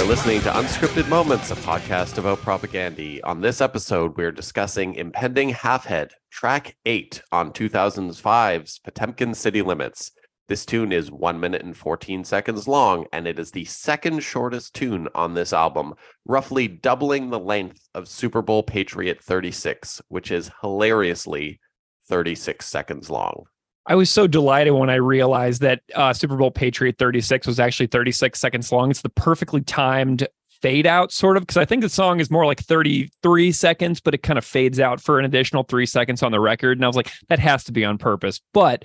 listening to Unscripted Moments, a podcast about propaganda. On this episode, we're discussing Impending Halfhead, track 8 on 2005's Potemkin City Limits. This tune is 1 minute and 14 seconds long, and it is the second shortest tune on this album, roughly doubling the length of Super Bowl Patriot 36, which is hilariously 36 seconds long. I was so delighted when I realized that Super Bowl Patriot 36 was actually 36 seconds long. It's the perfectly timed fade out, sort of, because I think the song is more like 33 seconds, but it kind of fades out for an additional 3 seconds on the record. And I was like, that has to be on purpose. But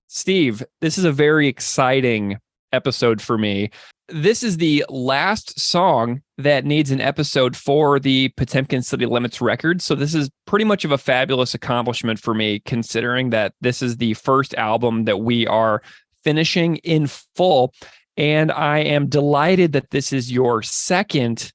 Steve, this is a very exciting episode for me. This is the last song that needs an episode for the Potemkin City Limits record. So this is pretty much of a fabulous accomplishment for me, considering that this is the first album that we are finishing in full. And I am delighted that this is your second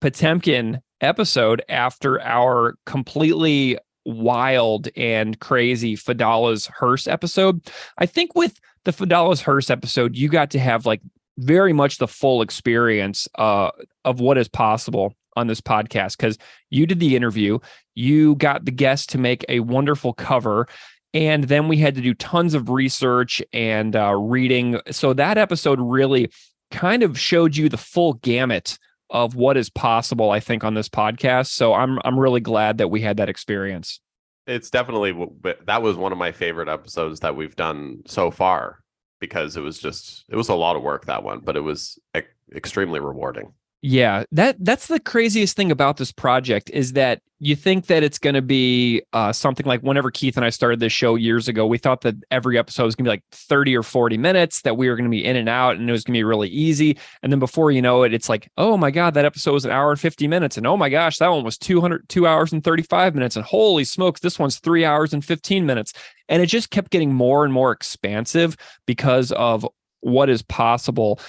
Potemkin episode after our completely wild and crazy Fadala's Hearse episode. I think with the Fadala's Hearse episode, you got to have like very much the full experience of what is possible on this podcast, because you did the interview, you got the guest to make a wonderful cover, and then we had to do tons of research and reading. So that episode really kind of showed you the full gamut of what is possible, I think, on this podcast. So I'm really glad that we had that experience. It's definitely, that was one of my favorite episodes that we've done so far, because it was a lot of work, that one, but it was extremely rewarding. Yeah, that's the craziest thing about this project, is that you think that it's going to be something like whenever Keith and I started this show years ago, we thought that every episode was going to be like 30 or 40 minutes, that we were going to be in and out, and it was going to be really easy. And then before you know it, it's like, oh my God, that episode was 1 hour and 50 minutes. And oh my gosh, that one was 2 hours and 35 minutes. And holy smokes, this one's 3 hours and 15 minutes. And it just kept getting more and more expansive because of what is possible.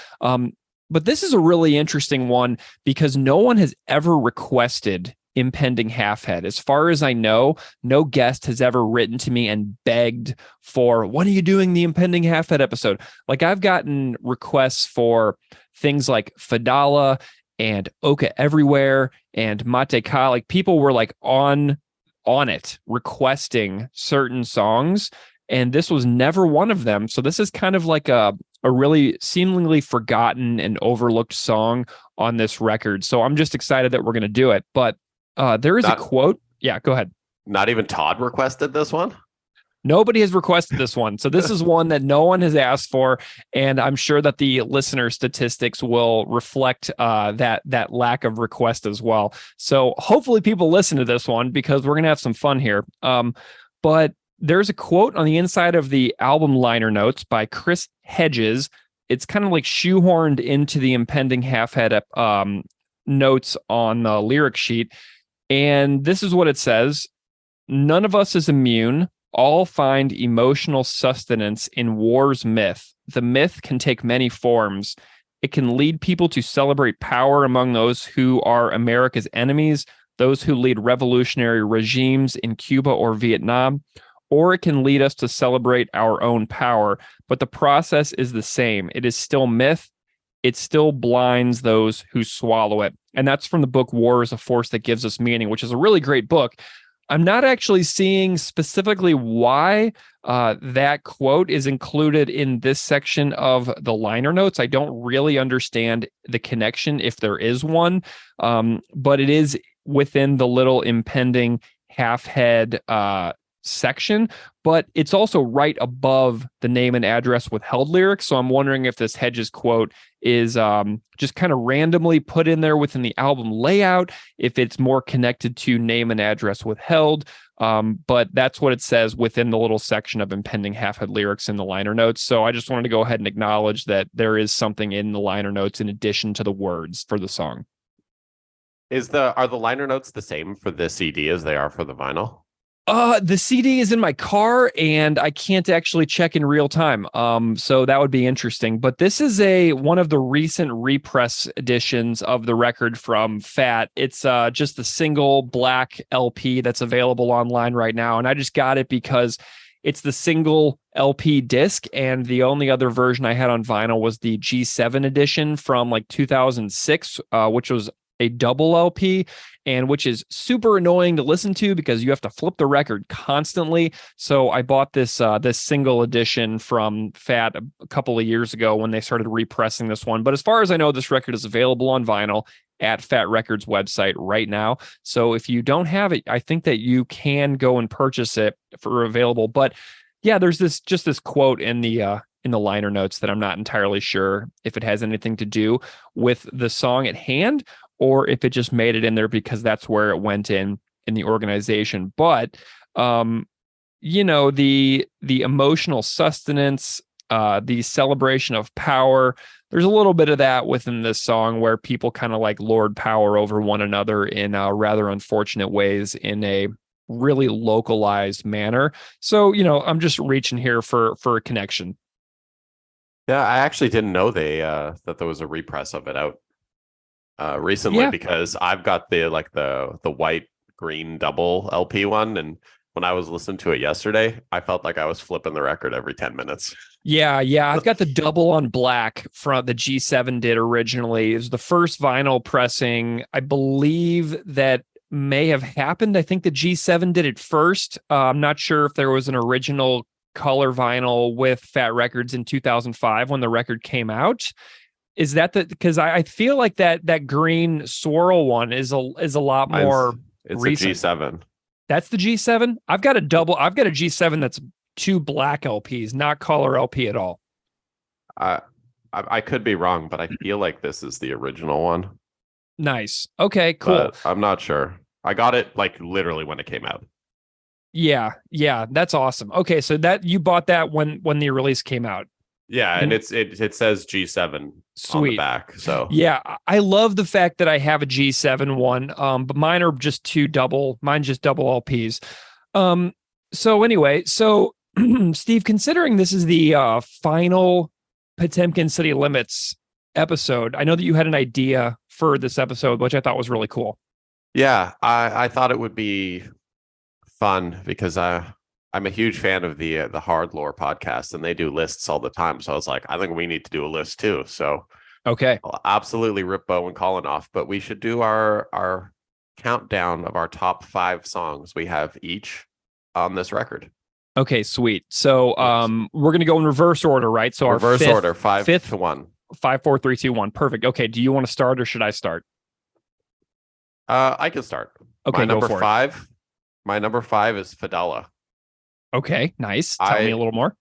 But this is a really interesting one because no one has ever requested Impending Halfhead. As far as I know, no guest has ever written to me and begged for, when are you doing the Impending Halfhead episode? Like, I've gotten requests for things like Fadala and Oka Everywhere and Mate Ka. Like, people were like on it requesting certain songs, and this was never one of them. So this is kind of like a really seemingly forgotten and overlooked song on this record. So I'm just excited that we're going to do it. But there is a quote. Yeah, go ahead. Not even Todd requested this one? Nobody has requested this one. So this is one that no one has asked for. And I'm sure that the listener statistics will reflect that lack of request as well. So hopefully people listen to this one, because we're going to have some fun here. But there's a quote on the inside of the album liner notes by Chris Hedges. It's kind of like shoehorned into the Impending Halfhead notes on the lyric sheet. And this is what it says: "None of us is immune. All find emotional sustenance in war's myth. The myth can take many forms. It can lead people to celebrate power among those who are America's enemies, those who lead revolutionary regimes in Cuba or Vietnam, or it can lead us to celebrate our own power. But the process is the same. It is still myth. It still blinds those who swallow it." And that's from the book War is a Force That Gives Us Meaning, which is a really great book. I'm not actually seeing specifically why that quote is included in this section of the liner notes. I don't really understand the connection, if there is one, but it is within the little Impending Halfhead section, but it's also right above the name and address withheld lyrics. So I'm wondering if this Hedges quote is just kind of randomly put in there within the album layout, if it's more connected to name and address withheld. But that's what it says within the little section of Impending Halfhead lyrics in the liner notes. So I just wanted to go ahead and acknowledge that there is something in the liner notes in addition to the words for the song. Are the liner notes the same for the CD as they are for the vinyl? The CD is in my car and I can't actually check in real time. So that would be interesting. But this is one of the recent repress editions of the record from Fat. It's just the single black LP that's available online right now. And I just got it because it's the single LP disc, and the only other version I had on vinyl was the G7 edition from like 2006, which was a double LP, and which is super annoying to listen to because you have to flip the record constantly. So I bought this single edition from Fat a couple of years ago when they started repressing this one. But as far as I know, this record is available on vinyl at Fat Records website right now. So if you don't have it, I think that you can go and purchase it for available. But yeah, there's this quote in the liner notes that I'm not entirely sure if it has anything to do with the song at hand, or if it just made it in there because that's where it went in the organization. But the emotional sustenance, the celebration of power, there's a little bit of that within this song where people kind of like lord power over one another in rather unfortunate ways in a really localized manner. So, I'm just reaching here for a connection. Yeah, I actually didn't know that there was a repress of it out recently, because I've got the white green double LP one, and when I was listening to it yesterday, I felt like I was flipping the record every 10 minutes. Yeah, I've got the double on black from the G7 did originally. It was the first vinyl pressing, I believe, that may have happened. I think the G7 did it first. I'm not sure if there was an original color vinyl with Fat Records in 2005 when the record came out. Is that because I feel like that green swirl one is a lot more it's recent. A G7. That's the G7. I've got a G7 that's 2 black LPs, not color LP at all. I could be wrong, but I feel like this is the original one. Nice. Okay, cool. But I'm not sure. I got it like literally when it came out. Yeah, that's awesome. Okay, so that you bought that when the release came out. Yeah, and it says G7 Sweet. on the back. So yeah, I love the fact that I have a G7 one. But mine are just mine's just double LPs. So anyway, Steve, considering this is the final Potemkin City Limits episode, I know that you had an idea for this episode, which I thought was really cool. Yeah, I thought it would be fun because I'm a huge fan of the Hard Lore podcast, and they do lists all the time. So I was like, I think we need to do a list too. So okay, I'll absolutely rip Bo and Colin off, but we should do our countdown of our top 5 songs we have each on this record. Okay, sweet. So we're gonna go in reverse order, right? So reverse order, 5 to 1. 5, 4, 3, 2, 1. Perfect. Okay, do you want to start or should I start? I can start. Okay, my number go for 5. it. My number 5 is Fidela. Okay, nice. Tell me a little more.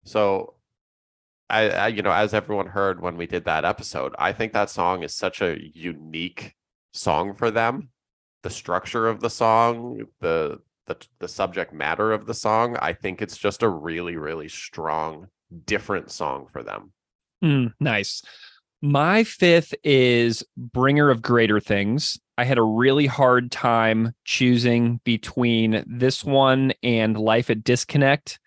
So, I as everyone heard when we did that episode, I think that song is such a unique song for them. The structure of the song, the subject matter of the song, I think it's just a really, really strong, different song for them. Nice. My 5th is Bringer of Greater Things. I had a really hard time choosing between this one and Life at Disconnect.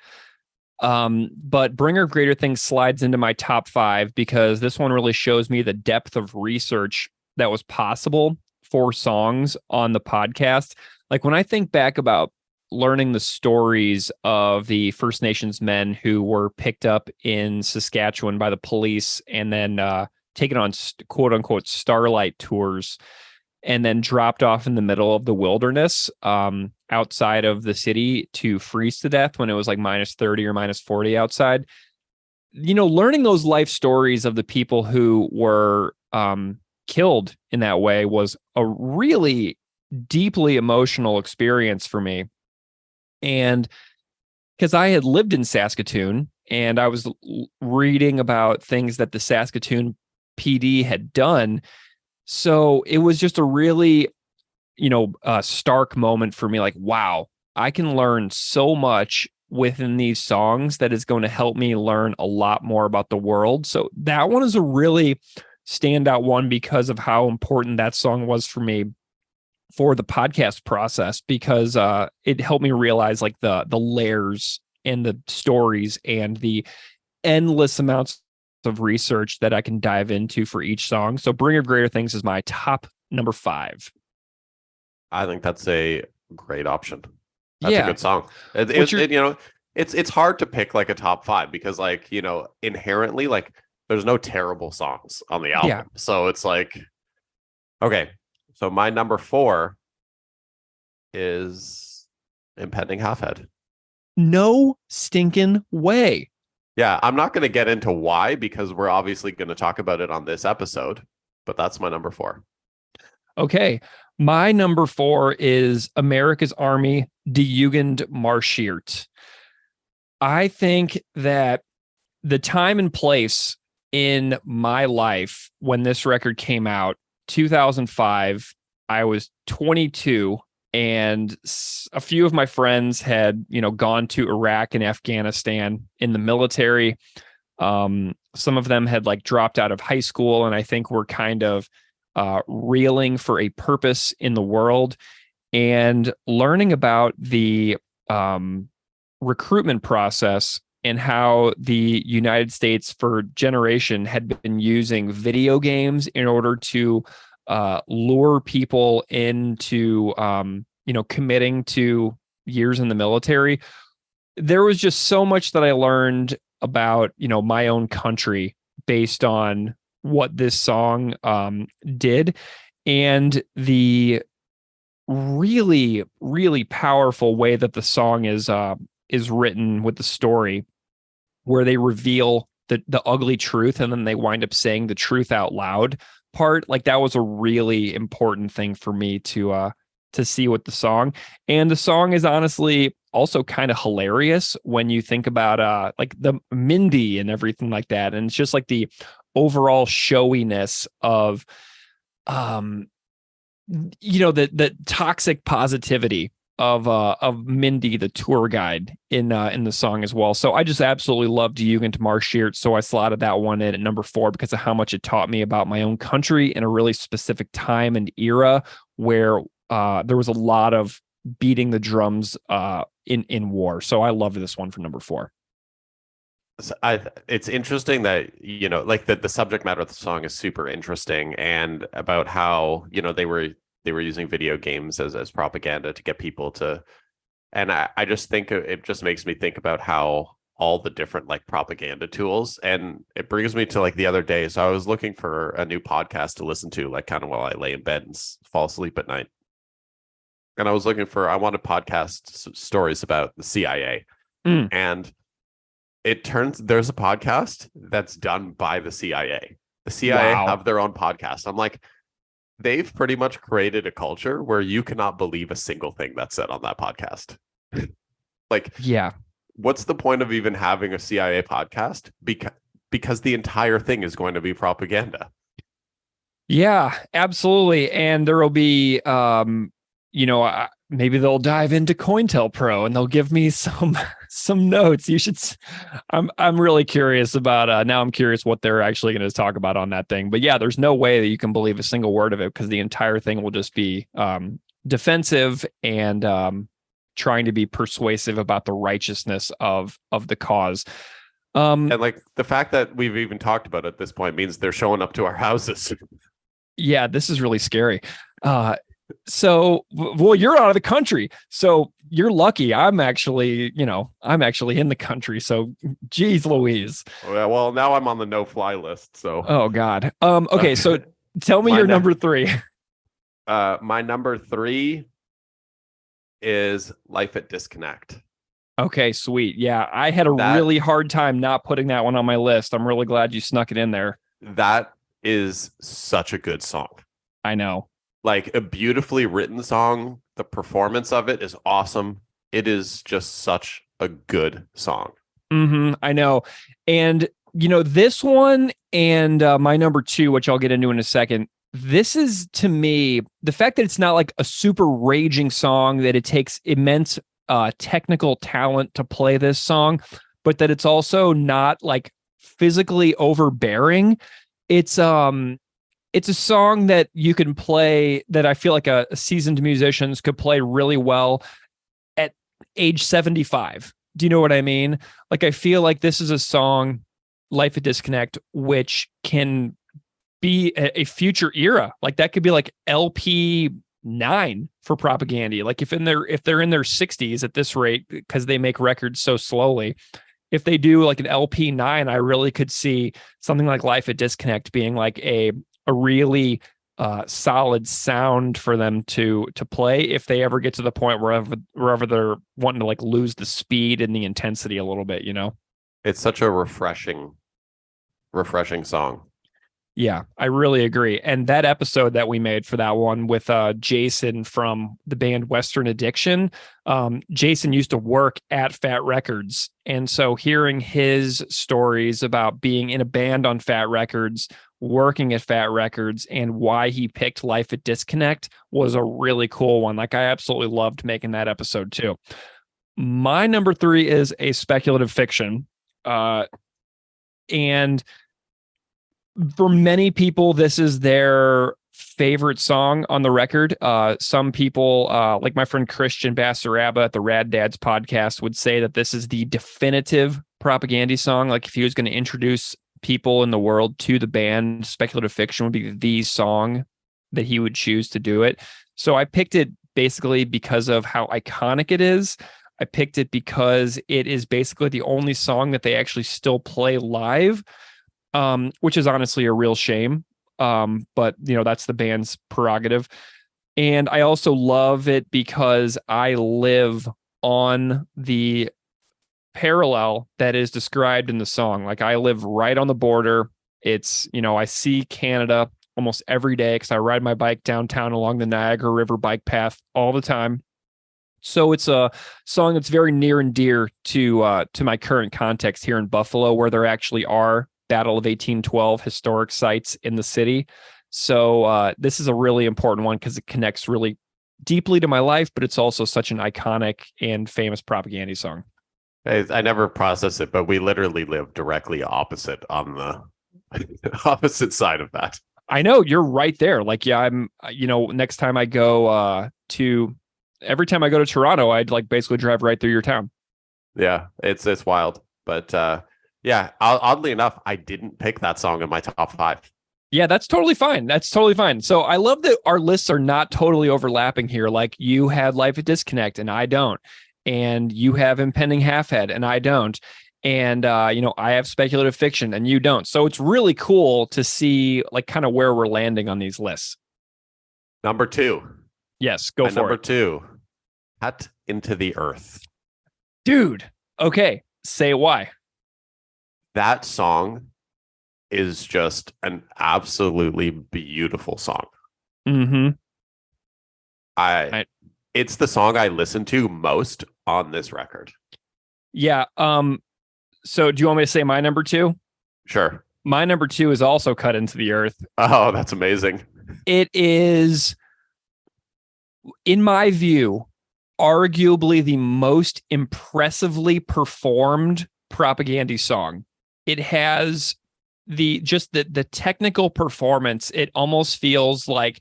But Bringer of Greater Things slides into my top 5 because this one really shows me the depth of research that was possible for songs on the podcast. Like when I think back about learning the stories of the First Nations men who were picked up in Saskatchewan by the police and then taken on quote unquote starlight tours and then dropped off in the middle of the wilderness outside of the city to freeze to death when it was like -30 or -40 outside. Learning those life stories of the people who were killed in that way was a really deeply emotional experience for me. And because I had lived in Saskatoon and I was reading about things that the Saskatoon PD had done. So it was just a really, stark moment for me. Like, wow, I can learn so much within these songs that is going to help me learn a lot more about the world. So that one is a really standout one because of how important that song was for me for the podcast process, because it helped me realize like the layers and the stories and the endless amounts of research that I can dive into for each song. So Bringer of Greater Things is my top number 5. I think that's a great option. That's a good song. it's hard to pick like a top five because like, inherently like there's no terrible songs on the album. Yeah. So it's like, okay. So my number 4 is Impending Halfhead. No stinking way. Yeah, I'm not going to get into why because we're obviously going to talk about it on this episode, but that's my number 4. Okay. My number 4 is America's Army, Die Jugend marschiert. I think that the time and place in my life when this record came out, 2005, I was 22, and a few of my friends had, gone to Iraq and Afghanistan in the military. Some of them had like dropped out of high school, and I think were kind of reeling for a purpose in the world, and learning about the recruitment process and how the United States for generation had been using video games in order to lure people into, committing to years in the military. There was just so much that I learned about, my own country based on what this song did, and the really, really powerful way that the song is written with the story, where they reveal the ugly truth and then they wind up saying the truth out loud part. Like that was a really important thing for me to see with the song. And the song is honestly also kind of hilarious when you think about like the Mindy and everything like that. And it's just like the overall showiness of the toxic positivity of Mindy, the tour guide in the song as well. So I just absolutely loved Jugend marschiert. So I slotted that one in at number 4 because of how much it taught me about my own country in a really specific time and era where there was a lot of beating the drums in war. So I loved this one for number 4. It's interesting that like the subject matter of the song is super interesting, and about how they were using video games as propaganda to get people to, and I just think it just makes me think about how all the different like propaganda tools, and it brings me to like the other day. So I was looking for a new podcast to listen to, like kind of while I lay in bed and fall asleep at night, and I wanted podcast stories about the CIA, and there's a podcast that's done by the CIA. The CIA Wow. have their own podcast. I'm like, they've pretty much created a culture where you cannot believe a single thing that's said on that podcast. Like, Yeah. What's the point of even having a CIA podcast? Because the entire thing is going to be propaganda. Yeah, absolutely. And there will be, maybe they'll dive into COINTELPRO and they'll give me some notes. I'm really curious about, now I'm curious what they're actually going to talk about on that thing. But yeah, there's no way that you can believe a single word of it because the entire thing will just be defensive and trying to be persuasive about the righteousness of the cause. And like the fact that we've even talked about it at this point means they're showing up to our houses. Yeah, this is really scary. So, well, you're out of the country, so you're lucky. I'm actually in the country. So, geez, Louise. Well, now I'm on the no-fly list. So, oh God. Okay, so tell me your number 3. My number 3 is Life at Disconnect. Okay, sweet. Yeah, I had a really hard time not putting that one on my list. I'm really glad you snuck it in there. That is such a good song. I know. Like a beautifully written song. The performance of it is awesome. It is just such a good song. I know. And, this one and my number 2, which I'll get into in a second, this is, to me, the fact that it's not like a super raging song, that it takes immense technical talent to play this song, but that it's also not like physically overbearing. It's a song that you can play, that I feel like a seasoned musicians could play really well at age 75. Do you know what I mean? Like, I feel like this is a song, Life at Disconnect, which can be a future era. Like that could be like LP 9 for Propaganda. Like if they're in their 60s at this rate, because they make records so slowly, if they do like an LP 9, I really could see something like Life at Disconnect being like a really solid sound for them to play if they ever get to the point wherever they're wanting to like lose the speed and the intensity a little bit, you know. It's such a refreshing song. Yeah, I really agree. And that episode that we made for that one with Jason from the band Western Addiction, Jason used to work at Fat Records. And so hearing his stories about being in a band on Fat Records, working at Fat Records, and why he picked Life at Disconnect was a really cool one. Like, I absolutely loved making that episode too. My number 3 is a speculative fiction. And for many people, this is their favorite song on the record. Some people, like my friend Christian Bassaraba at the Rad Dads podcast, would say that this is the definitive Propaganda song. Like if he was going to introduce people in the world to the band, Speculative Fiction would be the song that he would choose to do it. So I picked it basically because of how iconic it is. I picked it because it is basically the only song that they actually still play live. Which is honestly a real shame. But you know, that's the band's prerogative. And I also love it because I live on the parallel that is described in the song. Like I live right on the border. It's, you know, I see Canada almost every day because I ride my bike downtown along the Niagara River bike path all the time. So it's a song that's very near and dear to my current context here in Buffalo, where there actually are Battle of 1812 historic sites in the city. So this is a really important one because it connects really deeply to my life, but it's also such an iconic and famous Propaganda song. I never processed it, but we literally live directly opposite on the opposite side of that. I know, you're right there. Like, yeah, I'm, you know, next time I go every time I go to Toronto, I'd like basically drive right through your town. Yeah, it's wild. But yeah, oddly enough, I didn't pick that song in my top 5. Yeah, that's totally fine. That's totally fine. So I love that our lists are not totally overlapping here. Like you had Life at Disconnect and I don't. And you have Impending Halfhead and I don't. And, you know, I have Speculative Fiction and you don't. So it's really cool to see like kind of where we're landing on these lists. Number 2. Yes, go for it. Number 2, Cut into the Earth. Dude, okay, say why. That song is just an absolutely beautiful song. Mm-hmm. It's the song I listen to most on this record. Yeah. So do you want me to say my number 2? Sure. My number 2 is also Cut into the Earth. Oh, that's amazing. It is, in my view, arguably the most impressively performed Propaganda song. It has the technical performance. It almost feels like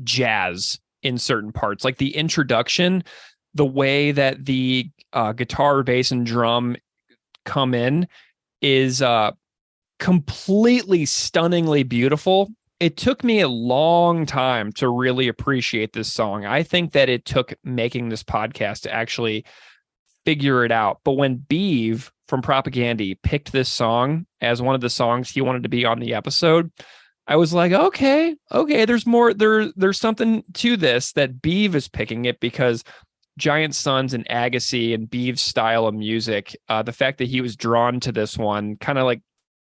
jazz in certain parts, like the introduction, the way that the guitar, bass, and drum come in is completely stunningly beautiful. It took me a long time to really appreciate this song. I think that it took making this podcast to actually figure it out. But when Beeve from Propaganda picked this song as one of the songs he wanted to be on the episode, I was like, okay, there's more. There's something to this that Beeve is picking it because Giant Sons and Agassi and Beeve's style of music, the fact that he was drawn to this one kind of like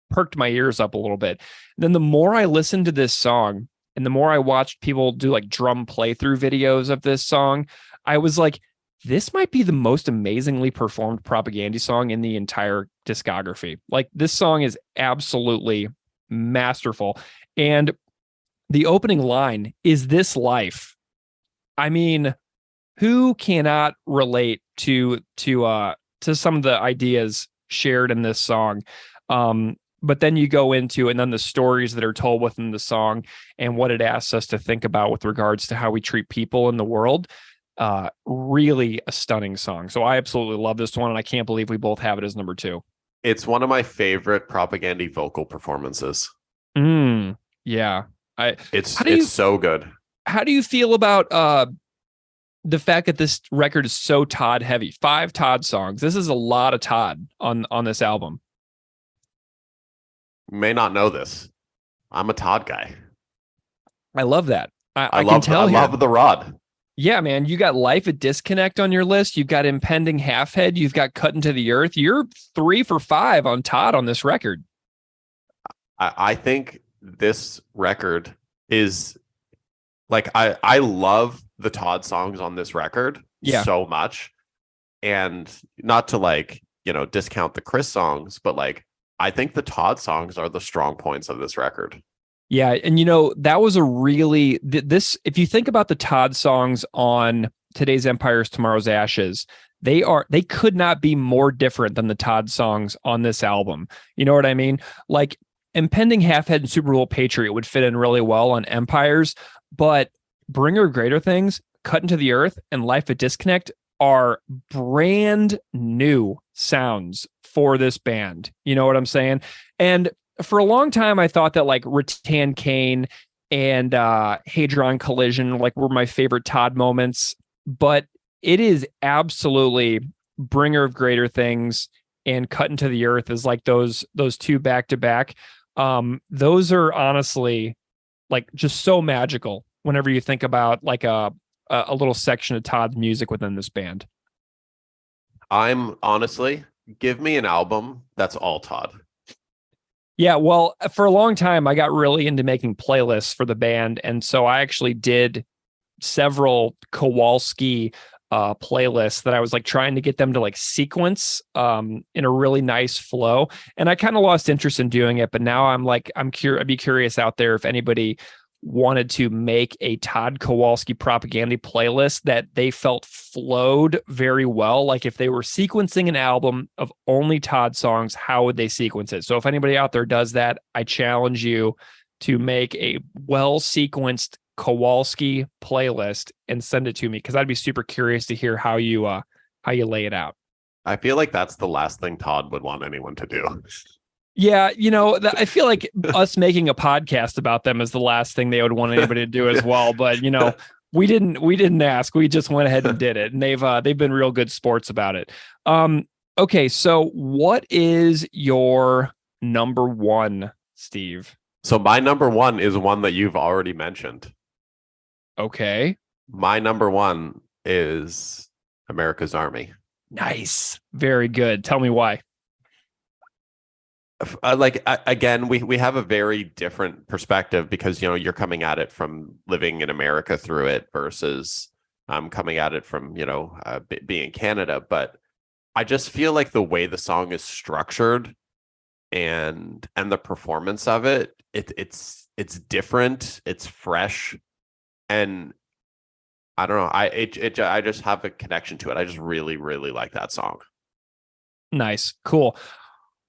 perked my ears up a little bit. And then the more I listened to this song and the more I watched people do like drum playthrough videos of this song, I was like, this might be the most amazingly performed Propaganda song in the entire discography. Like this song is absolutely masterful. And the opening line is this life. I mean, who cannot relate to some of the ideas shared in this song? But then you go into, and then the stories that are told within the song and what it asks us to think about with regards to how we treat people in the world. Really a stunning song. So I absolutely love this one. And I can't believe we both have it as number 2. It's one of my favorite Propaganda vocal performances. Yeah. It's so good. how do you feel about the fact that this record is so Todd heavy? 5 Todd songs. This is a lot of Todd on this album. You may not know this. I'm a Todd guy. I love that. I can love tell here. love the rod. Yeah, man. You got Life at Disconnect on your list. You've got Impending Halfhead. You've got Cut Into the Earth. You're 3 for 5 on Todd on this record. I think this record is like I love the Todd songs on this record so much. And not to like, discount the Chris songs, but like I think the Todd songs are the strong points of this record. Yeah, and that was a really this. If you think about the Todd songs on Today's Empires, Tomorrow's Ashes, they could not be more different than the Todd songs on this album. You know what I mean? Like Impending Halfhead and Super Bowl Patriot would fit in really well on Empires, but Bringer of Greater Things, Cut Into the Earth, and Life at Disconnect are brand new sounds for this band. You know what I'm saying? And for a long time, I thought that like Rattan Kane and Hadron Collision like were my favorite Todd moments, but it is absolutely Bringer of Greater Things and Cut Into the Earth is like those 2 back to back. Those are honestly like just so magical whenever you think about like a little section of Todd's music within this band. I'm honestly, give me an album that's all Todd. Yeah, well, for a long time, I got really into making playlists for the band. And so I actually did several Kowalski playlists that I was like trying to get them to like sequence in a really nice flow. And I kind of lost interest in doing it. But now I'd be curious out there if anybody wanted to make a Todd Kowalski propaganda playlist that they felt flowed very well. Like if they were sequencing an album of only Todd songs, how would they sequence it? So if anybody out there does that, I challenge you to make a well sequenced Kowalski playlist and send it to me, because I'd be super curious to hear how you lay it out. I feel like that's the last thing Todd would want anyone to do. Yeah, I feel like us making a podcast about them is the last thing they would want anybody to do as well. But we didn't ask. We just went ahead and did it, and they've been real good sports about it. Okay, so what is your number 1, Steve? So my number 1 is one that you've already mentioned. Okay, my number 1 is America's Army. Nice, very good. Tell me why. Again, we have a very different perspective because you're coming at it from living in America through it versus coming at it from being in Canada. But I just feel like the way the song is structured and the performance of it's different, it's fresh, and I don't know, I just have a connection to it. I just really, really like that song. Nice, cool.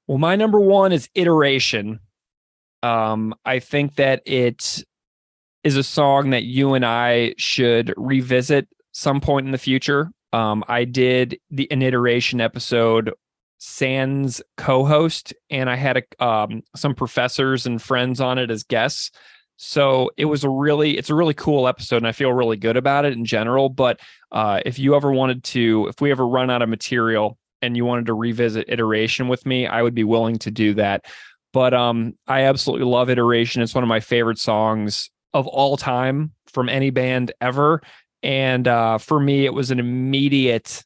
Well, my number 1 is Iteration. I think that it is a song that you and I should revisit some point in the future. I did an Iteration episode sans co-host, and I had some professors and friends on it as guests. So it's a really cool episode, and I feel really good about it in general. But if we ever run out of material and you wanted to revisit Iteration with me, I would be willing to do that. But I absolutely love Iteration. It's one of my favorite songs of all time from any band ever. And for me, it was an immediate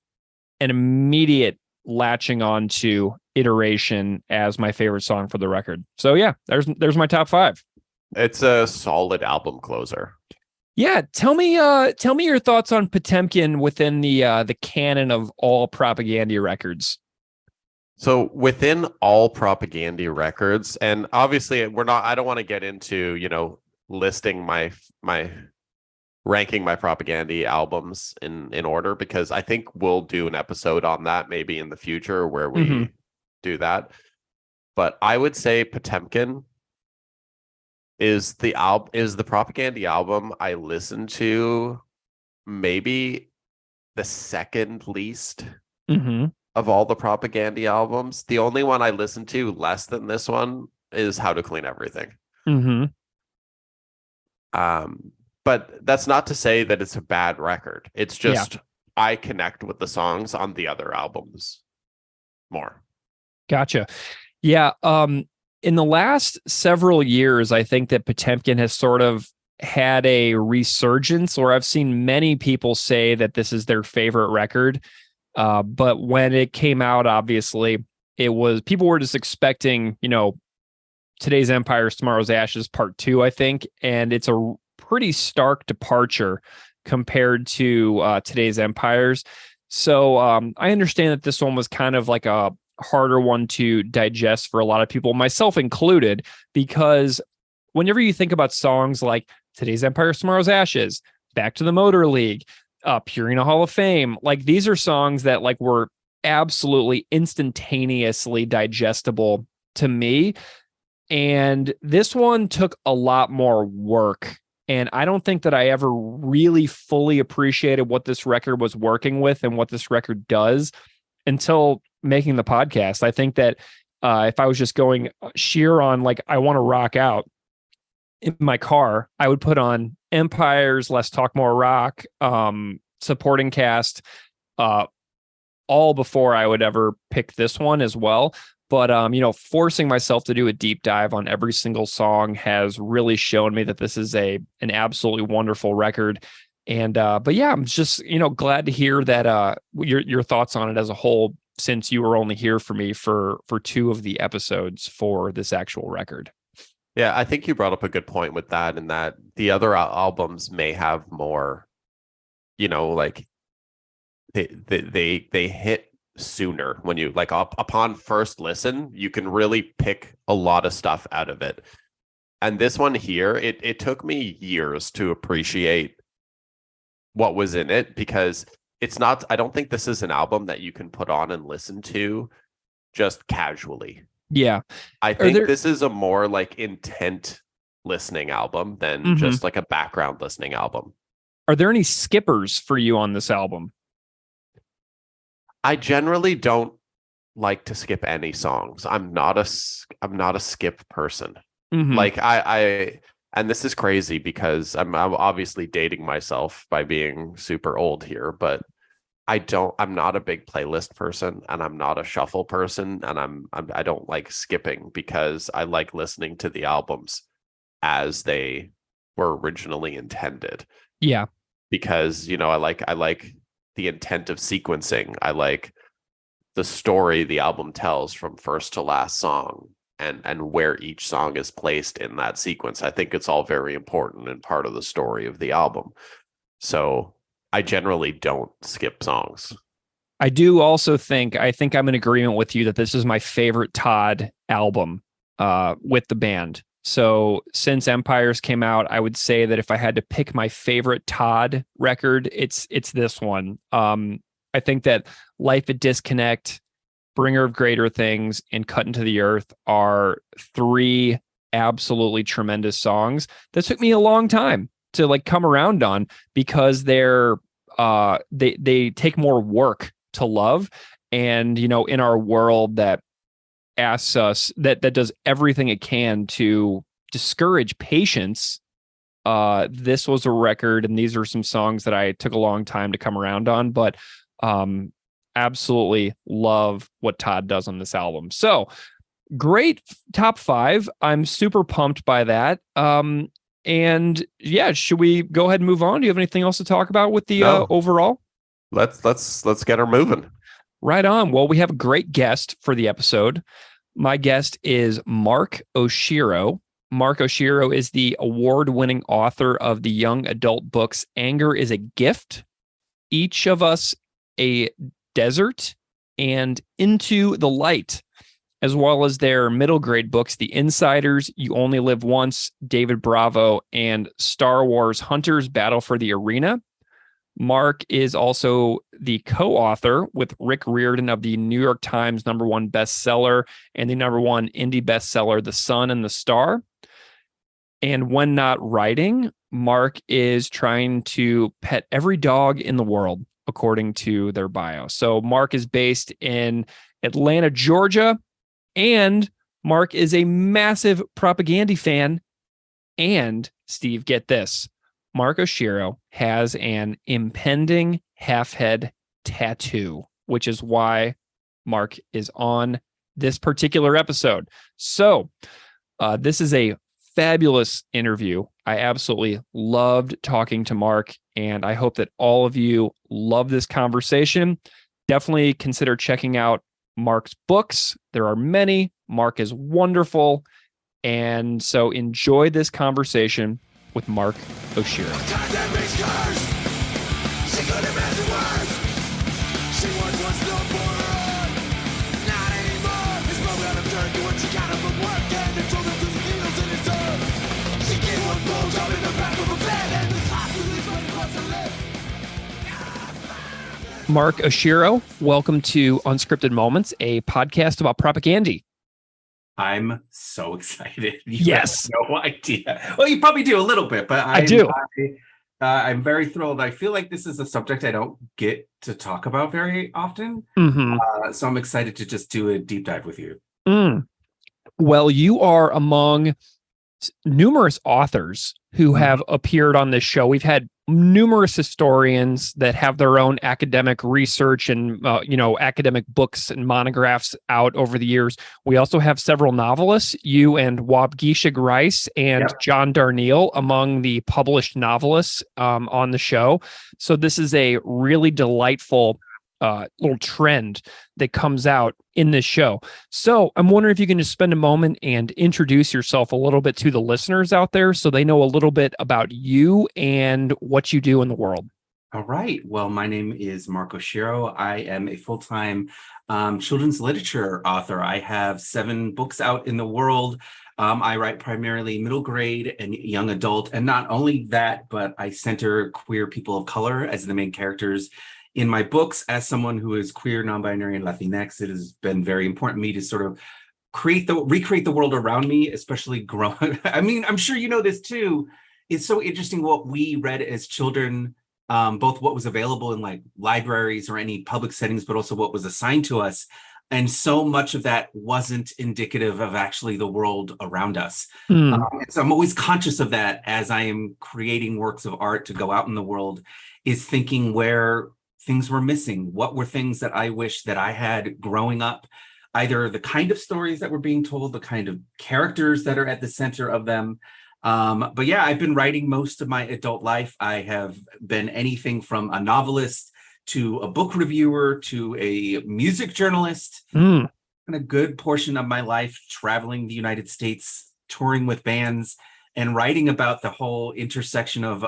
latching on to Iteration as my favorite song for the record. So yeah, there's my top 5. It's a solid album closer. Yeah, tell me your thoughts on Potemkin within the canon of all Propaganda records. So within all Propaganda records, and obviously I don't want to get into, listing my ranking my Propaganda albums in order, because I think we'll do an episode on that maybe in the future where we do that. But I would say Potemkin is the Propaganda album I listened to maybe the second least of all the Propaganda albums. The only one I listened to less than this one is How to Clean Everything. But that's not to say that it's a bad record. It's Yeah, just I connect with the songs on the other albums more. gotcha. Yeah, in the last several years, I think that Potemkin has sort of had a resurgence, or I've seen many people say that this is their favorite record. But when it came out, obviously, it was people were just expecting, Today's Empires, Tomorrow's Ashes Part 2, I think, and it's a pretty stark departure compared to Today's Empires. So I understand that this one was kind of like a harder one to digest for a lot of people, myself included, because whenever you think about songs like Today's Empires, Tomorrow's Ashes, Back to the Motor League, Purina Hall of Fame, like these are songs that like were absolutely instantaneously digestible to me. And this one took a lot more work. And I don't think that I ever really fully appreciated what this record was working with and what this record does until making the podcast. I think that if I was just going sheer on like, I want to rock out in my car, I would put on Empires, Let's Talk More Rock, supporting cast, all before I would ever pick this one as well. But forcing myself to do a deep dive on every single song has really shown me that this is an absolutely wonderful record. And but yeah, I'm just glad to hear that your thoughts on it as a whole, since you were only here for me for two of the episodes for this actual record. Yeah, I think you brought up a good point with that, and that the other albums may have more, like they hit sooner when you like upon first listen, you can really pick a lot of stuff out of it. And this one here, it took me years to appreciate what was in it, because it's not, I don't think this is an album that you can put on and listen to just casually. Yeah. I think this is a more like intent listening album than just like a background listening album. Are there any skippers for you on this album? I generally don't like to skip any songs. I'm not a skip person. Like and this is crazy because I'm obviously dating myself by being super old here, but I'm not a big playlist person, and I'm not a shuffle person, and I don't like skipping, because I like listening to the albums as they were originally intended. Yeah. Because, I like the intent of sequencing. I like the story the album tells from first to last song, and where each song is placed in that sequence. I think it's all very important and part of the story of the album. So I generally don't skip songs. I do also think I'm in agreement with you that this is my favorite Todd album with the band. So since Empires came out, I would say that if I had to pick my favorite Todd record, it's this one. I think that Life at Disconnect, Bringer of Greater Things, and Cut into the Earth are three absolutely tremendous songs that took me a long time to like come around on, because they're they take more work to love. And in our world that asks us that does everything it can to discourage patience, this was a record, and these are some songs that I took a long time to come around on, but absolutely love what Todd does on this album. So great top 5. I'm super pumped by that. And yeah, should we go ahead and move on? Do you have anything else to talk about with the overall? Let's get her moving. Right on. Well, we have a great guest for the episode. My guest is Mark Oshiro. Mark Oshiro is the award-winning author of the young adult books Anger is a Gift, Each of Us a Desert, and Into the Light, as well as their middle grade books, The Insiders, You Only Live Once, David Bravo, and Star Wars Hunters Battle for the Arena. Mark is also the co-author with Rick Riordan of the New York Times #1 bestseller and the #1 indie bestseller, The Sun and the Star. And when not writing, Mark is trying to pet every dog in the world, according to their bio. So Mark is based in Atlanta, Georgia, and Mark is a massive Propaganda fan. And Steve, get this, Mark Oshiro has an impending half-head tattoo, which is why Mark is on this particular episode. So this is a fabulous interview. I absolutely loved talking to Mark, and I hope that all of you love this conversation. Definitely consider checking out Mark's books. There are many. Mark is wonderful. And so enjoy this conversation with Mark Oshiro. Mark Oshiro, welcome to Unscripted Moments, a podcast about propaganda. I'm so excited. Yes. You have no idea. Well, you probably do a little bit, but I do. I'm very thrilled. I feel like this is a subject I don't get to talk about very often. Mm-hmm. So I'm excited to just do a deep dive with you. Well, you are among numerous authors who have appeared on this show. We've had numerous historians that have their own academic research and academic books and monographs out over the years. We also have several novelists, you and Wabgisha Grice and John Darnielle among the published novelists on the show. So this is a really delightful little trend that comes out in this show. So I'm wondering if you can just spend a moment and introduce yourself a little bit to the listeners out there so they know a little bit about you and what you do in the world. All right. Well, my name is Mark Oshiro. I am a full-time children's literature author. I have 7 books out in the world. I write primarily middle grade and young adult. And not only that, but I center queer people of color as the main characters in my books. As someone who is queer, non-binary, and Latinx, it has been very important to me to sort of recreate the world around me, especially growing. I mean, I'm sure you know this too. It's so interesting what we read as children, both what was available in like libraries or any public settings, but also what was assigned to us. And so much of that wasn't indicative of actually the world around us. So I'm always conscious of that as I am creating works of art to go out in the world, is thinking where things were missing. What were things that I wish that I had growing up? Either the kind of stories that were being told, the kind of characters that are at the center of them. But yeah, I've been writing most of my adult life. I have been anything from a novelist to a book reviewer to a music journalist. And a good portion of my life traveling the United States, touring with bands, and writing about the whole intersection of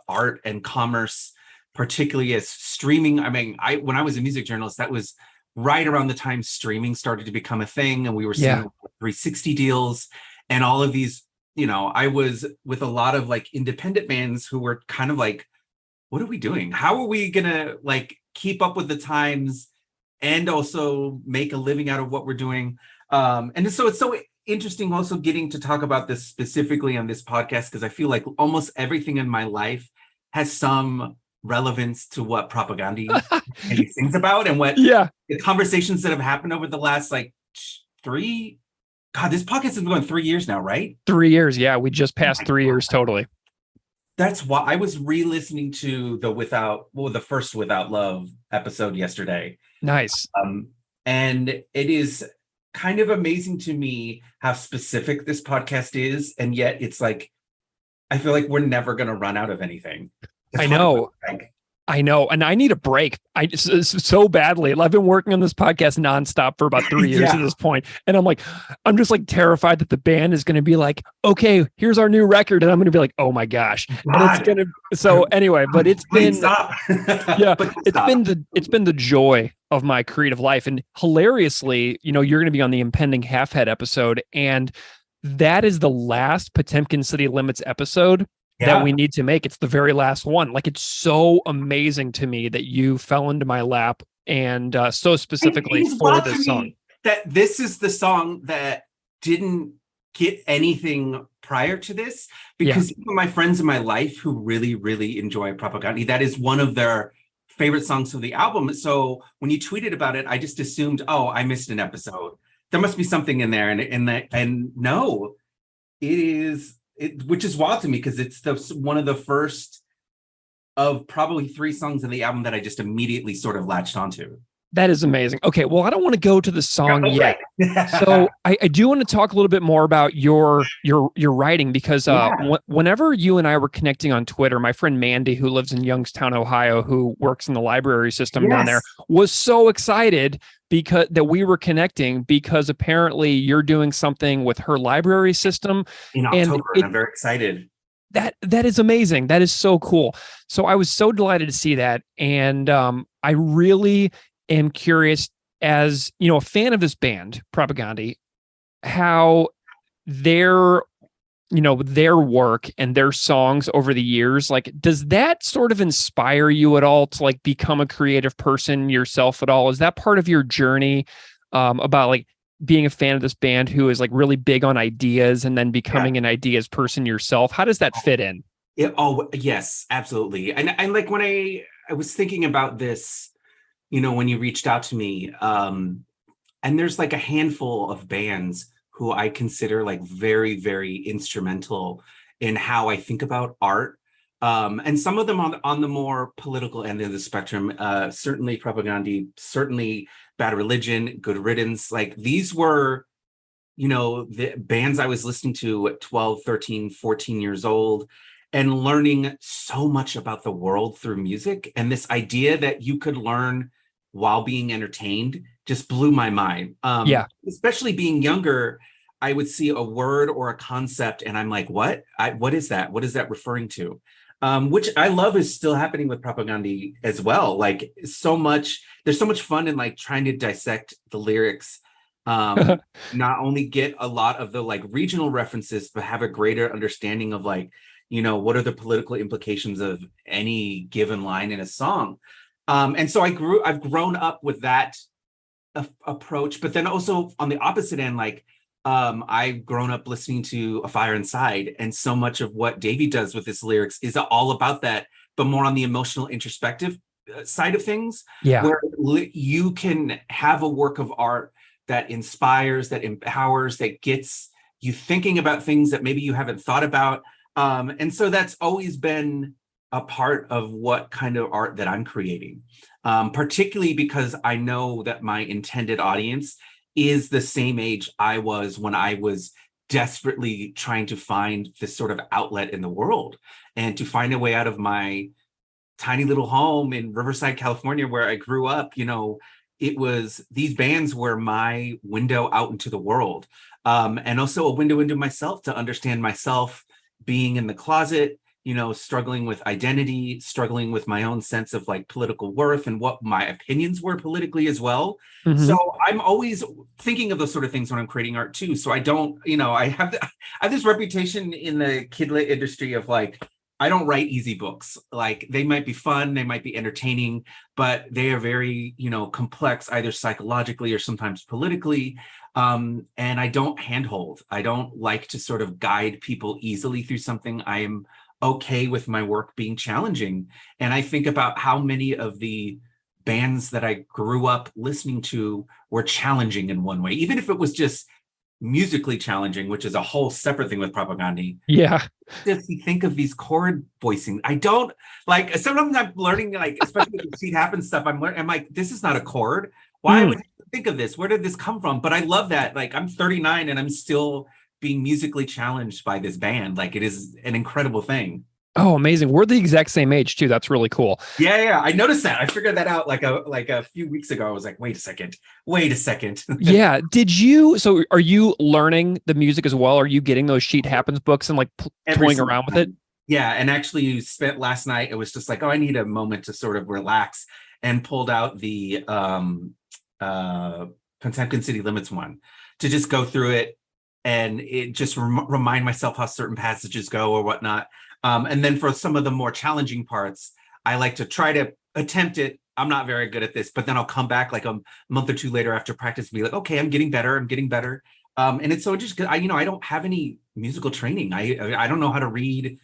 art and commerce, particularly as streaming. I mean, when I was a music journalist, that was right around the time streaming started to become a thing, and we were seeing 360 deals and all of these. I was with a lot of like independent bands who were kind of like, what are we doing? How are we gonna like keep up with the times and also make a living out of what we're doing? And so it's so interesting also getting to talk about this specifically on this podcast, because I feel like almost everything in my life has some relevance to what propaganda sings about, and what the conversations that have happened over the last like this podcast has been going 3 years now, right? 3 years. Yeah. We just passed 3 years. Totally. That's why I was re-listening to the first Without Love episode yesterday. Nice. And it is kind of amazing to me how specific this podcast is. And yet it's like, I feel like we're never going to run out of anything. I know. And I need a break. So badly. I've been working on this podcast nonstop for about 3 years at this point. And I'm just like terrified that the band is going to be like, okay, here's our new record. And I'm going to be like, oh my gosh. And it's going to, so anyway, but it's been, it's been the joy of my creative life. And hilariously, you're going to be on the Impending Halfhead episode. And that is the last Potemkin City Limits episode that we need to make. It's the very last one. Like, it's so amazing to me that you fell into my lap, and so specifically for this song. That this is the song that didn't get anything prior to this, because even my friends in my life who really, really enjoy propaganda, that is one of their favorite songs of the album. So when you tweeted about it, I just assumed, oh, I missed an episode. There must be something in there, and no, it is. which is wild to me because it's one of the first of probably 3 songs in the album that I just immediately sort of latched onto. That is amazing. Okay, well, I don't want to go to the song yet. Right. So I do want to talk a little bit more about your writing because whenever you and I were connecting on Twitter, my friend Mandy, who lives in Youngstown, Ohio, who works in the library system down there, was so excited because that we were connecting because apparently you're doing something with her library system in October, and I'm very excited. That is amazing. That is so cool. So I was so delighted to see that, and I really am curious, as you know, a fan of this band, Propaganda, how their work and their songs over the years, like, does that sort of inspire you at all to like become a creative person yourself at all? Is that part of your journey about like being a fan of this band who is like really big on ideas and then becoming an ideas person yourself? How does that fit in? Yes, absolutely. And like when I was thinking about this, when you reached out to me, and there's like a handful of bands who I consider like very, very instrumental in how I think about art. And some of them on the more political end of the spectrum, certainly Propaganda, certainly Bad Religion, Good Riddance. Like these were, the bands I was listening to at 12, 13, 14 years old and learning so much about the world through music. And this idea that you could learn while being entertained just blew my mind. Especially being younger, I would see a word or a concept and I'm like, what is that? What is that referring to? Which I love is still happening with Propaganda as well. Like there's so much fun in like trying to dissect the lyrics. Not only get a lot of the like regional references, but have a greater understanding of like, what are the political implications of any given line in a song. And so I've grown up with that approach, but then also on the opposite end, like I've grown up listening to A Fire Inside, and so much of what Davey does with his lyrics is all about that, but more on the emotional introspective side of things, where you can have a work of art that inspires, that empowers, that gets you thinking about things that maybe you haven't thought about. And so that's always been a part of what kind of art that I'm creating, particularly because I know that my intended audience is the same age I was when I was desperately trying to find this sort of outlet in the world and to find a way out of my tiny little home in Riverside, California, where I grew up. These bands were my window out into the world, and also a window into myself to understand myself, being in the closet, struggling with identity, struggling with my own sense of like political worth and what my opinions were politically as well. Mm-hmm. So I'm always thinking of those sort of things when I'm creating art too. So I don't, I have this reputation in the kid lit industry of like, I don't write easy books. Like they might be fun, they might be entertaining, but they are very, complex, either psychologically or sometimes politically. And I don't handhold. I don't like to sort of guide people easily through something. I am okay with my work being challenging. And I think about how many of the bands that I grew up listening to were challenging in one way, even if it was just musically challenging, which is a whole separate thing with Propaganda. Yeah. Just think of these chord voicing. I don't like, sometimes I'm learning, like, especially with the Sheet Happens stuff, I'm like, this is not a chord. Why would you think of this? Where did this come from? But I love that. Like, I'm 39 and I'm still being musically challenged by this band. Like, it is an incredible thing. Oh, amazing. We're the exact same age too. That's really cool. Yeah. I noticed that. I figured that out like a few weeks ago. I was like, wait a second. Yeah. So are you learning the music as well? Are you getting those Sheet Happens books and like toying around with it? Yeah. And actually spent last night, it was just like, oh, I need a moment to sort of relax, and pulled out the Potemkin City Limits one to just go through it and it just remind myself how certain passages go or whatnot. And then for some of the more challenging parts, I like to try to attempt it. I'm not very good at this, but then I'll come back like a month or two later after practice and be like, okay, I'm getting better. And it's so just, I don't have any musical training. I don't know how to read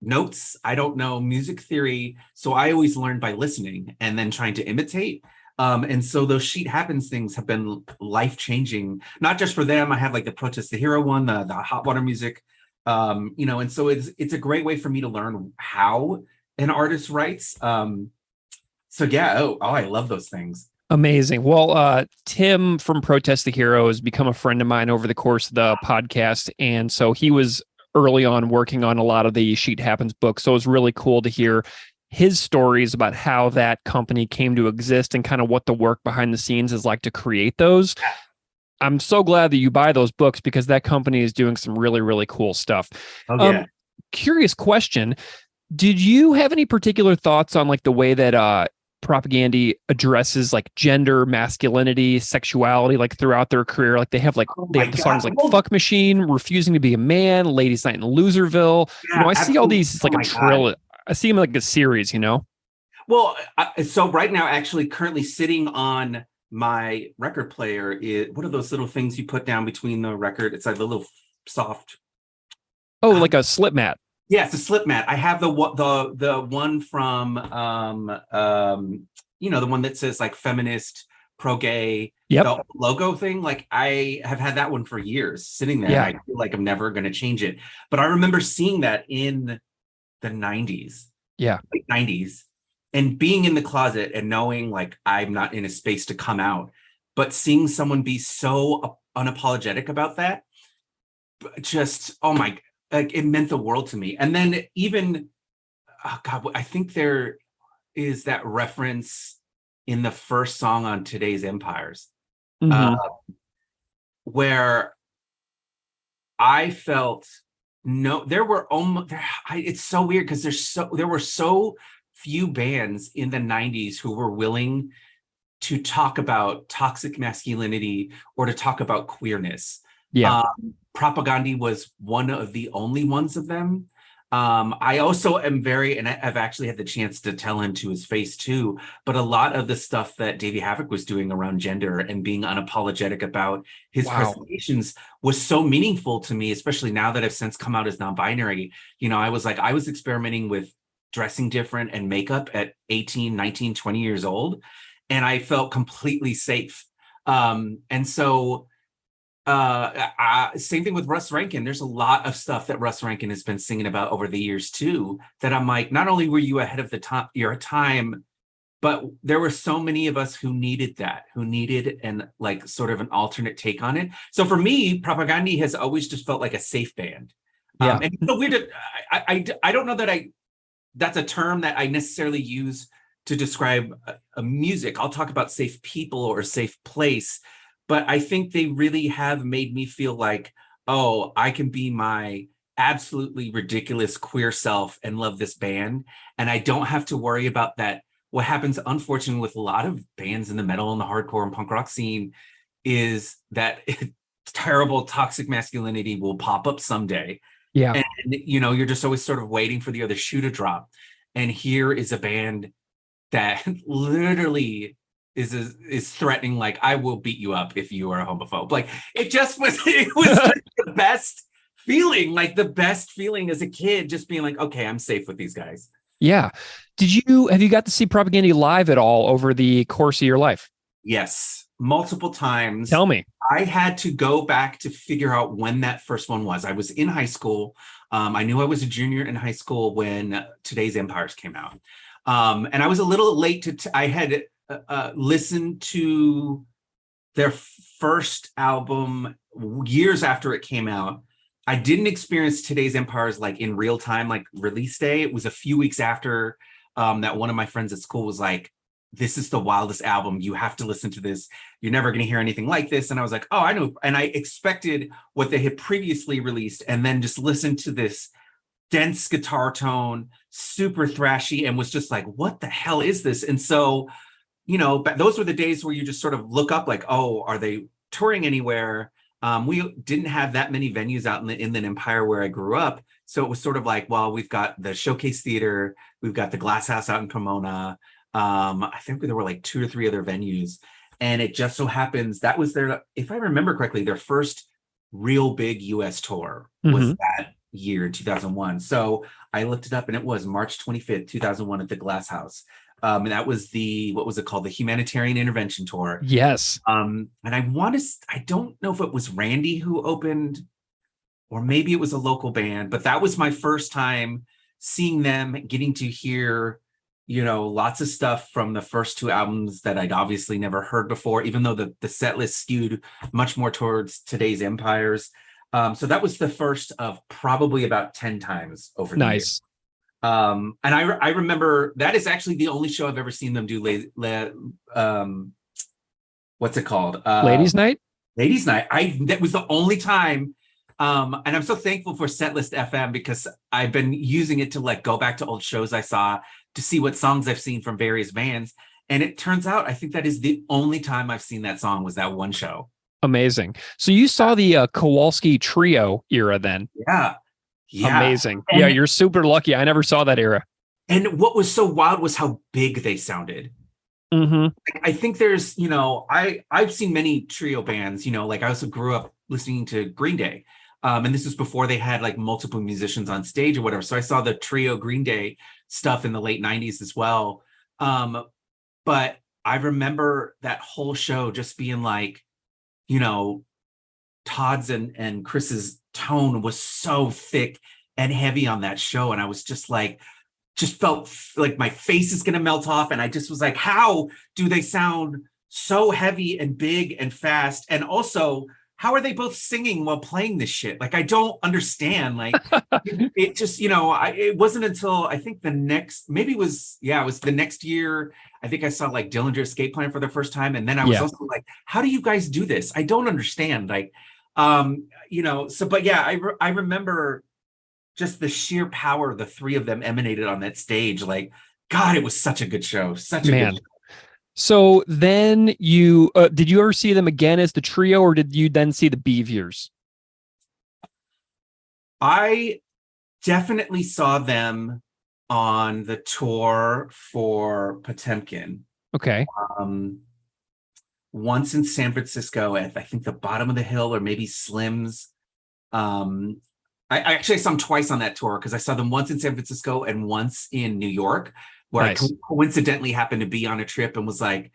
notes. I don't know music theory. So I always learn by listening and then trying to imitate. And so those Sheet Happens things have been life-changing, not just for them. I have like the Protest the Hero one, the Hot Water Music And so it's a great way for me to learn how an artist writes. So yeah, I love those things. Amazing. Well, Tim from Protest the Hero has become a friend of mine over the course of the podcast. And so he was early on working on a lot of the Sheet Happens books. So it was really cool to hear his stories about how that company came to exist and kind of what the work behind the scenes is like to create those. I'm so glad that you buy those books because that company is doing some really, really cool stuff. Oh, yeah. Curious question. Did you have any particular thoughts on like the way that Propaganda addresses like gender, masculinity, sexuality, like throughout their career? Like they have the songs like Fuck Machine, Refusing to Be a Man, Ladies Night in Loserville. Yeah, I see all these, it's like a trill. God. I see them like a series, Well, so right now, actually currently sitting on my record player is, what are those little things you put down between the record? It's like a little soft. Oh, like a slip mat. Yeah, it's a slip mat. I have the one from the one that says like feminist, pro-gay, the logo thing. Like I have had that one for years sitting there. Yeah. And I feel like I'm never going to change it. But I remember seeing that in the 90s. Yeah. Like 90s. And being in the closet and knowing like I'm not in a space to come out, but seeing someone be so unapologetic about that, just, oh my, like it meant the world to me. And then even, oh God, I think there is that reference in the first song on Today's Empires, where I felt it's so weird because there were so few bands in the 90s who were willing to talk about toxic masculinity or to talk about queerness. Yeah. Propaganda was one of the only ones of them. I also am and I've actually had the chance to tell him to his face too, but a lot of the stuff that Davey Havok was doing around gender and being unapologetic about his presentations was so meaningful to me, especially now that I've since come out as non-binary. I was experimenting with dressing different and makeup at 18, 19, 20 years old, and I felt completely safe. And so same thing with Russ Rankin. There's a lot of stuff that Russ Rankin has been singing about over the years too, that I'm like, not only were you ahead of your time, but there were so many of us who needed and like sort of an alternate take on it. So for me, Propaganda has always just felt like a safe band. Yeah. And it's so weird. I don't know that that's a term that I necessarily use to describe a music. I'll talk about safe people or a safe place, but I think they really have made me feel like, oh, I can be my absolutely ridiculous queer self and love this band. And I don't have to worry about that. What happens, unfortunately, with a lot of bands in the metal and the hardcore and punk rock scene is that terrible toxic masculinity will pop up someday. Yeah. And, you're just always sort of waiting for the other shoe to drop. And here is a band that literally is threatening, like, I will beat you up if you are a homophobe. Like, it was the best feeling as a kid, just being like, okay, I'm safe with these guys. Yeah. Have you got to see Propaganda live at all over the course of your life? Yes, multiple times. Tell me. I had to go back to figure out when that first one was. I was in high school. I knew I was a junior in high school when Today's Empires came out. And I was a little late I had listened to their first album years after it came out. I didn't experience Today's Empires like in real time, like release day. It was a few weeks after that one of my friends at school was like, this is the wildest album. You have to listen to this. You're never going to hear anything like this. And I was like, oh, I know. And I expected what they had previously released and then just listened to this dense guitar tone, super thrashy, and was just like, what the hell is this? And so, those were the days where you just sort of look up like, oh, are they touring anywhere? We didn't have that many venues out in the Inland Empire where I grew up. So it was sort of like, well, we've got the Showcase Theater, we've got the Glass House out in Pomona. I think there were like 2 or 3 other venues. And it just so happens that was if I remember correctly, their first real big US tour was that year, 2001. So I looked it up and it was March 25th, 2001 at the Glass House. And that was what was it called? The Humanitarian Intervention Tour. Yes. And I don't know if it was Randy who opened or maybe it was a local band, but that was my first time seeing them, getting to hear, lots of stuff from the first two albums that I'd obviously never heard before, even though the set list skewed much more towards today's Empires. So that was the first of probably about 10 times over the years. And I remember that is actually the only show I've ever seen them do. What's it called? Ladies' Night. Ladies' Night. That was the only time. And I'm so thankful for Setlist FM because I've been using it to like go back to old shows I saw to see what songs I've seen from various bands. And it turns out I think that is the only time I've seen that song was that one show. Amazing. So you saw the Kowalski Trio era then? Yeah. Amazing. And you're super lucky. I never saw that era. And what was so wild was how big they sounded. Mm-hmm. I think there's, I've seen many trio bands, like I also grew up listening to Green Day. And this was before they had like multiple musicians on stage or whatever. So I saw the trio Green Day stuff in the late 90s as well. But I remember that whole show just being like, Todd's and Chris's tone was so thick and heavy on that show. And I was just felt like my face is going to melt off. And I just was like, how do they sound so heavy and big and fast? And also, how are they both singing while playing this shit? Like, I don't understand. Like, it just, it wasn't until I think it was the next year. I think I saw like Dillinger Escape Plan for the first time. And then I was also like, how do you guys do this? I don't understand. Like, but yeah, I remember just the sheer power the three of them emanated on that stage. Like, God, it was such a good show. Such a good show. So then you, did you ever see them again as the trio, or did you then see the Beavers? I definitely saw them on the tour for Potemkin. Okay. Once in San Francisco at, I think, the Bottom of the Hill or maybe Slim's. I actually saw them twice on that tour because I saw them once in San Francisco and once in New York, where I coincidentally happened to be on a trip and was like,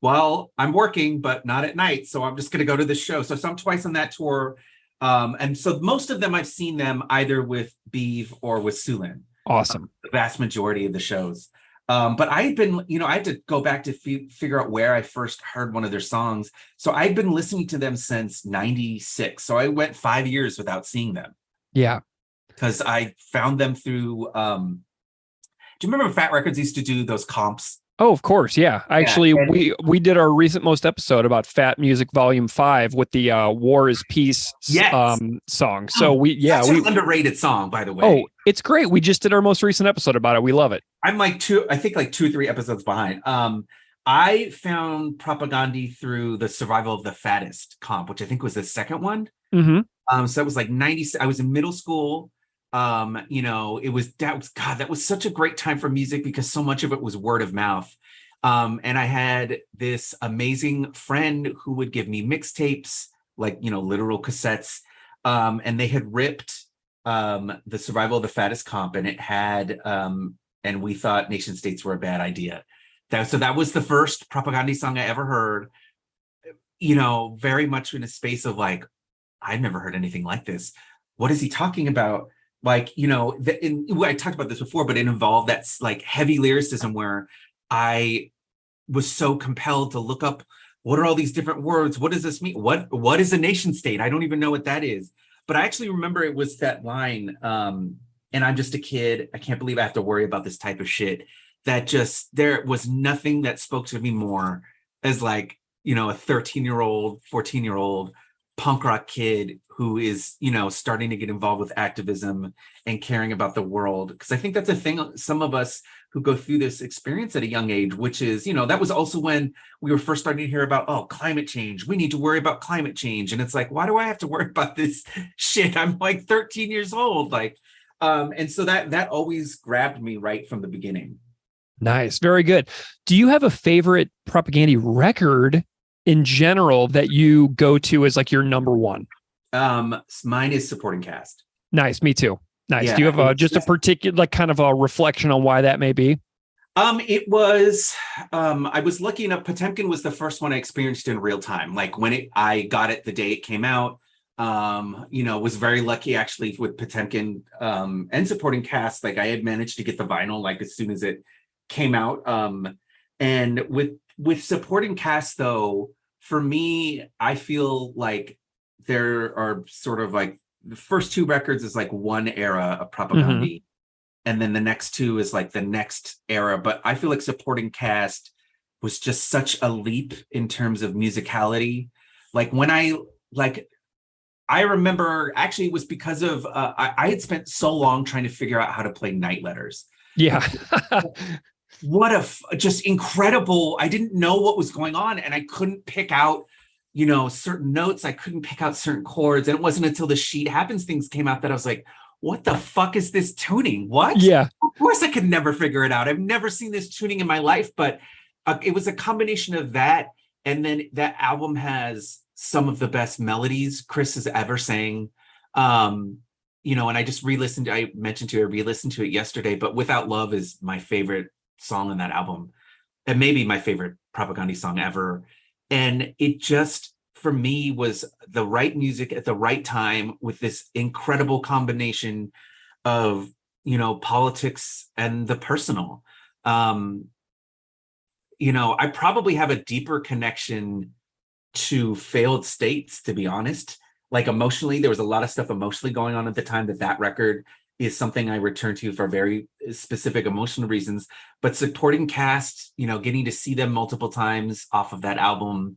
well, I'm working, but not at night. So I'm just going to go to this show. So I saw them twice on that tour. And so most of them, I've seen them either with Beav or with Sulin. Awesome. The vast majority of the shows. But I had been, I had to go back to figure out where I first heard one of their songs. So I'd been listening to them since 96. So I went 5 years without seeing them. Yeah. Because I found them through, do you remember Fat Records used to do those comps? Oh, of course. Yeah. Actually, we did our recent most episode about Fat Music Volume 5 with the War is Peace song. So an underrated song, by the way. Oh, it's great. We just did our most recent episode about it. We love it. I'm like 2 or 3 episodes behind. I found Propagandhi through the Survival of the Fattest comp, which I think was the second one. Mm-hmm. So that was like 90. I was in middle school. That was such a great time for music because so much of it was word of mouth. And I had this amazing friend who would give me mixtapes, like, literal cassettes. And they had ripped the Survival of the Fattest comp, and it had, and we thought nation states were a bad idea. So that was the first Propagandhi song I ever heard, very much in a space of like, I've never heard anything like this. What is he talking about? Like, I talked about this before, but it involved that like heavy lyricism where I was so compelled to look up, what are all these different words? What does this mean? What is a nation state? I don't even know what that is. But I actually remember it was that line, and I'm just a kid. I can't believe I have to worry about this type of shit. That just, there was nothing that spoke to me more as like, a 13-year-old, 14-year-old punk rock kid who is, starting to get involved with activism and caring about the world. Because I think that's a thing, some of us who go through this experience at a young age, which is, that was also when we were first starting to hear about, climate change. We need to worry about climate change. And it's like, why do I have to worry about this shit? I'm like 13 years old. Like, and so that always grabbed me right from the beginning. Nice. Very good. Do you have a favorite Propagandhi record in general that you go to as like your number one? Mine is Supporting Cast. Nice. Me too. Nice. Yeah, do you have just a particular, like, kind of a reflection on why that may be? It was, I was lucky enough. Potemkin was the first one I experienced in real time. Like when I got it the day it came out. Was very lucky actually with Potemkin and supporting cast. Like I had managed to get the vinyl like as soon as it came out. And with supporting cast though, for me, I feel like there are sort of like the first two records is like one era of propaganda, and then the next two is like the next era. But I feel like supporting cast was just such a leap in terms of musicality. Like when I remember actually it was because of I had spent so long trying to figure out how to play Night Letters. Yeah. What just incredible. I didn't know what was going on and I couldn't pick out, certain notes. I couldn't pick out certain chords. And it wasn't until the Sheet Happens things came out that I was like, what the fuck is this tuning? What? Yeah. Of course I could never figure it out. I've never seen this tuning in my life, but it was a combination of that. And then that album has some of the best melodies Chris has ever sang. And I just I mentioned to you, I re-listened to it yesterday, but Without Love is my favorite song on that album. And maybe my favorite propaganda song ever. And it just, for me, was the right music at the right time with this incredible combination of, politics and the personal. I probably have a deeper connection to Failed States, to be honest. Like emotionally, there was a lot of stuff emotionally going on at the time that record is something I return to for very specific emotional reasons. But supporting cast, getting to see them multiple times off of that album,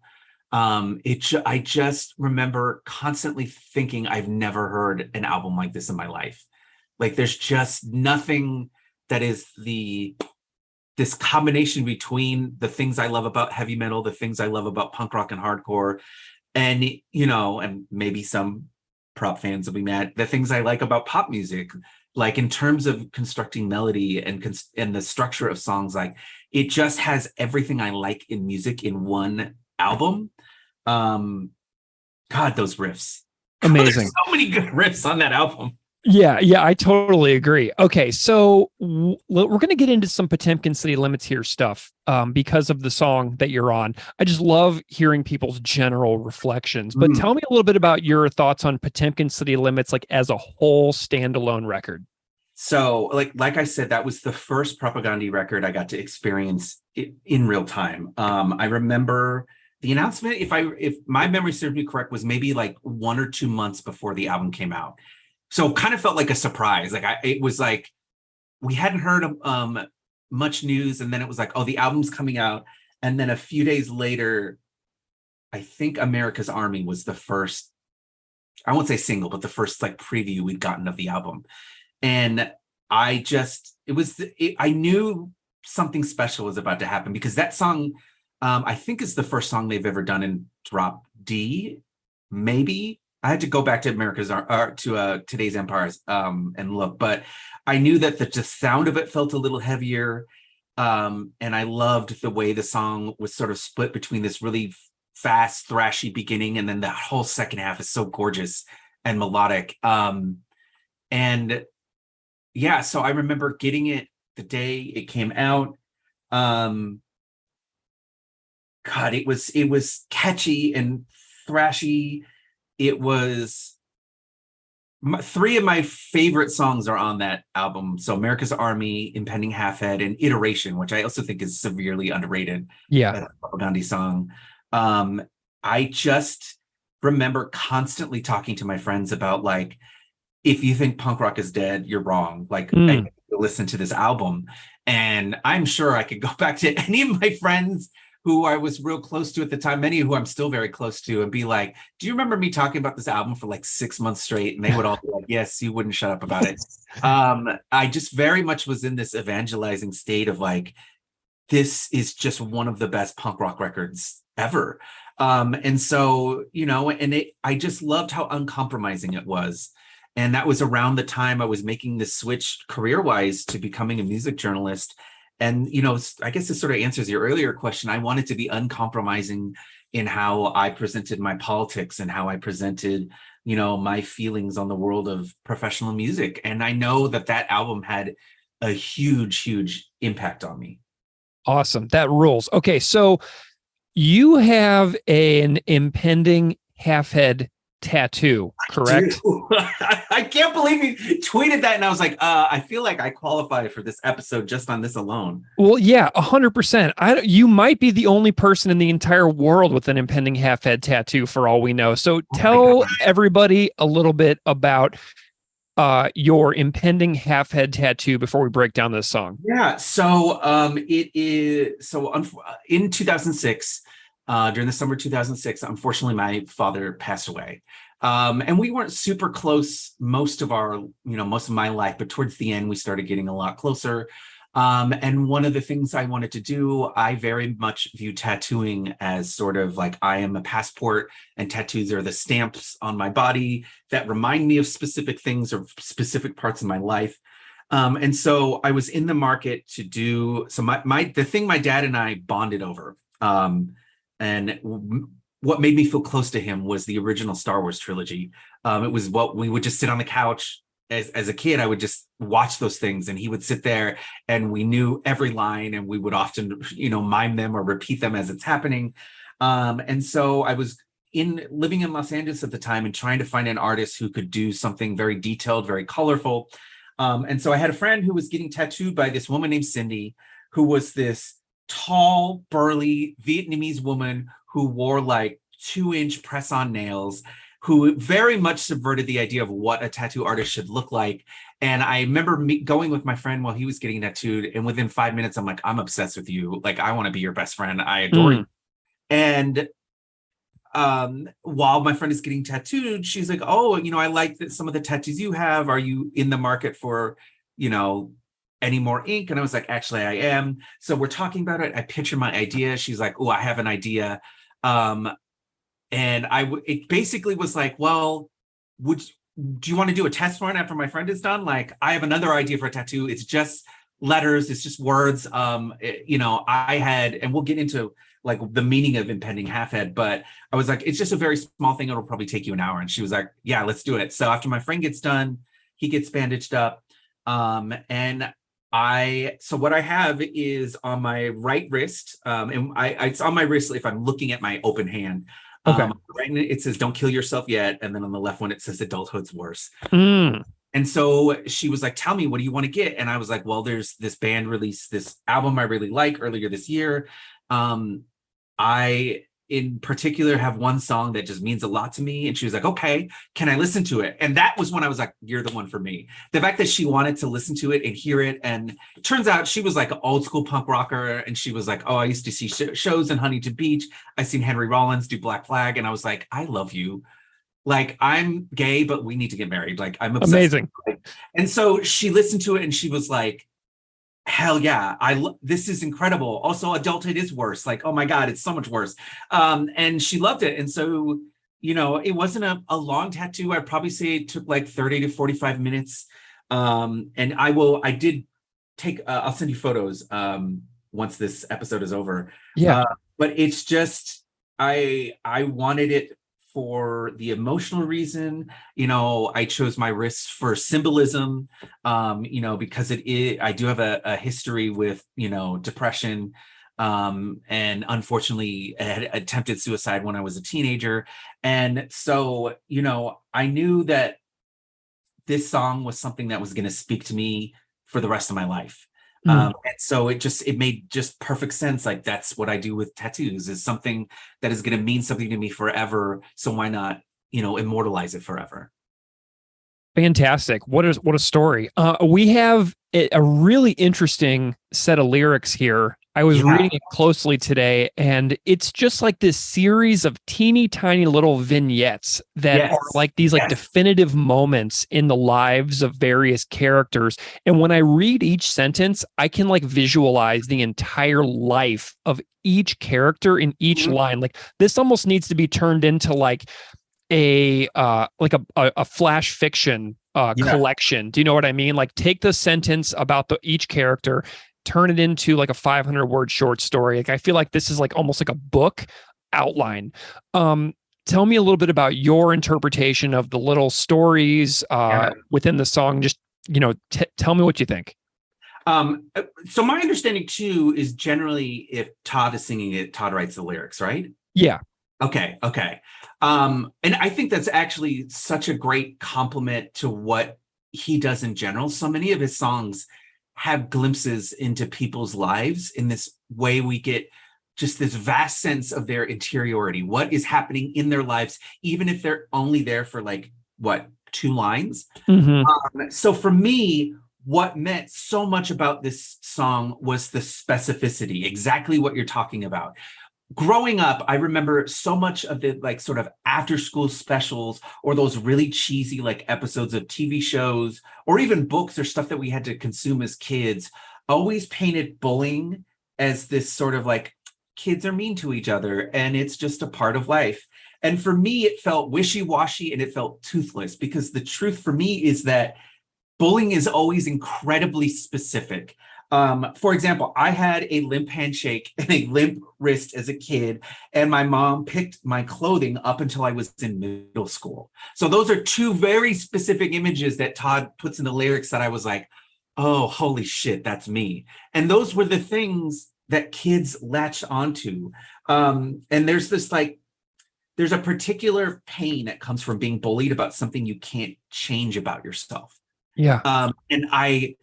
I just remember constantly thinking I've never heard an album like this in my life. Like there's just nothing that is this combination between the things I love about heavy metal, the things I love about punk rock and hardcore, and, and maybe some prop fans will be mad, the things I like about pop music, like in terms of constructing melody and the structure of songs, like it just has everything I like in music in one album. God, those riffs. Amazing. There's so many good riffs on that album. Yeah, I totally agree. Okay, so we're going to get into some Potemkin City Limits here stuff because of the song that you're on. I just love hearing people's general reflections. But tell me a little bit about your thoughts on Potemkin City Limits, like as a whole standalone record. So, like I said, that was the first propaganda record I got to experience in real time. I remember the announcement, if my memory serves me correct, was maybe like 1 or 2 months before the album came out. So it kind of felt like a surprise. It was like we hadn't heard much news, and then it was like, oh, the album's coming out. And then a few days later, I think America's Army was the first, I won't say single, but the first like preview we'd gotten of the album. And I knew something special was about to happen because that song, I think is the first song they've ever done in drop D, maybe. I had to go back to Today's Empires and look, but I knew that the sound of it felt a little heavier. And I loved the way the song was sort of split between this really fast, thrashy beginning, and then the whole second half is so gorgeous and melodic. So I remember getting it the day it came out. God, it was catchy and thrashy. It was 3 of my favorite songs are on that album. So America's Army, Impending Halfhead, and Iteration, which I also think is severely underrated. Yeah. Propaganda song. I just remember constantly talking to my friends about like, if you think punk rock is dead, you're wrong. Like I need to listen to this album. And I'm sure I could go back to any of my friends who I was real close to at the time, many who I'm still very close to, and be like, do you remember me talking about this album for like 6 months straight? And they would all be like, yes, you wouldn't shut up about it. I just very much was in this evangelizing state of like, this is just one of the best punk rock records ever. I just loved how uncompromising it was. And that was around the time I was making the switch career-wise to becoming a music journalist. And, I guess this sort of answers your earlier question. I wanted to be uncompromising in how I presented my politics and how I presented, my feelings on the world of professional music. And I know that album had a huge, huge impact on me. Awesome. That rules. Okay. So you have an Impending Halfhead tattoo, correct? I can't believe you tweeted that. And I was like, I feel like I qualify for this episode just on this alone. Well, yeah, 100%. You might be the only person in the entire world with an impending half-head tattoo for all we know. So tell everybody a little bit about your impending half-head tattoo before we break down this song. Yeah. So in 2006, during the summer 2006, unfortunately, my father passed away. And we weren't super close most of my life, but towards the end, we started getting a lot closer. And one of the things I wanted to do, I very much view tattooing as sort of like I am a passport, and tattoos are the stamps on my body that remind me of specific things or specific parts of my life. And so I was in the market to do, so the thing my dad and I bonded over, and what made me feel close to him was the original Star Wars trilogy. It was what we would just sit on the couch. As a kid, I would just watch those things, and he would sit there, and we knew every line, and we would often, mime them or repeat them as it's happening. And so I was living in Los Angeles at the time and trying to find an artist who could do something very detailed, very colorful. And so I had a friend who was getting tattooed by this woman named Cindy, who was this tall, burly Vietnamese woman who wore like 2-inch press-on nails, who very much subverted the idea of what a tattoo artist should look like. And I remember going with my friend while he was getting tattooed, and within 5 minutes, I'm like, I'm obsessed with you. Like, I want to be your best friend. I adore you. And while my friend is getting tattooed, she's like, oh, I like some of the tattoos you have. Are you in the market for, any more ink? And I was like, actually, I am. So we're talking about it. I pitch her my idea. She's like, oh, I have an idea. And it basically was like, well, do you want to do a test run after my friend is done? Like, I have another idea for a tattoo. It's just letters. It's just words. And we'll get into like the meaning of impending halfhead, but I was like, it's just a very small thing. It'll probably take you an hour. And she was like, yeah, let's do it. So after my friend gets done, he gets bandaged up. So what I have is on my right wrist, and it's on my wrist if I'm looking at my open hand. Okay. Right, it says "Don't kill yourself yet," and then on the left one it says "Adulthood's worse." And so she was like, "Tell me, what do you want to get?" And I was like, "Well, there's this band released this album I really like earlier this year. I, in particular, have one song that just means a lot to me." And she was like, "Okay, can I listen to it?" And that was when I was like, "You're the one for me." The fact that she wanted to listen to it and hear it, and it turns out she was like an old school punk rocker, and she was like, "Oh, I used to see shows in Huntington Beach. I seen Henry Rollins do Black Flag," and I was like, "I love you. Like, I'm gay, but we need to get married. Like, I'm obsessed." Amazing. And so she listened to it, and she was like, hell yeah, this is incredible. Also, adulthood is worse. Like, oh my God, it's so much worse. And she loved it. And so, it wasn't a long tattoo. I'd probably say it took like 30 to 45 minutes. And I did take, I'll send you photos once this episode is over. Yeah. But it's just, I wanted it for the emotional reason. I chose my wrists for symbolism, because I do have a history with, depression, and unfortunately had attempted suicide when I was a teenager. And so, I knew that this song was something that was going to speak to me for the rest of my life. And so it made just perfect sense. Like, that's what I do with tattoos, is something that is going to mean something to me forever. So why not, immortalize it forever? Fantastic. What a story. We have a really interesting set of lyrics here. I was reading it closely today, and it's just like this series of teeny tiny little vignettes that are like these definitive moments in the lives of various characters. And when I read each sentence, I can like visualize the entire life of each character in each line. Like, this almost needs to be turned into like a flash fiction collection. Do you know what I mean? Like, take the sentence about each character, turn it into like a 500-word short story. Like, I feel like this is like almost like a book outline. Tell me a little bit about your interpretation of the little stories within the song. Just, tell me what you think. So my understanding too is generally if Todd is singing it, Todd writes the lyrics, right? Yeah. Okay, okay. And I think that's actually such a great compliment to what he does in general. So many of his songs have glimpses into people's lives. In this way, we get just this vast sense of their interiority, what is happening in their lives, even if they're only there for like, what, 2 lines? Mm-hmm. So for me, what meant so much about this song was the specificity, exactly what you're talking about. Growing up, I remember so much of the like sort of after school specials or those really cheesy like episodes of TV shows or even books or stuff that we had to consume as kids always painted bullying as this sort of like kids are mean to each other and it's just a part of life. And for me, it felt wishy-washy and it felt toothless because the truth for me is that bullying is always incredibly specific. For example, I had a limp handshake and a limp wrist as a kid, and my mom picked my clothing up until I was in middle school. So those are two very specific images that Todd puts in the lyrics that I was like, oh, holy shit, that's me. And those were the things that kids latched onto. And there's this like, there's a particular pain that comes from being bullied about something you can't change about yourself. Yeah. And I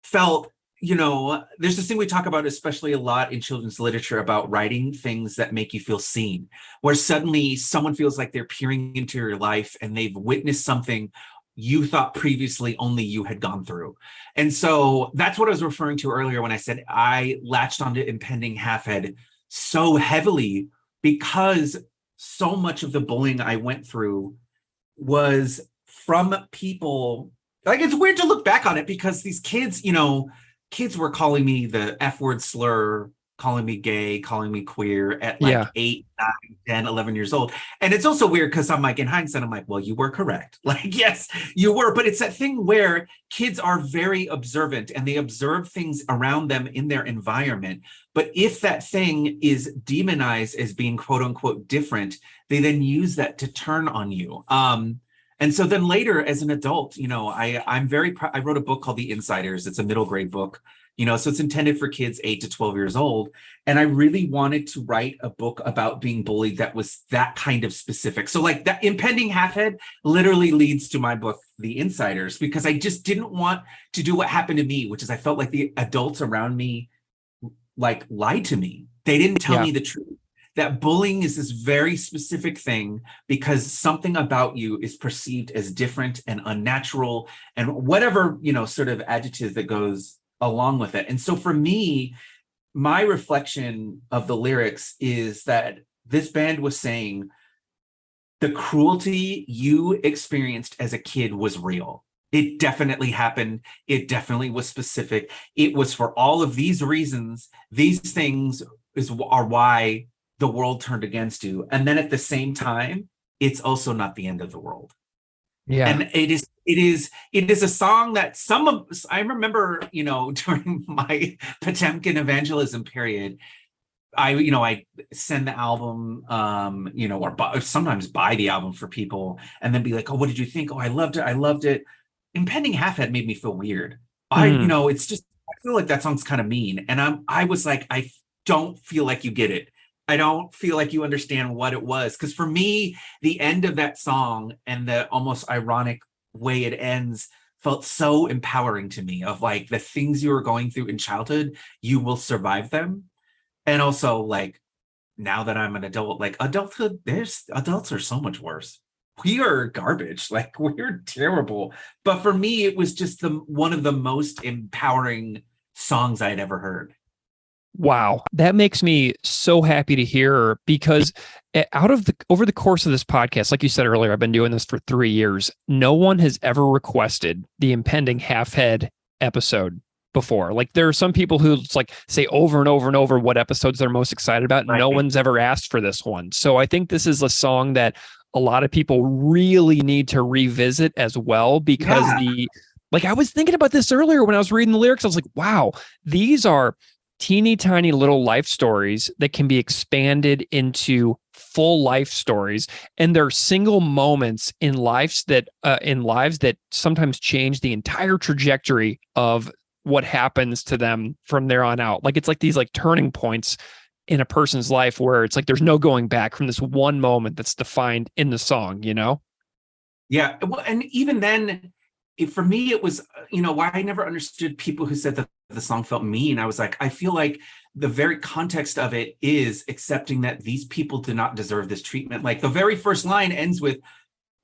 felt, there's this thing we talk about, especially a lot in children's literature, about writing things that make you feel seen, where suddenly someone feels like they're peering into your life and they've witnessed something you thought previously only you had gone through. And so that's what I was referring to earlier when I said I latched onto Impending Halfhead so heavily because so much of the bullying I went through was from people. Like, it's weird to look back on it because these kids, kids were calling me the F word slur, calling me gay, calling me queer at like Yeah. 8, 9, 10, 11 years old. And it's also weird because I'm like, in hindsight, I'm like, well, you were correct. Like, yes, you were. But it's that thing where kids are very observant and they observe things around them in their environment. But if that thing is demonized as being quote unquote different, they then use that to turn on you. And so then later as an adult, I wrote a book called The Insiders. It's a middle grade book, so it's intended for kids 8 to 12 years old. And I really wanted to write a book about being bullied that was that kind of specific. So like that Impending Halfhead literally leads to my book, The Insiders, because I just didn't want to do what happened to me, which is I felt like the adults around me like lied to me. They didn't tell Yeah. me the truth. That bullying is this very specific thing because something about you is perceived as different and unnatural and whatever, sort of adjective that goes along with it. And so for me, my reflection of the lyrics is that this band was saying the cruelty you experienced as a kid was real. It definitely happened. It definitely was specific. It was for all of these reasons. These things are why the world turned against you. And then at the same time, it's also not the end of the world. Yeah. And it is a song that I remember, during my Potemkin evangelism period, I send the album, or sometimes buy the album for people and then be like, oh, what did you think? Oh, I loved it. I loved it. Impending Halfhead made me feel weird. It's just, I feel like that song's kind of mean. And I was like, I don't feel like you get it. I don't feel like you understand what it was. Because for me, the end of that song and the almost ironic way it ends felt so empowering to me of like the things you were going through in childhood, you will survive them. And also like now that I'm an adult, like adults are so much worse. We are garbage. Like we're terrible. But for me, it was just one of the most empowering songs I had ever heard. Wow. That makes me so happy to hear because over the course of this podcast, like you said earlier, I've been doing this for 3 years. No one has ever requested the Impending Halfhead episode before. Like there are some people who like say over and over and over what episodes they're most excited about. Right. No one's ever asked for this one. So I think this is a song that a lot of people really need to revisit as well because I was thinking about this earlier when I was reading the lyrics. I was like, wow, these are teeny tiny little life stories that can be expanded into full life stories. And there are single moments in lives that sometimes change the entire trajectory of what happens to them from there on out. Like it's like these like turning points in a person's life where it's like there's no going back from this one moment that's defined in the song, you know? Yeah. Well, and even then, for me, it was, why I never understood people who said that the song felt mean. I was like, I feel like the very context of it is accepting that these people do not deserve this treatment. Like the very first line ends with,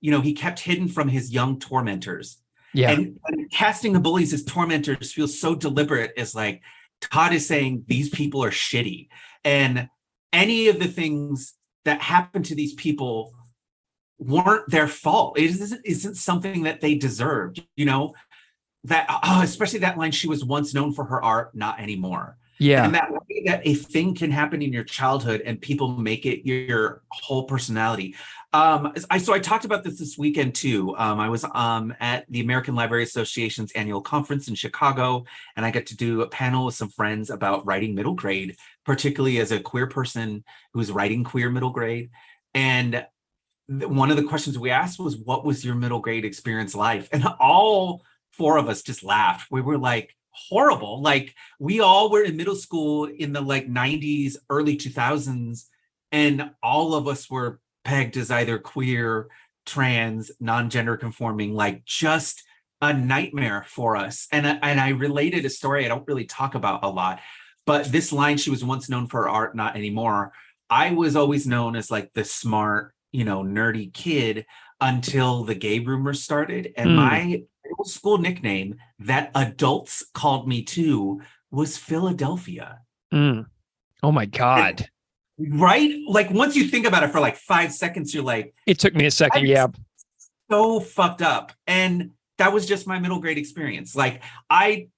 he kept hidden from his young tormentors. Yeah. And casting the bullies as tormentors feels so deliberate, as like Todd is saying these people are shitty. And any of the things that happened to these people weren't their fault. It isn't something that they deserved, that especially that line, she was once known for her art, not anymore. Yeah. And that way that a thing can happen in your childhood and people make it your whole personality. So I talked about this weekend too. I was at the American Library Association's annual conference in Chicago, and I got to do a panel with some friends about writing middle grade, particularly as a queer person who's writing queer middle grade. And one of the questions we asked was, what was your middle grade experience like? And all four of us just laughed. We were like, horrible. Like we all were in middle school in the like 90s, early 2000s, and all of us were pegged as either queer, trans, non-gender conforming, like just a nightmare for us. And I related a story I don't really talk about a lot, but this line, she was once known for her art, not anymore. I was always known as like the smart, nerdy kid until the gay rumors started. And my middle school nickname that adults called me too was Philadelphia. Oh my God. Right? Like once you think about it for like 5 seconds, you're like, it took me a second. Yeah. So fucked up. And that was just my middle grade experience. Like I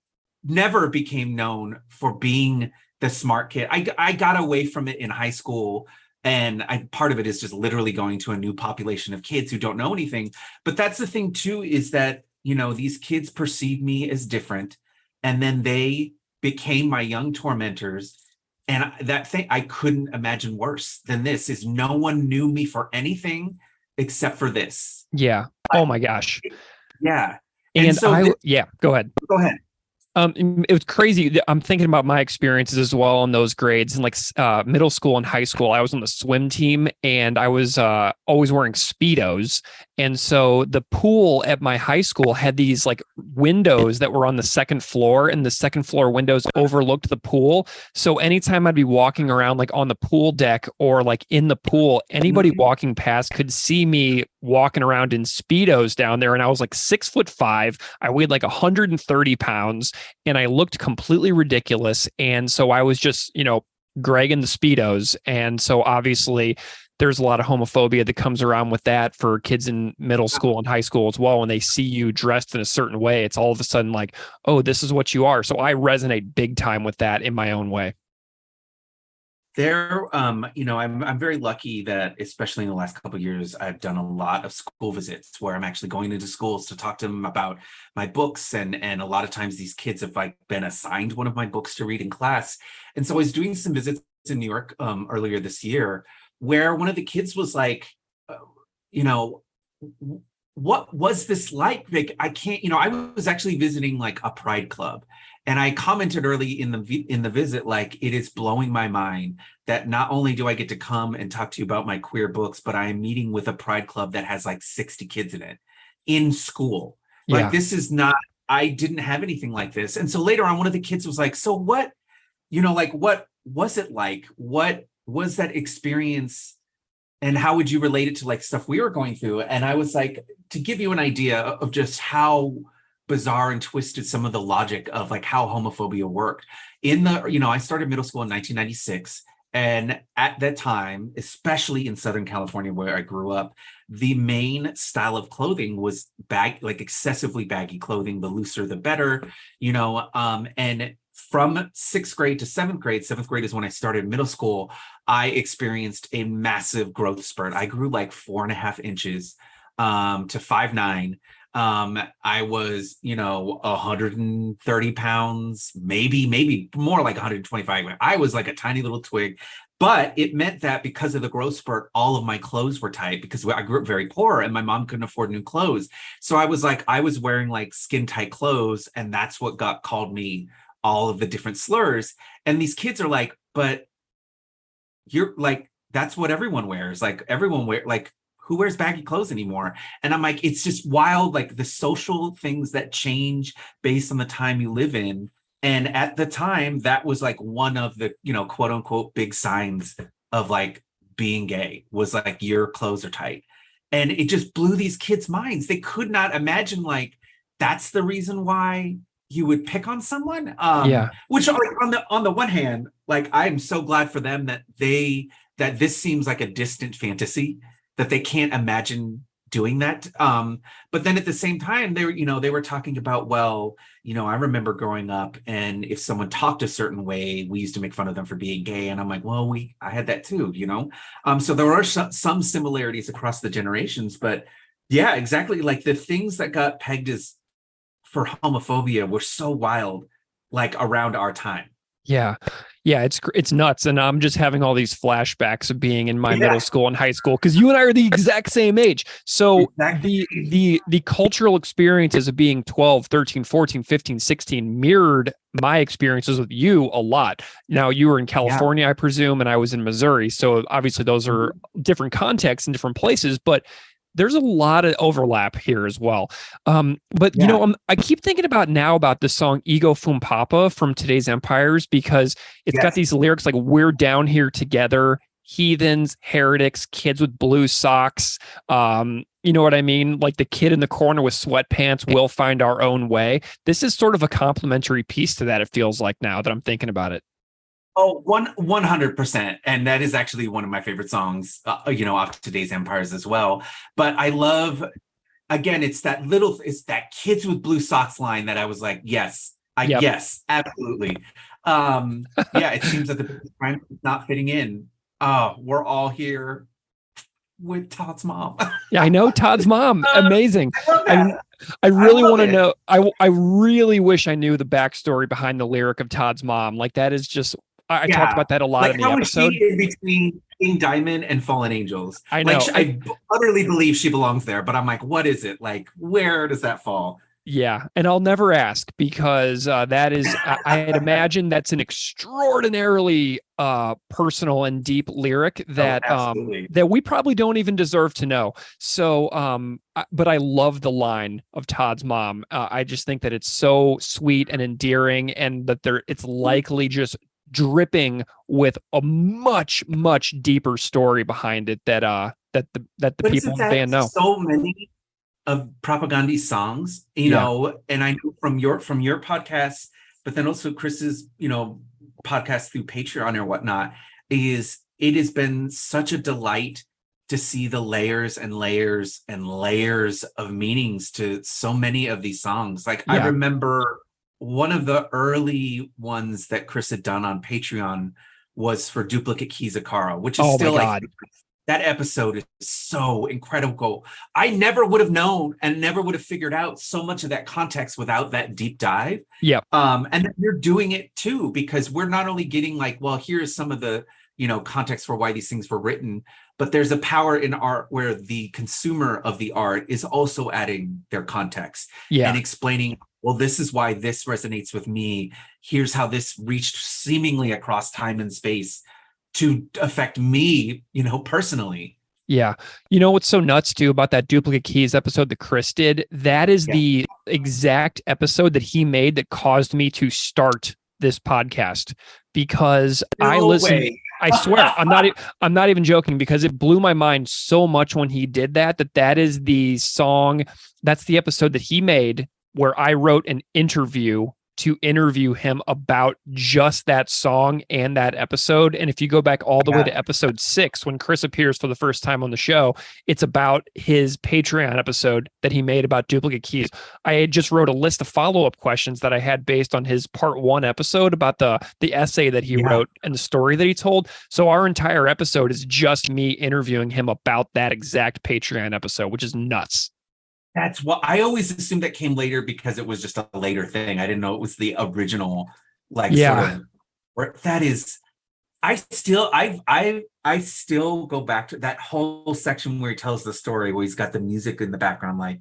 never became known for being the smart kid. I got away from it in high school. And part of it is just literally going to a new population of kids who don't know anything. But that's the thing too, is that, these kids perceive me as different. And then they became my young tormentors. And that thing, I couldn't imagine worse than this, is no one knew me for anything except for this. Yeah. Oh my gosh. Yeah. And so go ahead. Go ahead. It was crazy. I'm thinking about my experiences as well in those grades. In like middle school and high school, I was on the swim team, and I was always wearing Speedos. And so the pool at my high school had these like windows that were on the second floor, and the second floor windows overlooked the pool. So anytime I'd be walking around like on the pool deck or like in the pool, anybody walking past could see me walking around in Speedos down there. And I was like 6'5". I weighed like 130 pounds, and I looked completely ridiculous. And so I was just, Greg in the Speedos. And so obviously there's a lot of homophobia that comes around with that for kids in middle school and high school as well. When they see you dressed in a certain way, it's all of a sudden like, oh, this is what you are. So I resonate big time with that in my own way. I'm very lucky that, especially in the last couple of years, I've done a lot of school visits where I'm actually going into schools to talk to them about my books. And a lot of times these kids have like been assigned one of my books to read in class. And so I was doing some visits in New York earlier this year, where one of the kids was like, what was this like? Like, I can't, I was actually visiting like a pride club. And I commented early in the visit, like, it is blowing my mind that not only do I get to come and talk to you about my queer books, but I am meeting with a pride club that has like 60 kids in it in school. Yeah. Like, this is not, I didn't have anything like this. And so later on, one of the kids was like, so what, what was it like? What was that experience? And how would you relate it to like stuff we were going through? And I was like, to give you an idea of just how bizarre and twisted some of the logic of like how homophobia worked. I started middle school in 1996. And at that time, especially in Southern California, where I grew up, the main style of clothing was excessively baggy clothing. The looser, the better, and from 6th grade to 7th grade is when I started middle school, I experienced a massive growth spurt. I grew like 4.5 inches to 5'9". I was, 130 pounds, maybe more like 125. I was like a tiny little twig, but it meant that because of the growth spurt, all of my clothes were tight because I grew up very poor and my mom couldn't afford new clothes. So I was wearing like skin tight clothes, and that's what called me all of the different slurs. And these kids are like, but you're like, that's what everyone wears. Like everyone like who wears baggy clothes anymore? And I'm like, it's just wild, like the social things that change based on the time you live in. And at the time, that was like one of the, quote unquote, big signs of like being gay was like your clothes are tight. And it just blew these kids' minds. They could not imagine like that's the reason why you would pick on someone. Which like on the one hand, like I'm so glad for them that this seems like a distant fantasy, that they can't imagine doing that. But then at the same time, they were talking about, well, I remember growing up, and if someone talked a certain way, we used to make fun of them for being gay. And I'm like, well, I had that too, So there are some similarities across the generations, but yeah, exactly. Like the things that got pegged as for homophobia were so wild, like around our time. Yeah. It's nuts. And I'm just having all these flashbacks of being in my middle school and high school, because you and I are the exact same age. So the cultural experiences of being 12, 13, 14, 15, 16 mirrored my experiences with you a lot. Now you were in California, I presume, and I was in Missouri. So obviously those are different contexts and different places, but there's a lot of overlap here as well. I keep thinking about the song Ego Fum Papa from Today's Empires, because it's got these lyrics like, we're down here together, heathens, heretics, kids with blue socks. You know what I mean? Like the kid in the corner with sweatpants, we'll find our own way. This is sort of a complementary piece to that, it feels like, now that I'm thinking about it. Oh, 100%. And that is actually one of my favorite songs, off Today's Empires as well. But I love, again, it's that kids with blue socks line that I was like, yes, absolutely. It seems that the crime is not fitting in. We're all here with Todd's mom. Yeah, I know Todd's mom. Amazing. I really want to know. I really wish I knew the backstory behind the lyric of Todd's mom. Like that is just, I talked about that a lot in the episode. She in between King Diamond and Fallen Angels. I know. I utterly believe she belongs there, but I'm like, what is it? Like, where does that fall? Yeah, and I'll never ask, because that is, I'd imagine that's an extraordinarily personal and deep lyric that that we probably don't even deserve to know. So, but I love the line of Todd's mom. I just think that it's so sweet and endearing, and that it's likely just dripping with a much deeper story behind it that the people in the band know. So many of Propagandi's songs, and I know from your podcast, but then also Chris's, podcast through Patreon or whatnot, it has been such a delight to see the layers and layers and layers of meanings to so many of these songs. Like I remember one of the early ones that Chris had done on Patreon was for Duplicate Keys of Kara, which is still like, that episode is so incredible. I never would have known and never would have figured out so much of that context without that deep dive. Yeah. And you're doing it too, because we're not only getting like, well, here's some of the, context for why these things were written, but there's a power in art where the consumer of the art is also adding their context and explaining, well, this is why this resonates with me. Here's how this reached seemingly across time and space to affect me, personally. Yeah. You know what's so nuts too about that Duplicate Keys episode that Chris did? That is the exact episode that he made that caused me to start this podcast, because I listened. I swear, I'm not even joking, because it blew my mind so much when he did that is the song. That's the episode that he made where I wrote an interview to interview him about just that song and that episode. And if you go back all the way to episode 6, when Chris appears for the first time on the show, it's about his Patreon episode that he made about Duplicate Keys. I had just wrote a list of follow-up questions that I had based on his part 1 episode about the essay that he wrote and the story that he told. So our entire episode is just me interviewing him about that exact Patreon episode, which is nuts. That's what I always assumed that came later, because it was just a later thing. I didn't know it was the original, sort of, where that is. I still go back to that whole section where he tells the story, where he's got the music in the background. Like,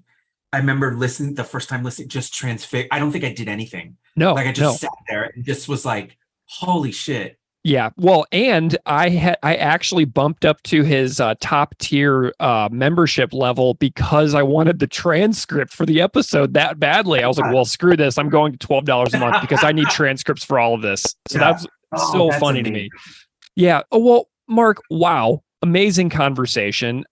I remember the first time listening, just transfixed. I don't think I did anything. No, I just sat there and just was like, holy shit. Yeah, well, and I actually bumped up to his top tier membership level because I wanted the transcript for the episode that badly. I was like, well, screw this. I'm going to $12 a month because I need transcripts for all of this. So Yeah. that's so That's funny to amazing. me. Yeah. Oh, well, Mark, wow, amazing conversation.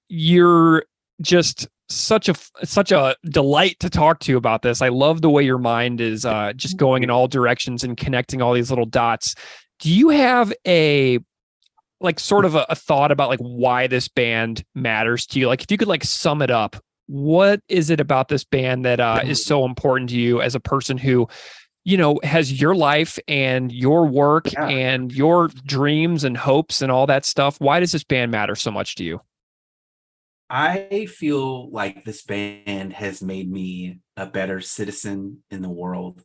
You're just such a delight to talk to about this. I love the way your mind is just going in all directions and connecting all these little dots. Do you have a like sort of a thought about like why this band matters to you? Like if you could like sum it up, what is it about this band that is so important to you as a person who, you know, has your life and your work and your dreams and hopes and all that stuff? Why does this band matter so much to you? I feel like this band has made me a better citizen in the world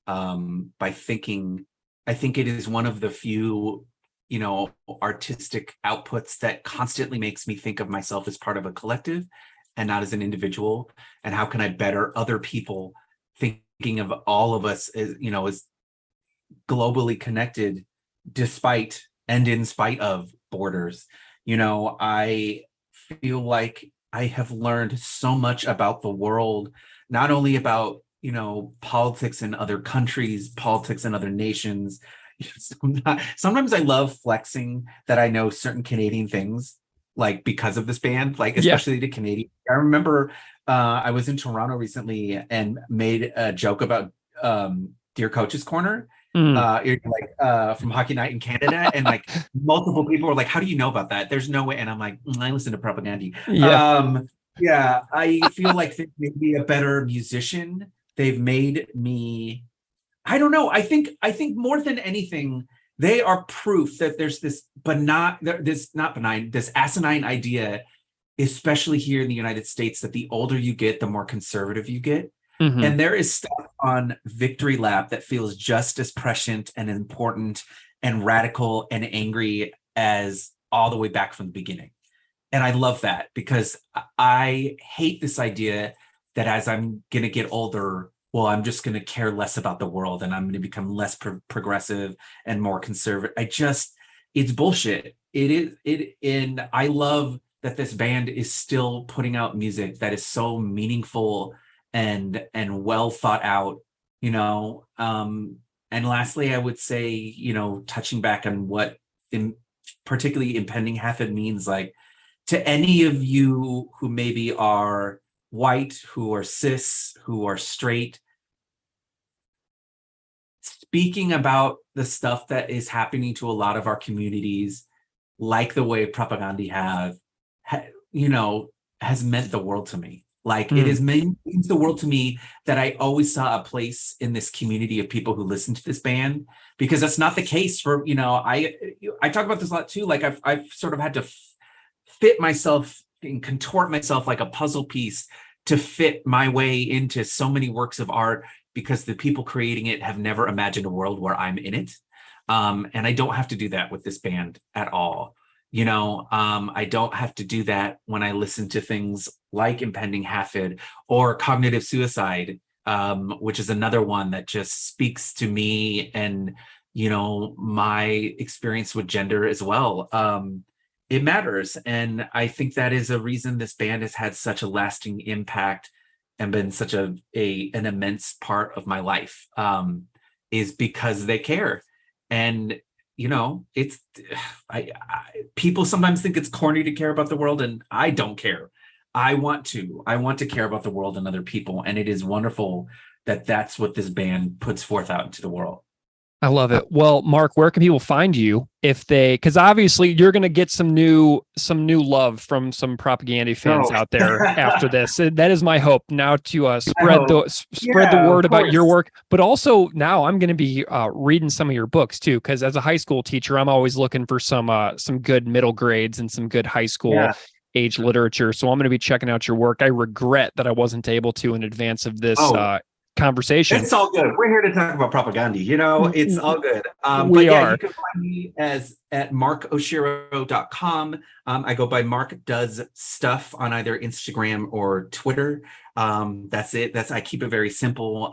by thinking. I think it is one of the few, you know, artistic outputs that constantly makes me think of myself as part of a collective and not as an individual. And how can I better other people, thinking of all of us as, you know, as globally connected despite and in spite of borders. You know, I feel like I have learned so much about the world, not only about, you know, politics in other countries, politics in other nations. Sometimes I love flexing that I know certain Canadian things, like because of this band, like especially the Canadian. I remember I was in Toronto recently and made a joke about Dear Coach's Corner. From Hockey Night in Canada, and like multiple people were like, "How do you know about that?" There's no way, and I'm like, I listen to propaganda. Yeah, I feel like they've made me a better musician. They've made me, I don't know. I think more than anything, they are proof that there's this this asinine idea, especially here in the United States, that the older you get, the more conservative you get. And there is stuff on Victory Lap that feels just as prescient and important and radical and angry as all the way back from the beginning. And I love that because I hate this idea that as I'm going to get older, well, I'm just going to care less about the world and I'm going to become less progressive and more conservative. It's bullshit. And I love that this band is still putting out music that is so meaningful and well thought out, you know. And lastly, I would say, you know, touching back on what particularly Impending Halfhead means, like to any of you who maybe are white, who are cis, who are straight, speaking about the stuff that is happening to a lot of our communities, like the way propaganda you know, has meant the world to me. Like it means the world to me that I always saw a place in this community of people who listen to this band, because that's not the case for, you know, I talk about this a lot too. Like I've sort of had to fit myself and contort myself like a puzzle piece to fit my way into so many works of art, because the people creating it have never imagined a world where I'm in it. And I don't have to do that with this band at all. You know, I don't have to do that when I listen to things like Impending Halfhead or Cognitive Suicide, which is another one that just speaks to me and, you know, my experience with gender as well. It matters. And I think that is a reason this band has had such a lasting impact and been such an immense part of my life, is because they care. And you know, it's people sometimes think it's corny to care about the world, and I don't care. I want to care about the world and other people, and it is wonderful that that's what this band puts forth out into the world. I love it. Well, Mark, where can people find you if they, because obviously you're going to get some new love from some propaganda fans out there after this. That is my hope now to spread the word about your work, but also now I'm going to be reading some of your books too, because as a high school teacher, I'm always looking for some good middle grades and some good high school age literature. So I'm going to be checking out your work. I regret that I wasn't able to in advance of this conversation. It's all good. We're here to talk about propaganda. You know, it's all good. You can find me at markoshiro.com. I go by Mark Does Stuff on either Instagram or Twitter. That's it. I keep it very simple.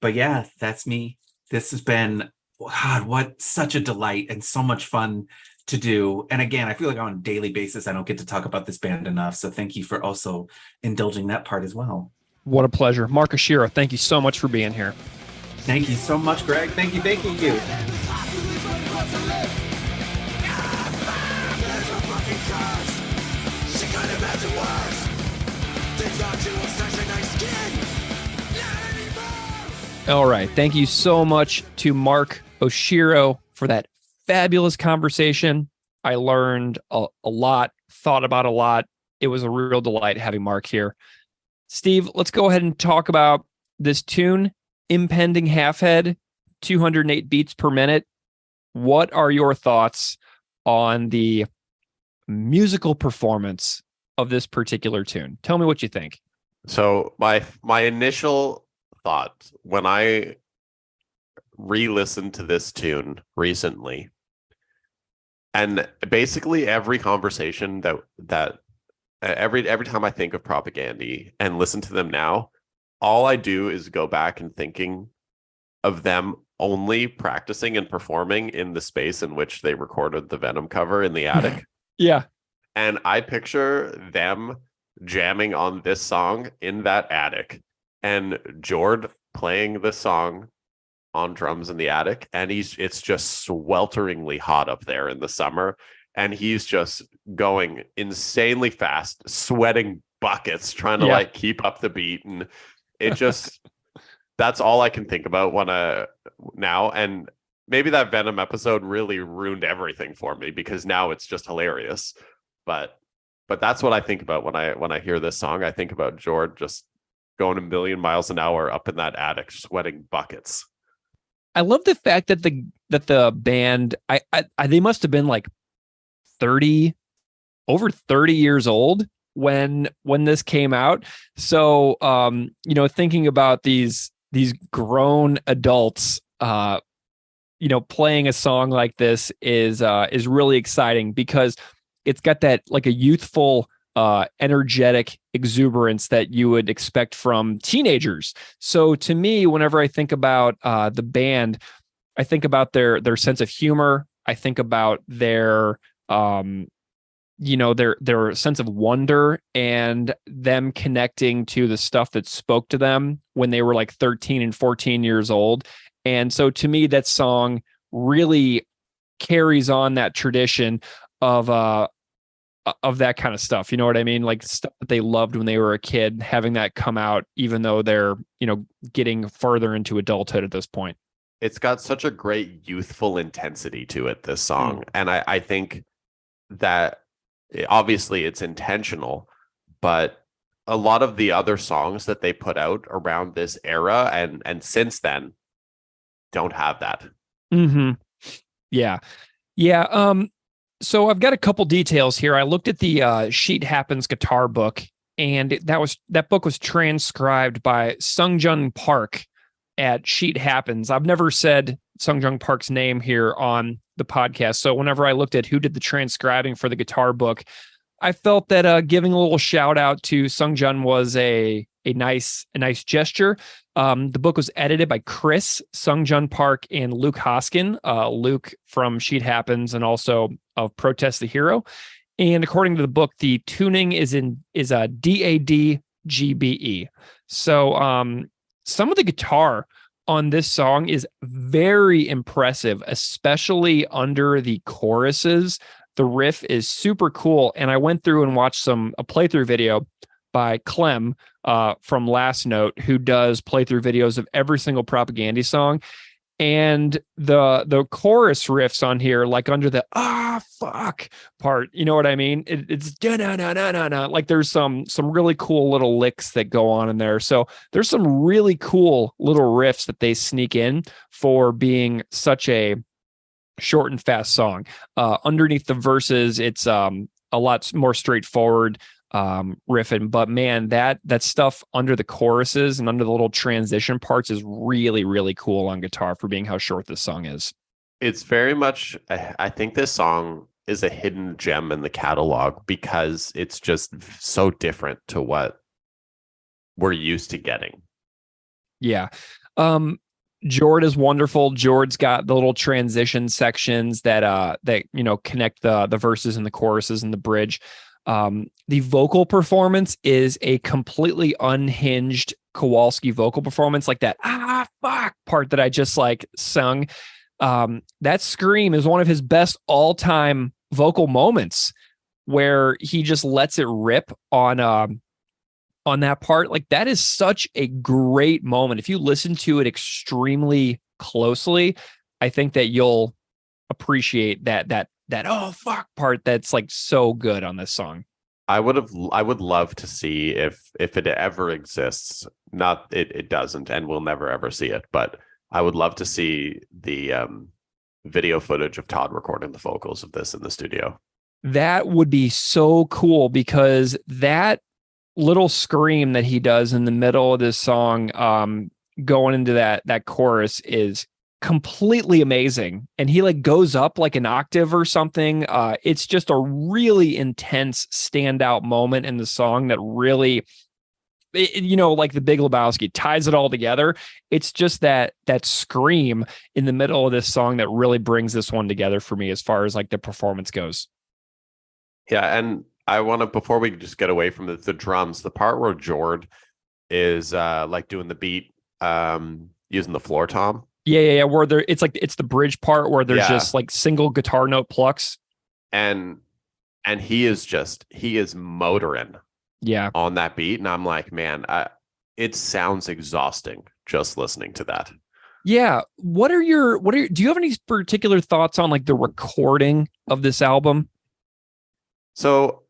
But yeah, that's me. This has been God, what such a delight and so much fun to do. And again, I feel like on a daily basis, I don't get to talk about this band enough. So thank you for also indulging that part as well. What a pleasure. Mark Oshiro, thank you so much for being here. Thank you so much, Greg. Thank you. Thank you. All right. Thank you so much to Mark Oshiro for that fabulous conversation. I learned a lot, thought about a lot. It was a real delight having Mark here. Steve, let's go ahead and talk about this tune, Impending Halfhead, 208 beats per minute. What are your thoughts on the musical performance of this particular tune? Tell me what you think. So my initial thought when I re-listened to this tune recently, and basically every conversation that every time I think of Propagandy and listen to them now, all I do is go back and thinking of them only practicing and performing in the space in which they recorded the Venom cover in the attic. Yeah. And I picture them jamming on this song in that attic and Jord playing the song on drums in the attic. And it's just swelteringly hot up there in the summer. And he's just going insanely fast, sweating buckets, trying to like keep up the beat. And it just, that's all I can think about now. And maybe that Venom episode really ruined everything for me because now it's just hilarious. But that's what I think about when I hear this song. I think about Jord just going a million miles an hour up in that attic, sweating buckets. I love the fact that the band, they must have been like over 30 years old when this came out. So, thinking about these grown adults, playing a song like this is really exciting because it's got that like a youthful, energetic exuberance that you would expect from teenagers. So to me, whenever I think about the band, I think about their sense of humor. I think about their sense of wonder and them connecting to the stuff that spoke to them when they were like 13 and 14 years old. And so to me, that song really carries on that tradition of that kind of stuff. You know what I mean? Like stuff that they loved when they were a kid, having that come out, even though they're, getting further into adulthood at this point. It's got such a great youthful intensity to it, this song. And I think that obviously it's intentional, but a lot of the other songs that they put out around this era and since then don't have that. Mm-hmm. Yeah. Yeah. So I've got a couple details here. I looked at the Sheet Happens guitar book, and that book was transcribed by Sungjung Park at Sheet Happens. I've never said Sungjung Park's name here on the podcast. So whenever I looked at who did the transcribing for the guitar book, I felt that giving a little shout out to Sungjung was a nice gesture. The book was edited by Chris, Sungjung Park, and Luke Hoskin. Luke from Sheet Happens and also of Protest the Hero. And according to the book, the tuning is a DAD GBE. So some of the guitar on this song is very impressive, especially under the choruses. The riff is super cool. And I went through and watched a playthrough video by Clem from Last Note, who does playthrough videos of every single Propagandy song. And the chorus riffs on here, like under the fuck part, you know what I mean? It's da-na-na-na-na-na. Like there's some really cool little licks that go on in there. So there's some really cool little riffs that they sneak in for being such a short and fast song. Underneath the verses, it's a lot more straightforward riffing, but man, that stuff under the choruses and under the little transition parts is really, really cool on guitar for being how short this song is. It's very much, I think this song is a hidden gem in the catalog because it's just so different to what we're used to getting. Yeah. Jord is wonderful. Jord's got the little transition sections that connect the verses and the choruses and the bridge. The vocal performance is a completely unhinged Kowalski vocal performance, like that fuck part that I just like sung. That scream is one of his best all-time vocal moments, where he just lets it rip on that part. Like, that is such a great moment. If you listen to it extremely closely, I think that you'll appreciate that oh fuck part that's like so good on this song. I would love to see if it ever exists. Not it doesn't, and we'll never ever see it, but I would love to see the video footage of Todd recording the vocals of this in the studio. That would be so cool, because that little scream that he does in the middle of this song, going into that chorus, is completely amazing. And he like goes up like an octave or something. It's just a really intense standout moment in the song that really, like the Big Lebowski, ties it all together. It's just that scream in the middle of this song that really brings this one together for me as far as like the performance goes. Yeah, and I want to, before we just get away from the drums, the part where Jord is like doing the beat, using the floor tom. Yeah. Where it's the bridge part where there's just like single guitar note plucks. And he is motoring on that beat. And I'm like, man, it sounds exhausting just listening to that. Yeah. Do you have any particular thoughts on like the recording of this album? So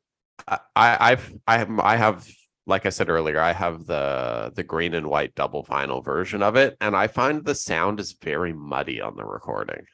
I have, like I said earlier, I have the green and white double vinyl version of it, and I find the sound is very muddy on the recording.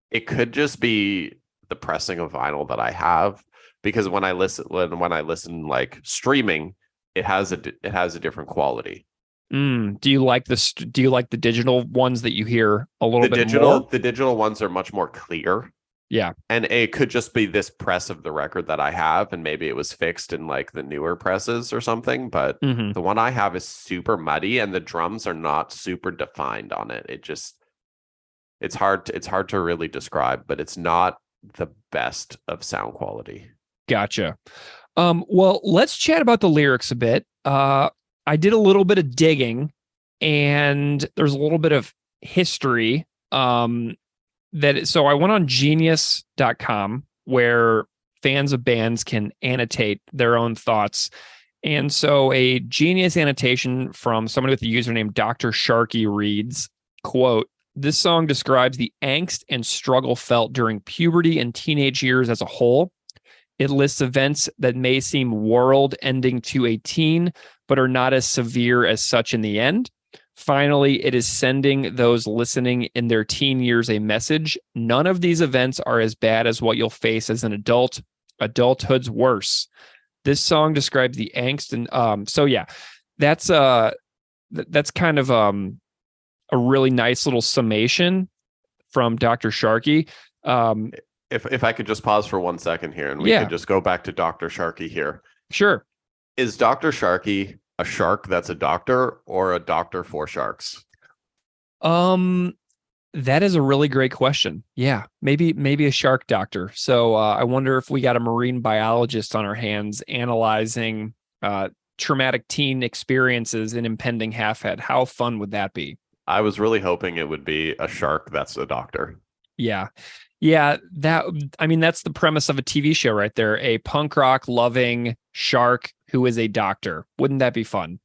It could just be the pressing of vinyl that I have, because when I listen like streaming, it has a different quality. Do you like the digital ones that you hear a little bit more? The digital ones are much more clear. Yeah. And it could just be this press of the record that I have, and maybe it was fixed in like the newer presses or something, but the one I have is super muddy, and the drums are not super defined on it. It's hard to really describe, but it's not the best of sound quality. Gotcha. Well, let's chat about the lyrics a bit. I did a little bit of digging, and there's a little bit of history. So I went on genius.com, where fans of bands can annotate their own thoughts. And so a Genius annotation from somebody with the username Dr. Sharky reads, quote, "This song describes the angst and struggle felt during puberty and teenage years as a whole. It lists events that may seem world-ending to a teen, but are not as severe as such in the end. Finally, it is sending those listening in their teen years a message. None of these events are as bad as what you'll face as an adult. Adulthood's worse. This song describes the angst." And so yeah, that's kind of a really nice little summation from Dr. Sharky. If I could just pause for 1 second here, and we could just go back to Dr. Sharky here. Sure. Is Dr. Sharky a shark that's a doctor, or a doctor for sharks? That is a really great question. Yeah, maybe a shark doctor. So I wonder if we got a marine biologist on our hands analyzing traumatic teen experiences in Impending Halfhead. How fun would that be? I was really hoping it would be a shark that's a doctor. Yeah. That's the premise of a TV show right there. A punk rock loving shark who is a doctor. Wouldn't that be fun?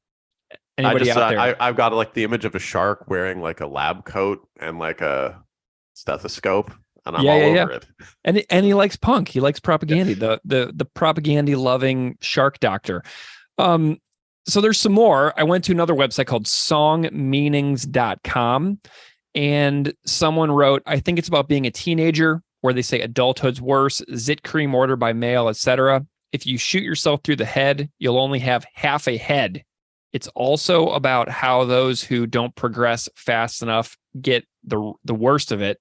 Anybody out there? I've got like the image of a shark wearing like a lab coat and like a stethoscope, and I'm all over it. And he likes punk. He likes Propaganda, the Propaganda loving shark doctor. So there's some more. I went to another website called songmeanings.com, and someone wrote, I think it's about being a teenager, where they say adulthood's worse, zit cream order by mail, etc. If you shoot yourself through the head, you'll only have half a head. It's also about how those who don't progress fast enough get the worst of it.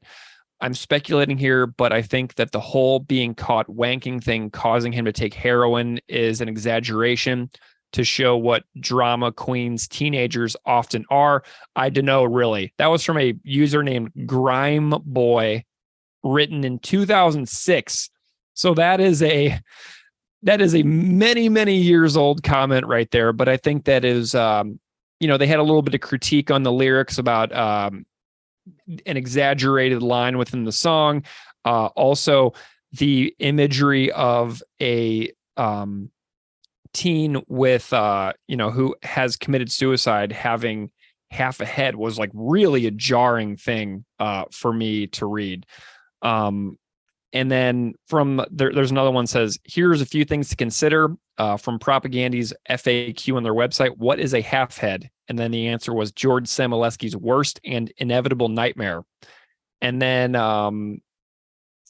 I'm speculating here, but I think that the whole being caught wanking thing causing him to take heroin is an exaggeration. to show what drama queens teenagers often are. I don't know, really. That was from a user named Grime Boy, written in 2006. So that is a many, many years old comment right there. But I think that is, they had a little bit of critique on the lyrics about an exaggerated line within the song. Also, the imagery of a teen with, who has committed suicide having half a head was like really a jarring thing for me to read. And then from there's another one says, here's a few things to consider from Propagandy's FAQ on their website. What is a half head? And then the answer was George Samolesky's worst and inevitable nightmare. And then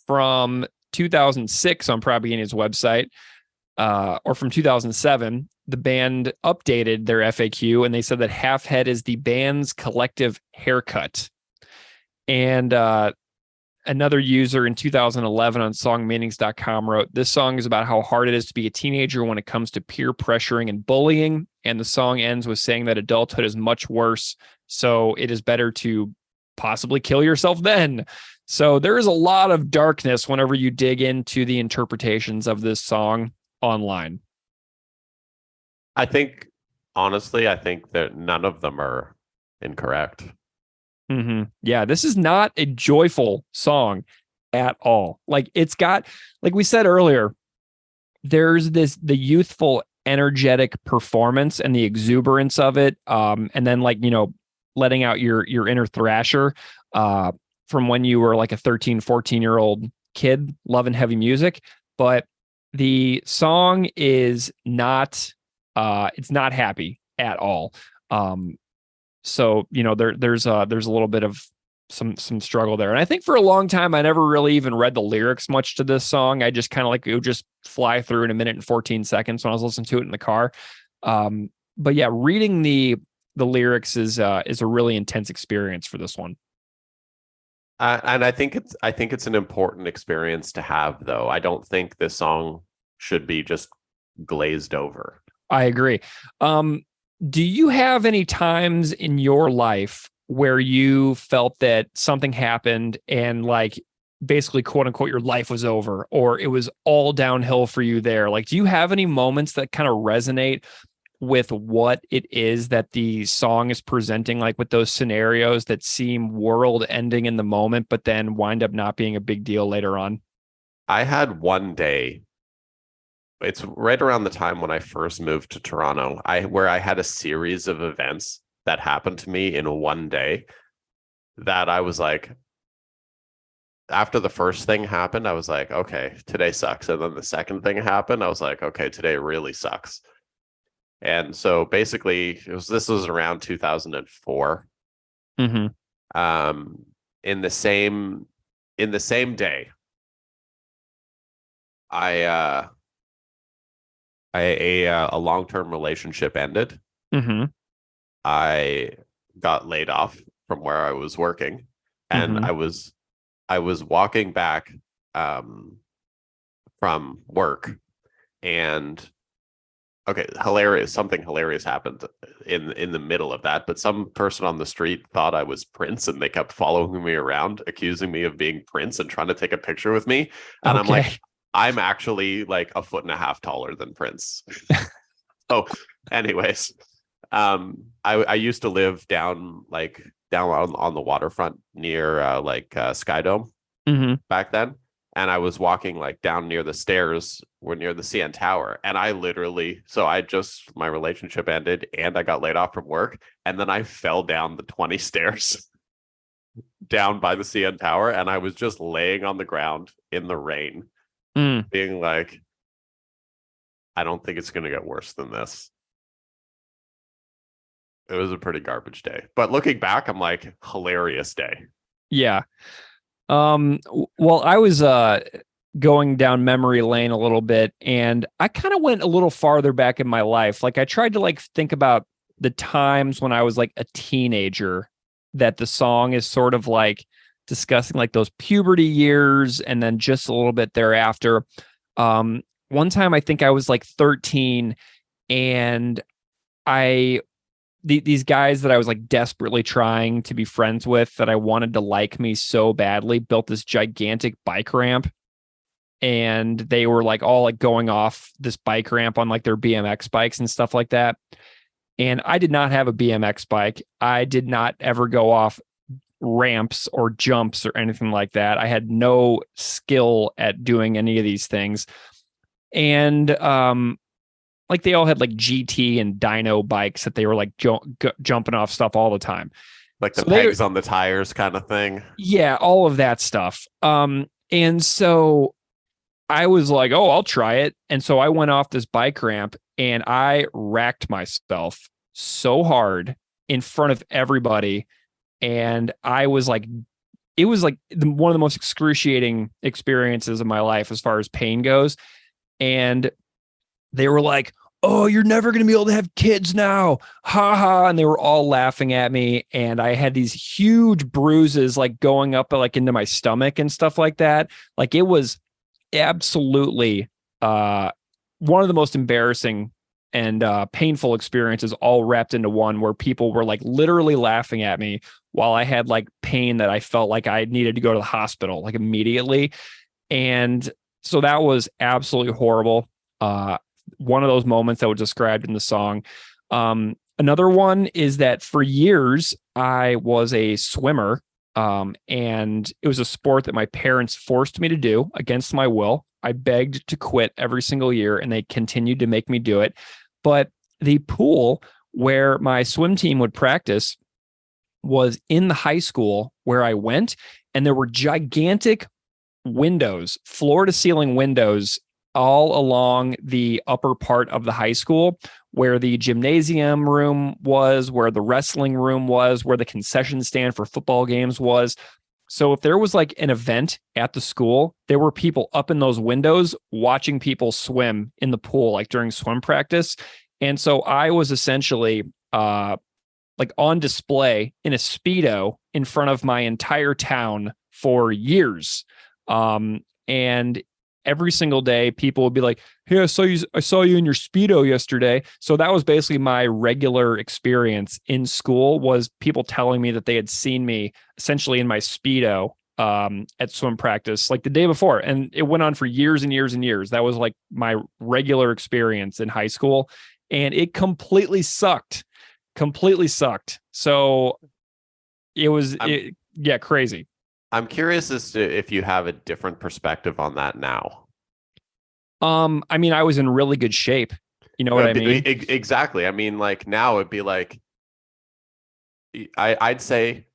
from 2006 on Propagandy's website, or from 2007, the band updated their FAQ and they said that half head is the band's collective haircut. And another user in 2011 on songmeanings.com wrote, this song is about how hard it is to be a teenager when it comes to peer pressuring and bullying. And the song ends with saying that adulthood is much worse. So it is better to possibly kill yourself then. So there is a lot of darkness whenever you dig into the interpretations of this song online. Honestly, I think that none of them are incorrect. Mm-hmm. Yeah, this is not a joyful song at all. Like, it's got, like we said earlier, there's the youthful, energetic performance and the exuberance of it. And then letting out your inner thrasher from when you were like a 13, 14-year-old kid loving heavy music. But the song is not, it's not happy at all. So, there's a little bit of some struggle there. And I think for a long time, I never really even read the lyrics much to this song. I just kind of it would just fly through in a minute and 14 seconds when I was listening to it in the car. But yeah, reading the lyrics is a really intense experience for this one. And I think it's an important experience to have, though. I don't think this song should be just glazed over. I agree. Do you have any times in your life where you felt that something happened and basically quote unquote your life was over, or it was all downhill for you there? Like, do you have any moments that kind of resonate with what it is that the song is presenting, like with those scenarios that seem world ending in the moment, but then wind up not being a big deal later on? I had one day. It's right around the time when I first moved to Toronto, where I had a series of events that happened to me in one day that I was like, after the first thing happened, I was like, okay, today sucks. And then the second thing happened, I was like, okay, today really sucks. And so basically this was around 2004. Mm-hmm. In the same day, a long-term relationship ended. Mm-hmm. I got laid off from where I was working, and mm-hmm. I was walking back from work, and something hilarious happened in the middle of that. But some person on the street thought I was Prince, and they kept following me around, accusing me of being Prince and trying to take a picture with me. And I'm like, I'm actually like 1.5 feet taller than Prince. So anyways, I used to live down on the waterfront near Skydome back then. And I was walking down near the stairs, near the CN Tower. And my relationship ended and I got laid off from work. And then I fell down the 20 stairs down by the CN Tower. And I was just laying on the ground in the rain, being like, I don't think it's going to get worse than this. It was a pretty garbage day. But looking back, I'm like, hilarious day. Yeah. Well, I was going down memory lane a little bit, and I kind of went a little farther back in my life. Like, I tried to think about the times when I was like a teenager that the song is sort of discussing those puberty years and then just a little bit thereafter. One time I think I was 13 And these guys that I was like desperately trying to be friends with, that I wanted to like me so badly, built this gigantic bike ramp, and they were like all like going off this bike ramp on like their BMX bikes and stuff like that. And I did not have a BMX bike. I did not ever go off ramps or jumps or anything like that. I had no skill at doing any of these things. And like they all had like GT and dyno bikes that they were like jumping off stuff all the time. Like the pegs on the tires kind of thing. Yeah, all of that stuff. And so I was like, oh, I'll try it. And so I went off this bike ramp and I racked myself so hard in front of everybody. And I was like, it was like one of the most excruciating experiences of my life as far as pain goes. And they were like, oh, you're never going to be able to have kids now. Ha ha. And they were all laughing at me. And I had these huge bruises like going up like into my stomach and stuff like that. Like it was absolutely one of the most embarrassing and painful experiences all wrapped into one, where people were like literally laughing at me while I had like pain that I felt like I needed to go to the hospital like immediately. And so that was absolutely horrible. One of those moments that was described in the song. Another one is that for years I was a swimmer, and it was a sport that my parents forced me to do against my will. I begged to quit every single year, and they continued to make me do it. But the pool where my swim team would practice was in the high school where I went, and there were gigantic windows, floor to ceiling windows, all along the upper part of the high school, where the gymnasium room was, where the wrestling room was, where the concession stand for football games was. So if there was like an event at the school, there were people up in those windows watching people swim in the pool, like during swim practice. And so I was essentially like on display in a Speedo in front of my entire town for years. And every single day, people would be like, hey, I saw you in your Speedo yesterday. So that was basically my regular experience in school, was people telling me that they had seen me essentially in my Speedo at swim practice like the day before. And it went on for years and years and years. That was like my regular experience in high school. And it completely sucked. So it was, crazy. I'm curious as to if you have a different perspective on that now. I mean, I was in really good shape. You know what I mean? Exactly. I mean, like now it'd be like, I'd say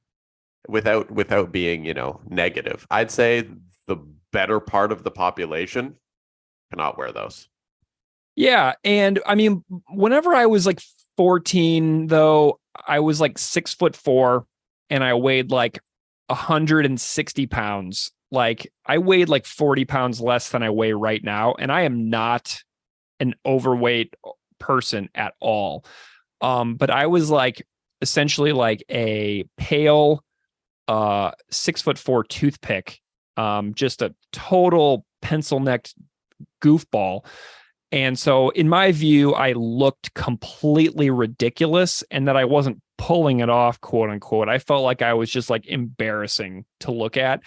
without being, negative, I'd say the better part of the population cannot wear those. Yeah. And I mean, whenever I was like 14, though, I was like 6'4" and I weighed like 160 pounds. Like I weighed like 40 pounds less than I weigh right now. And I am not an overweight person at all. But I was like essentially like a pale 6'4" toothpick, just a total pencil necked goofball. And so in my view, I looked completely ridiculous, and that I wasn't pulling it off, quote unquote. I felt like I was just like embarrassing to look at.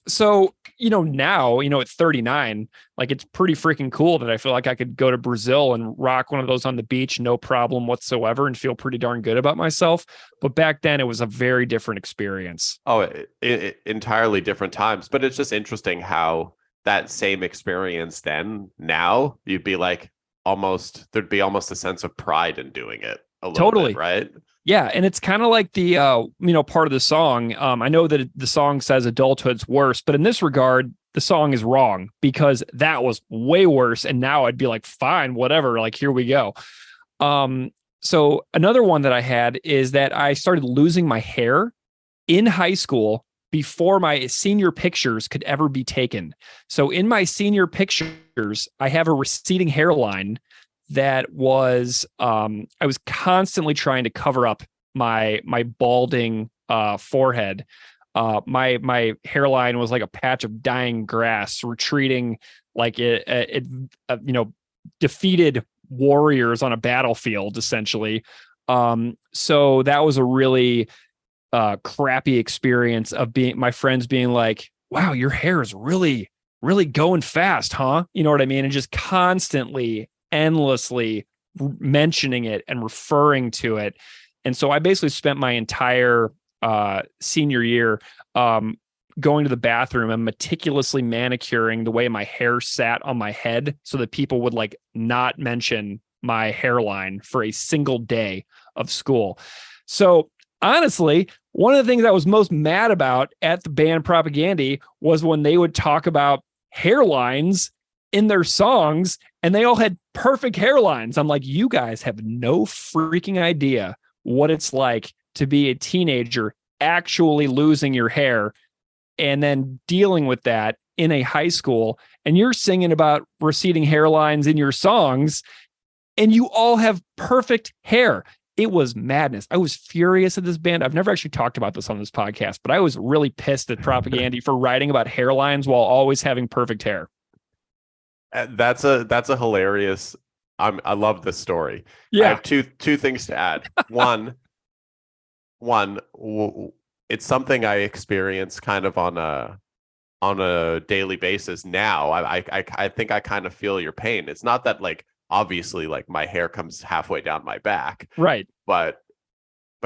So, now, at 39, like it's pretty freaking cool that I feel like I could go to Brazil and rock one of those on the beach, no problem whatsoever, and feel pretty darn good about myself. But back then it was a very different experience. Oh, entirely different times. But it's just interesting how that same experience then, now you'd be like there'd be almost a sense of pride in doing it a little Totally. bit, right? Yeah, and it's kind of like the part of the song. I know that the song says adulthood's worse, but in this regard, the song is wrong, because that was way worse. And now I'd be like, fine, whatever. Like, here we go. So another one that I had is that I started losing my hair in high school before my senior pictures could ever be taken. So in my senior pictures, I have a receding hairline that was, I was constantly trying to cover up my balding forehead. My hairline was like a patch of dying grass retreating, like it defeated warriors on a battlefield, essentially. So that was a really crappy experience of my friends being like, wow, your hair is really, really going fast, huh? You know what I mean? And just constantly, endlessly mentioning it and referring to it. And so I basically spent my entire senior year going to the bathroom and meticulously manicuring the way my hair sat on my head so that people would like not mention my hairline for a single day of school. So honestly, one of the things I was most mad about at the band Propaganda was when they would talk about hairlines in their songs and they all had perfect hairlines. I'm like, you guys have no freaking idea what it's like to be a teenager actually losing your hair and then dealing with that in a high school. And you're singing about receding hairlines in your songs and you all have perfect hair. It was madness. I was furious at this band. I've never actually talked about this on this podcast, but I was really pissed at Propaganda for writing about hairlines while always having perfect hair. That's a hilarious. I love this story. Yeah. I have two things to add. One, it's something I experience kind of on a daily basis now. I think I kind of feel your pain. It's not that like obviously like my hair comes halfway down my back, right? But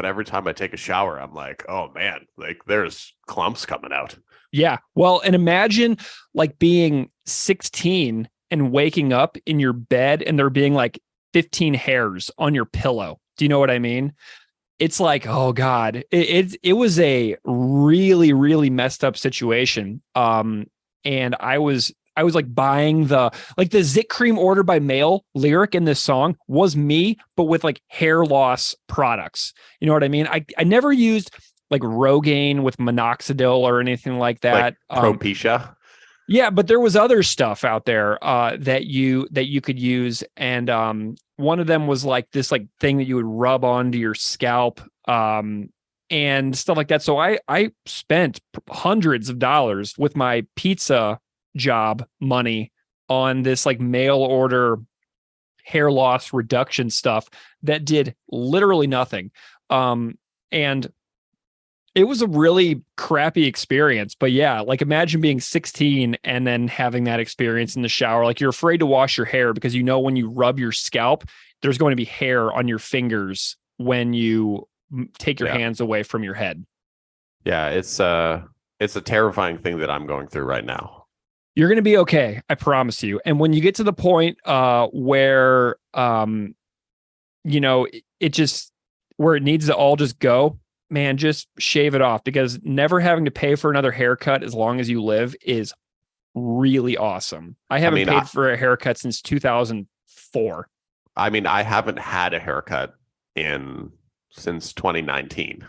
every time I take a shower, I'm like, oh man, like there's clumps coming out. Yeah. Well, and imagine like being 16 and waking up in your bed and there being like 15 hairs on your pillow. Do you know what I mean? It's like, oh God, it was a really, really messed up situation. And I was like buying the Zit Cream order by mail lyric in this song was me, but with like hair loss products. You know what I mean? I never used like Rogaine with minoxidil or anything like that. Like Propecia. Yeah, but there was other stuff out there that you could use, and one of them was like this like thing that you would rub onto your scalp and stuff like that. So I spent hundreds of dollars with my pizza job money on this like mail order hair loss reduction stuff that did literally nothing. And it was a really crappy experience, but yeah, like imagine being 16 and then having that experience in the shower. Like you're afraid to wash your hair because you know when you rub your scalp, there's going to be hair on your fingers when you take your hands away from your head. Yeah, it's a terrifying thing that I'm going through right now. You're going to be okay, I promise you. And when you get to the point where you know, it just where it needs to all just go, man, just shave it off, because never having to pay for another haircut as long as you live is really awesome. I haven't paid for a haircut since 2004. I mean, I haven't had a haircut since 2019.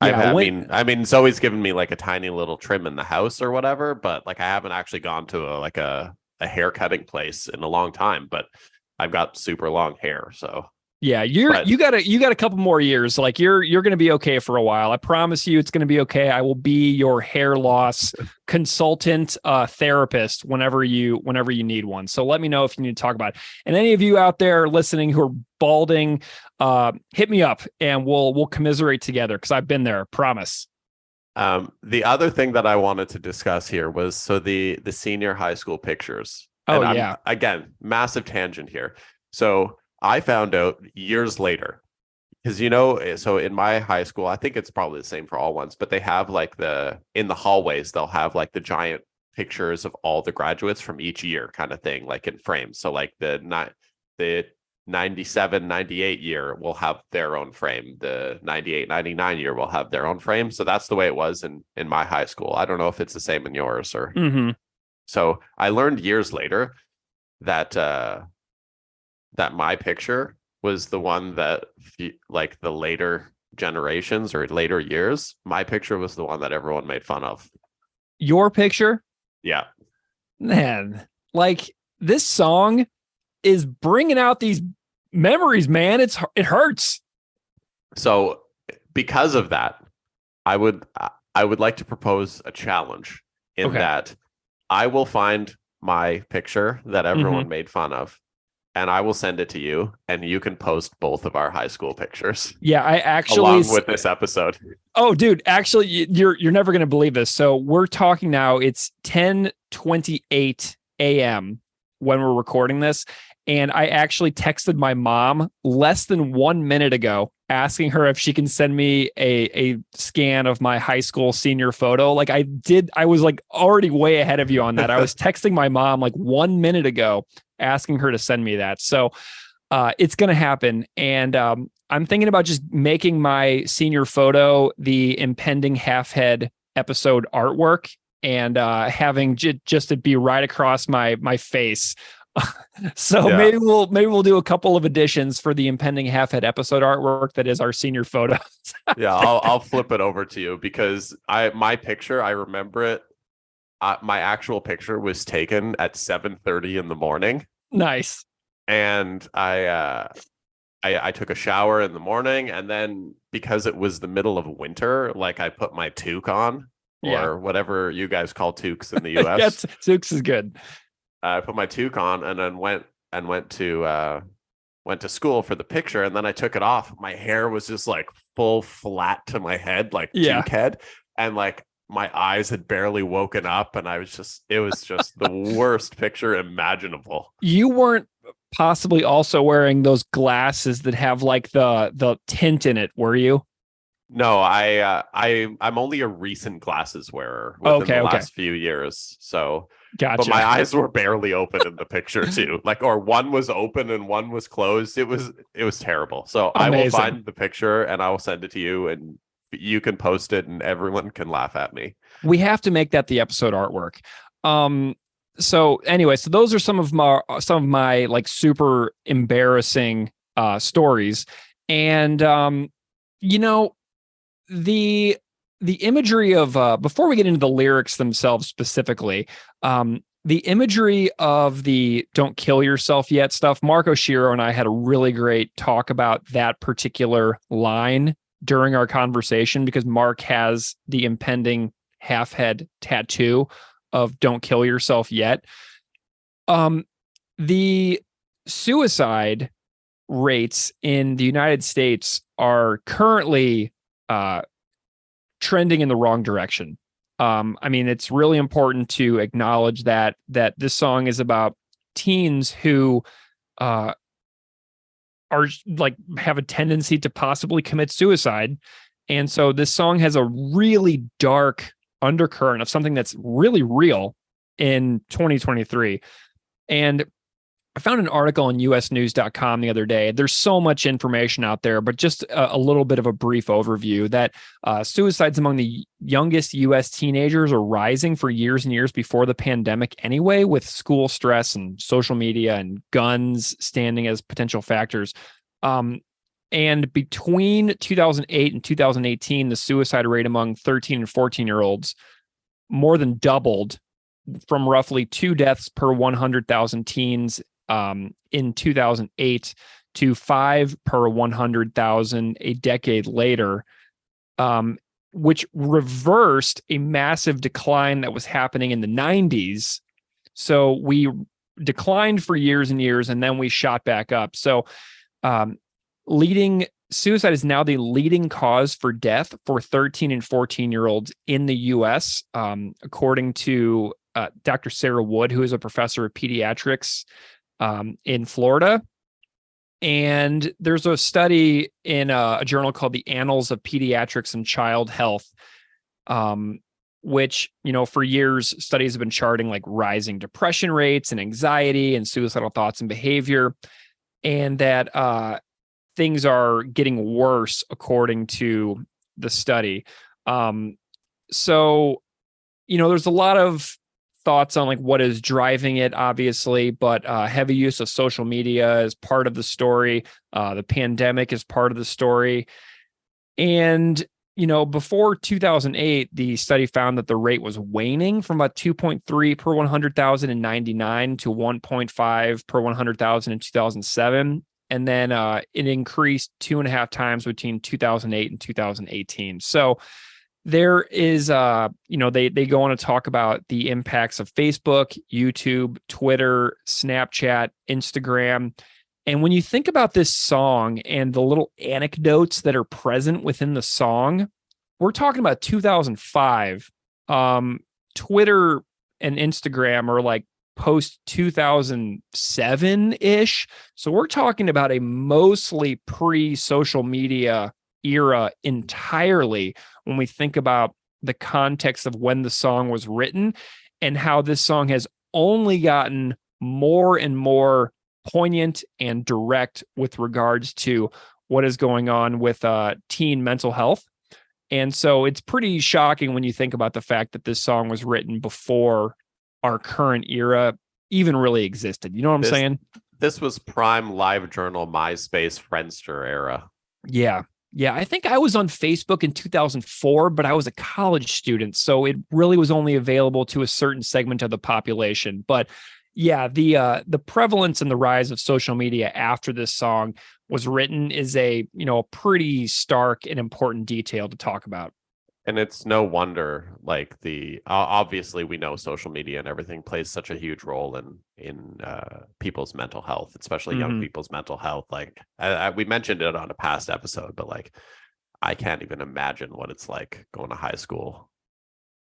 Yeah, I mean, Zoe's given me like a tiny little trim in the house or whatever, but like I haven't actually gone to a hair cutting place in a long time, but I've got super long hair, so. Yeah, you got a couple more years. Like you're going to be okay for a while. I promise you it's going to be okay. I will be your hair loss consultant, therapist whenever you need one. So let me know if you need to talk about it. And any of you out there listening who are balding, hit me up and we'll commiserate together, because I've been there, promise. The other thing that I wanted to discuss here was the senior high school pictures. Oh, and yeah. Again, massive tangent here. So I found out years later, because, you know, so in my high school, I think it's probably the same for all ones, but they have like in the hallways, they'll have like the giant pictures of all the graduates from each year kind of thing, like in frames. So like the 97, 98 year will have their own frame. The 98, 99 year will have their own frame. So that's the way it was in my high school. I don't know if it's the same in yours or. Mm-hmm. So I learned years later that my picture was the one that, like the later generations or later years, my picture was the one that everyone made fun of. Your picture? Yeah. Man, like this song is bringing out these memories, man. It hurts. So because of that, I would like to propose a challenge in that I will find my picture that everyone made fun of, and I will send it to you, and you can post both of our high school pictures Yeah, I actually along with this episode. Oh, dude, actually, you're never going to believe this. So we're talking now. It's 10:28 a.m. when we're recording this, and I actually texted my mom less than 1 minute ago, asking her if she can send me a scan of my high school senior photo. Like I did, I was like already way ahead of you on that. I was texting my mom like 1 minute ago, asking her to send me that. So it's going to happen, and I'm thinking about just making my senior photo the Impending Halfhead episode artwork, and having just to be right across my face. So Yeah. maybe we'll do a couple of additions for the Impending Halfhead episode artwork that is our senior photo. Yeah, I'll flip it over to you, because my picture, I remember it. My actual picture was taken at 7:30 in the morning, Nice. and I took a shower in the morning, and then because it was the middle of winter, like I put my toque on, or whatever you guys call toques in the US. Yes, Zooks is good. I put my toque on, and then went to school for the picture, and then I took it off. My hair was just like full flat to my head, like toque head, and like my eyes had barely woken up, and it was just the worst picture imaginable. You weren't possibly also wearing those glasses that have like the tint in it, were you? No, I'm only a recent glasses wearer within the last few years. So, Gotcha. but my eyes were barely open in the picture too. Like, or one was open and one was closed. It was terrible. So Amazing. I will find the picture and I will send it to you, and you can post it and everyone can laugh at me. We have to make that the episode artwork. So anyway, so those are some of my like super embarrassing stories. And you know, the imagery of before we get into the lyrics themselves specifically, the imagery of the "don't kill yourself yet" stuff, Mark Oshiro and I had a really great talk about that particular line during our conversation, because Mark has the Impending Halfhead tattoo of "don't kill yourself yet." The suicide rates in the United States are currently trending in the wrong direction. I mean, it's really important to acknowledge that this song is about teens who are like have a tendency to possibly commit suicide. And so this song has a really dark undercurrent of something that's really real in 2023. And I found an article on usnews.com the other day. There's so much information out there, but just a little bit of a brief overview that suicides among the youngest U.S. teenagers are rising for years and years before the pandemic anyway, with school stress and social media and guns standing as potential factors. And between 2008 and 2018, the suicide rate among 13 and 14-year-olds more than doubled, from roughly 2 deaths per 100,000 teens in 2008 to 5 per 100,000 a decade later, which reversed a massive decline that was happening in the 90s. So we declined for years and years, and then we shot back up. So suicide is now the leading cause for death for 13 and 14-year-olds in the U.S., according to Dr. Sarah Wood, who is a professor of pediatrics in Florida. And there's a study in a journal called the Annals of Pediatrics and Child Health, which, for years, studies have been charting like rising depression rates and anxiety and suicidal thoughts and behavior, and that things are getting worse according to the study. So, there's a lot of thoughts on like what is driving it, obviously, but heavy use of social media is part of the story. The pandemic is part of the story. And, before 2008, the study found that the rate was waning from about 2.3 per 100,000 in 99 to 1.5 per 100,000 in 2007. And then it increased 2.5 times between 2008 and 2018. So There is, they go on to talk about the impacts of Facebook, YouTube, Twitter, Snapchat, Instagram. And when you think about this song and the little anecdotes that are present within the song, we're talking about 2005. Twitter and Instagram are like post 2007-ish. So we're talking about a mostly pre-social media era entirely when we think about the context of when the song was written and how this song has only gotten more and more poignant and direct with regards to what is going on with teen mental health. And so it's pretty shocking when you think about the fact that this song was written before our current era even really existed. You know what I'm saying? This was prime LiveJournal, MySpace, Friendster era. Yeah. Yeah. I think I was on Facebook in 2004, but I was a college student. So it really was only available to a certain segment of the population. But yeah, the prevalence and the rise of social media after this song was written is a pretty stark and important detail to talk about. And it's no wonder, like obviously we know social media and everything plays such a huge role in people's mental health, especially young people's mental health. Like we mentioned it on a past episode, but like I can't even imagine what it's like going to high school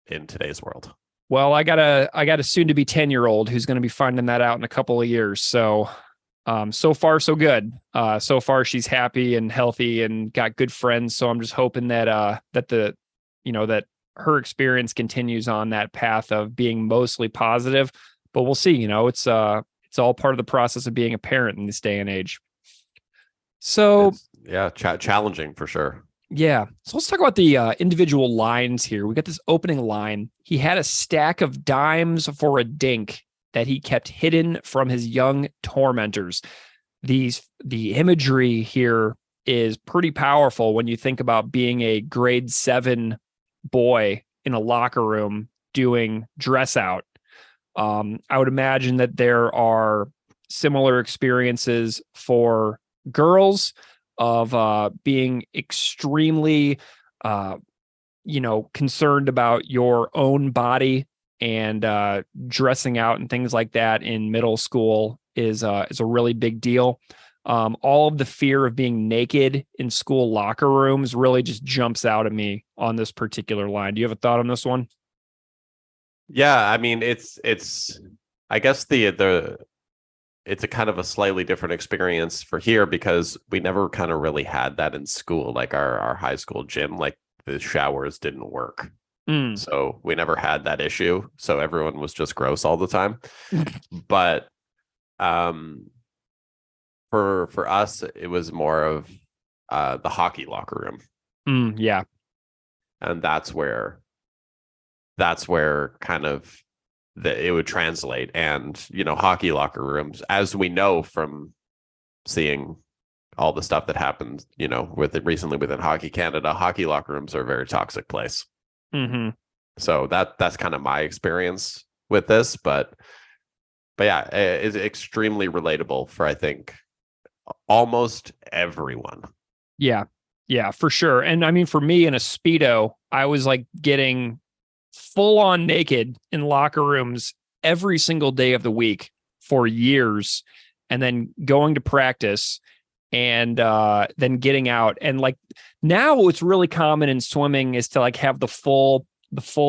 in today's world. Well, I got a soon to be 10-year-old who's going to be finding that out in a couple of years. So, so far so good. So far she's happy and healthy and got good friends. So I'm just hoping that that her experience continues on that path of being mostly positive. But we'll see. It's all part of the process of being a parent in this day and age. So challenging for sure. Yeah. So let's talk about the individual lines here. We got this opening line. He had a stack of dimes for a dink that he kept hidden from his young tormentors. The imagery here is pretty powerful when you think about being a grade 7 boy in a locker room doing dress out. I would imagine that there are similar experiences for girls of being extremely, concerned about your own body and dressing out and things like that in middle school is a really big deal. All of the fear of being naked in school locker rooms really just jumps out at me on this particular line. Do you have a thought on this one? Yeah, I mean, it's I guess it's a kind of a slightly different experience for here because we never kind of really had that in school. Like our high school gym, like the showers didn't work. So we never had that issue. So everyone was just gross all the time. But for us, it was more of the hockey locker room. Yeah. And that's where kind of it would translate. And hockey locker rooms, as we know from seeing all the stuff that happened recently within Hockey Canada, hockey locker rooms are a very toxic place. So that's kind of my experience with this, but yeah, it's extremely relatable for I think almost everyone. Yeah, for sure. And I mean, for me in a Speedo, I was like getting full on naked in locker rooms every single day of the week for years, and then going to practice and then getting out. And like now what's really common in swimming is to like have the full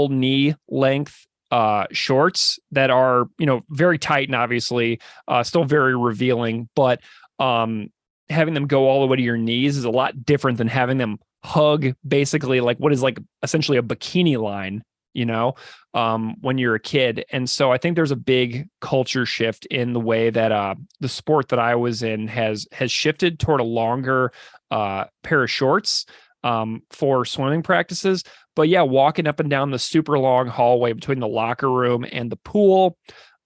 knee length shorts that are, very tight and obviously still very revealing, but having them go all the way to your knees is a lot different than having them hug basically like what is like essentially a bikini line, when you're a kid. And so I think there's a big culture shift in the way that the sport that I was in has shifted toward a longer pair of shorts for swimming practices. But yeah, walking up and down the super long hallway between the locker room and the pool,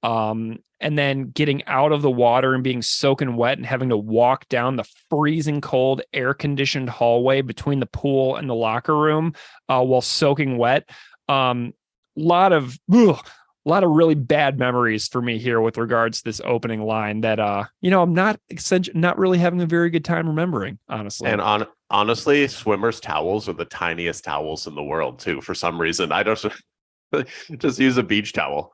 and then getting out of the water and being soaking wet and having to walk down the freezing cold air conditioned hallway between the pool and the locker room while soaking wet. A lot of really bad memories for me here with regards to this opening line that I'm not really having a very good time remembering, honestly. And Honestly, swimmers' towels are the tiniest towels in the world too. For some reason, I don't just use a beach towel.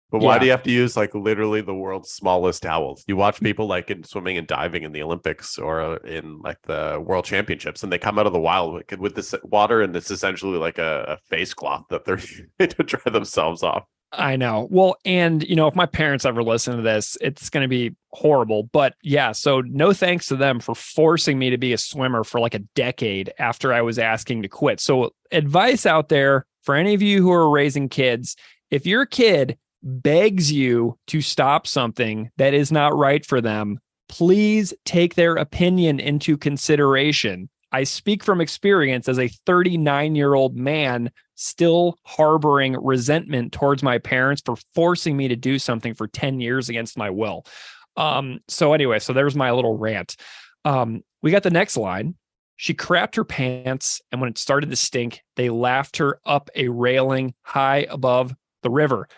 But why do Yeah. you have to use like literally the world's smallest towels? You watch people like in swimming and diving in the Olympics or in like the World Championships, and they come out of the wild with this water, and it's essentially like a face cloth that they're using to dry themselves off. I know. Well, and if my parents ever listen to this, it's going to be horrible. But yeah, so no thanks to them for forcing me to be a swimmer for like a decade after I was asking to quit. So advice out there for any of you who are raising kids, if your kid begs you to stop something that is not right for them, please take their opinion into consideration. I speak from experience as a 39-year-old man still harboring resentment towards my parents for forcing me to do something for 10 years against my will. So anyway, so there's my little rant. We got the next line. She crapped her pants, and when it started to stink, they laughed her up a railing high above the river.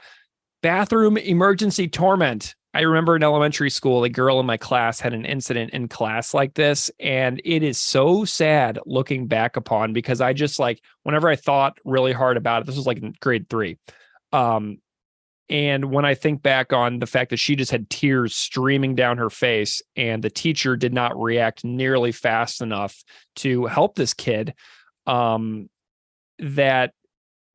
Bathroom emergency torment. I remember in elementary school, a girl in my class had an incident in class like this. And it is so sad looking back upon, because I just like, whenever I thought really hard about it, this was like in grade 3. And when I think back on the fact that she just had tears streaming down her face and the teacher did not react nearly fast enough to help this kid, that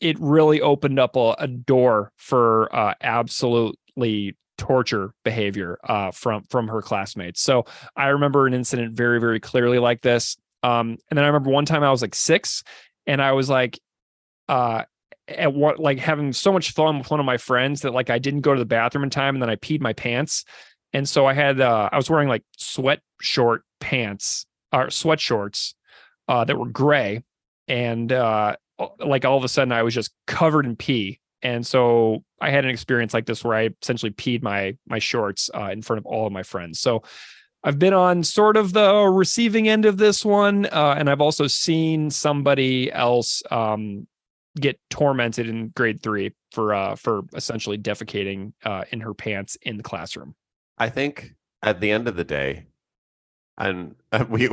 it really opened up a door for absolutely torture behavior from her classmates. So I remember an incident very, very clearly like this. And then I remember one time I was like 6, and I was like at what, like having so much fun with one of my friends that like I didn't go to the bathroom in time, and then I peed my pants. And so I was wearing like sweat shorts that were gray, and like all of a sudden I was just covered in pee. And so I had an experience like this where I essentially peed my shorts in front of all of my friends. So I've been on sort of the receiving end of this one. And I've also seen somebody else get tormented in grade 3 for essentially defecating in her pants in the classroom. I think at the end of the day, and we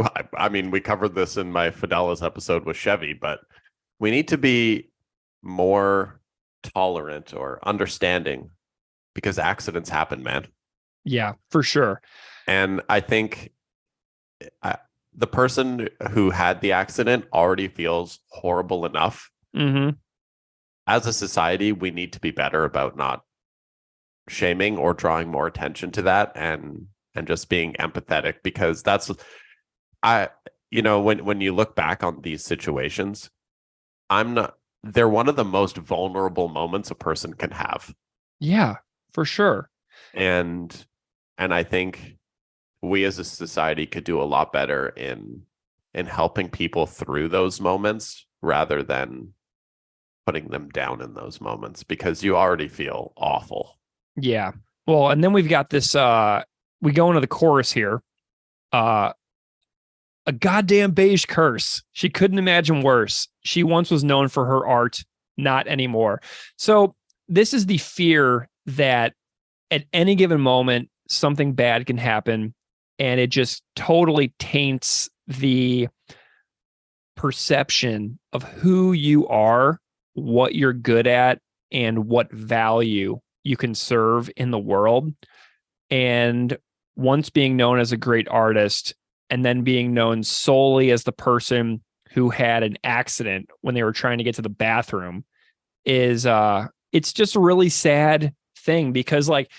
covered this in my Fidelis episode with Chevy, but we need to be more tolerant or understanding, because accidents happen, man. Yeah, for sure. And I think the person who had the accident already feels horrible enough. Mm-hmm. As a society, we need to be better about not shaming or drawing more attention to that, and just being empathetic, because that's when you look back on these situations, they're one of the most vulnerable moments a person can have. Yeah, for sure. And I think we as a society could do a lot better in helping people through those moments rather than putting them down in those moments, because you already feel awful. Yeah. Well, and then we've got this, we go into the chorus here. A goddamn beige curse. She couldn't imagine worse. She once was known for her art, not anymore. So this is the fear that at any given moment, something bad can happen, and it just totally taints the perception of who you are, what you're good at, and what value you can serve in the world. And once being known as a great artist, and then being known solely as the person who had an accident when they were trying to get to the bathroom, is it's just a really sad thing, because like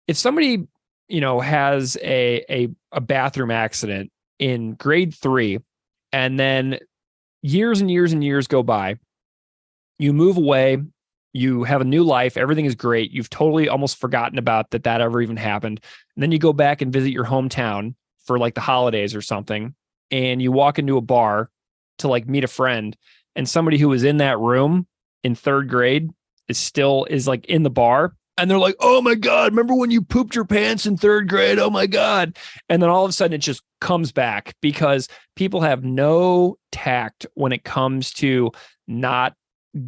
if somebody has a bathroom accident in grade 3, and then years and years and years go by, you move away, you have a new life, everything is great, you've totally almost forgotten about that ever even happened, and then you go back and visit your hometown for like the holidays or something, and you walk into a bar to like meet a friend, and somebody who was in that room in 3rd grade is like in the bar, and they're like, oh my God, remember when you pooped your pants in 3rd grade? Oh my God. And then all of a sudden it just comes back, because people have no tact when it comes to not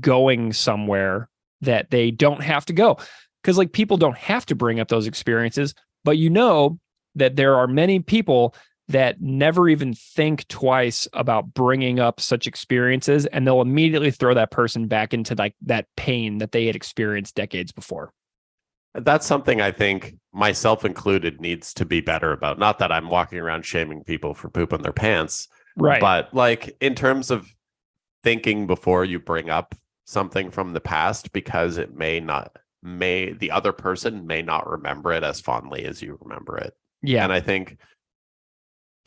going somewhere that they don't have to go. Because like people don't have to bring up those experiences, but that there are many people that never even think twice about bringing up such experiences, and they'll immediately throw that person back into like that pain that they had experienced decades before. That's something I think, myself included, needs to be better about. Not that I'm walking around shaming people for pooping their pants, Right. but like in terms of thinking before you bring up something from the past, because it the other person may not remember it as fondly as you remember it. Yeah. And I think,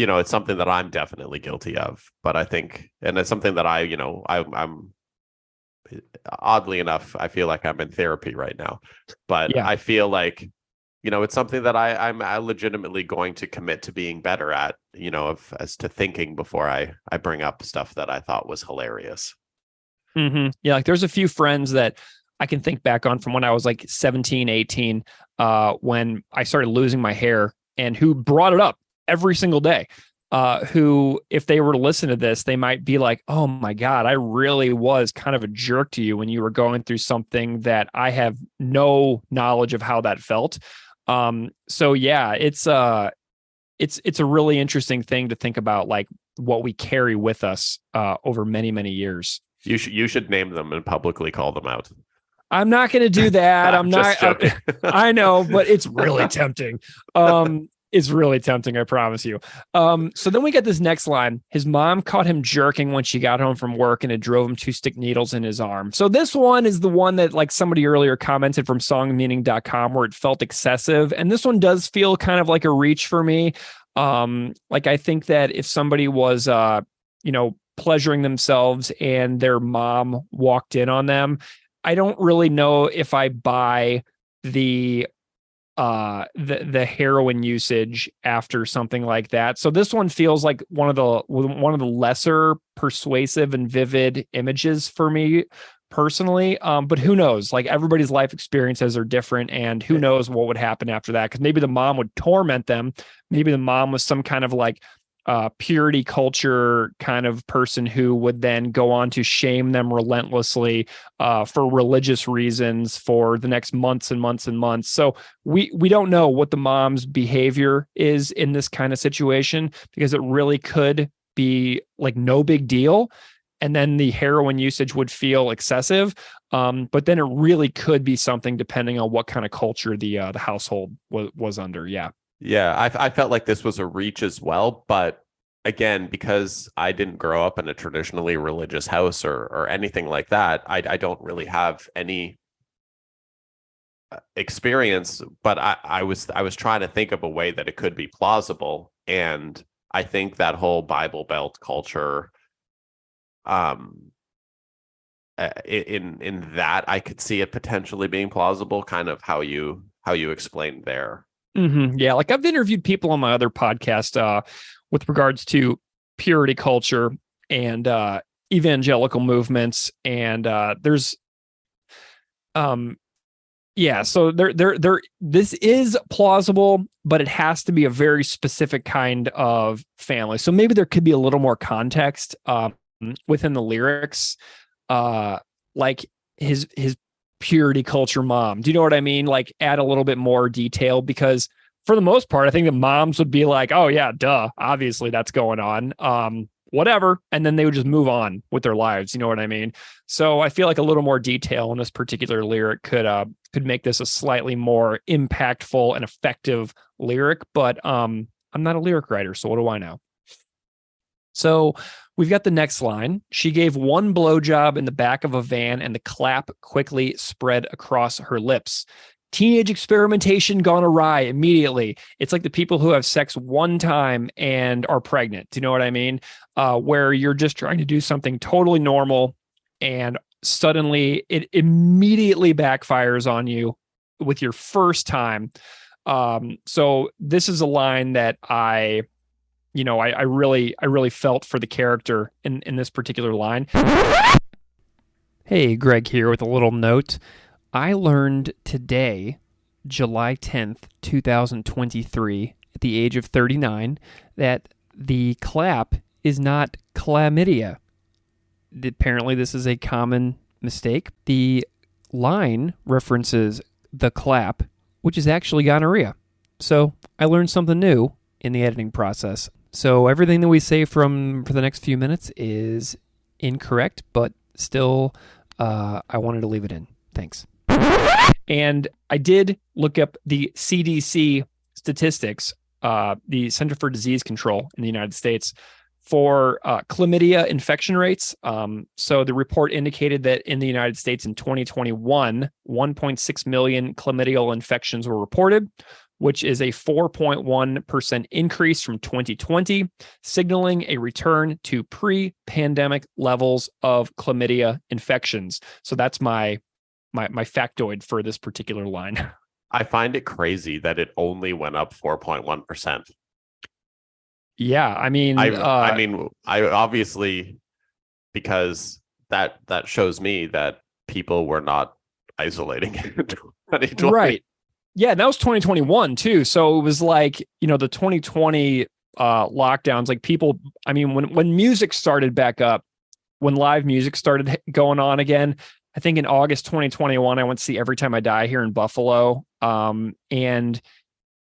it's something that I'm definitely guilty of, but I think, and it's something that I'm oddly enough, I feel like I'm in therapy right now, but Yeah. I feel like, it's something that I'm legitimately going to commit to being better at, as to thinking before I bring up stuff that I thought was hilarious. Mm-hmm. Yeah. Like there's a few friends that I can think back on from when I was like 17, 18, when I started losing my hair, and who brought it up every single day. Who, if they were to listen to this, they might be like, oh my God, I really was kind of a jerk to you when you were going through something that I have no knowledge of how that felt. So yeah, it's a really interesting thing to think about, like what we carry with us over many, many years. You should name them and publicly call them out. I'm not going to do that. I'm just not joking. I know, but it's really tempting. It's really tempting, I promise you. So then we get this next line. His mom caught him jerking when she got home from work, and it drove him to stick needles in his arm. So this one is the one that, like, somebody earlier commented from songmeaning.com, where it felt excessive. And this one does feel kind of like a reach for me. Like, I think that if somebody was, pleasuring themselves and their mom walked in on them, I don't really know if I buy the heroin usage after something like that. So this one feels like one of the lesser persuasive and vivid images for me personally. But who knows? Like, everybody's life experiences are different, and who knows what would happen after that? Because maybe the mom would torment them. Maybe the mom was some kind of like purity culture kind of person who would then go on to shame them relentlessly for religious reasons for the next months and months and months. So we don't know what the mom's behavior is in this kind of situation, because it really could be like no big deal, and then the heroin usage would feel excessive. But then it really could be something depending on what kind of culture the household was under. Yeah. Yeah, I felt like this was a reach as well, but again, because I didn't grow up in a traditionally religious house or anything like that, I don't really have any experience. But I was trying to think of a way that it could be plausible, and I think that whole Bible Belt culture, in that I could see it potentially being plausible, kind of how you explained there. Mm-hmm. Yeah, like I've interviewed people on my other podcast with regards to purity culture and evangelical movements, and there's so there this is plausible, but it has to be a very specific kind of family. So maybe there could be a little more context within the lyrics, like his purity culture mom. Do you know what I mean? Like, add a little bit more detail, because for the most part, I think the moms would be like, oh yeah, duh, obviously that's going on. Whatever. And then they would just move on with their lives. You know what I mean? So I feel like a little more detail in this particular lyric could make this a slightly more impactful and effective lyric. But I'm not a lyric writer, so what do I know? So we've got the next line. She gave one blowjob in the back of a van, and the clap quickly spread across her lips. Teenage experimentation gone awry immediately. It's like the people who have sex one time and are pregnant. Do you know what I mean? Where you're just trying to do something totally normal, and suddenly it immediately backfires on you with your first time. So this is a line that I really felt for the character in this particular line. Hey, Greg here with a little note. I learned today, July 10th, 2023, at the age of 39, that the clap is not chlamydia. Apparently, this is a common mistake. The line references the clap, which is actually gonorrhea. So I learned something new in the editing process. So everything that we say for the next few minutes is incorrect, but still, I wanted to leave it in. Thanks. And I did look up the CDC statistics, the Center for Disease Control in the United States, for chlamydia infection rates. So the report indicated that in the United States in 2021, 1.6 million chlamydial infections were reported, which is a 4.1% increase from 2020, signaling a return to pre-pandemic levels of chlamydia infections. So that's my factoid for this particular line. I find it crazy that it only went up 4.1%. Yeah, I mean, I obviously, because that shows me that people were not isolating in 2020. Right. Yeah, and that was 2021 too. So it was like, the 2020 lockdowns, like people, I mean, when music started back up, when live music started going on again, I think in August 2021, I went to see Every Time I Die here in Buffalo. And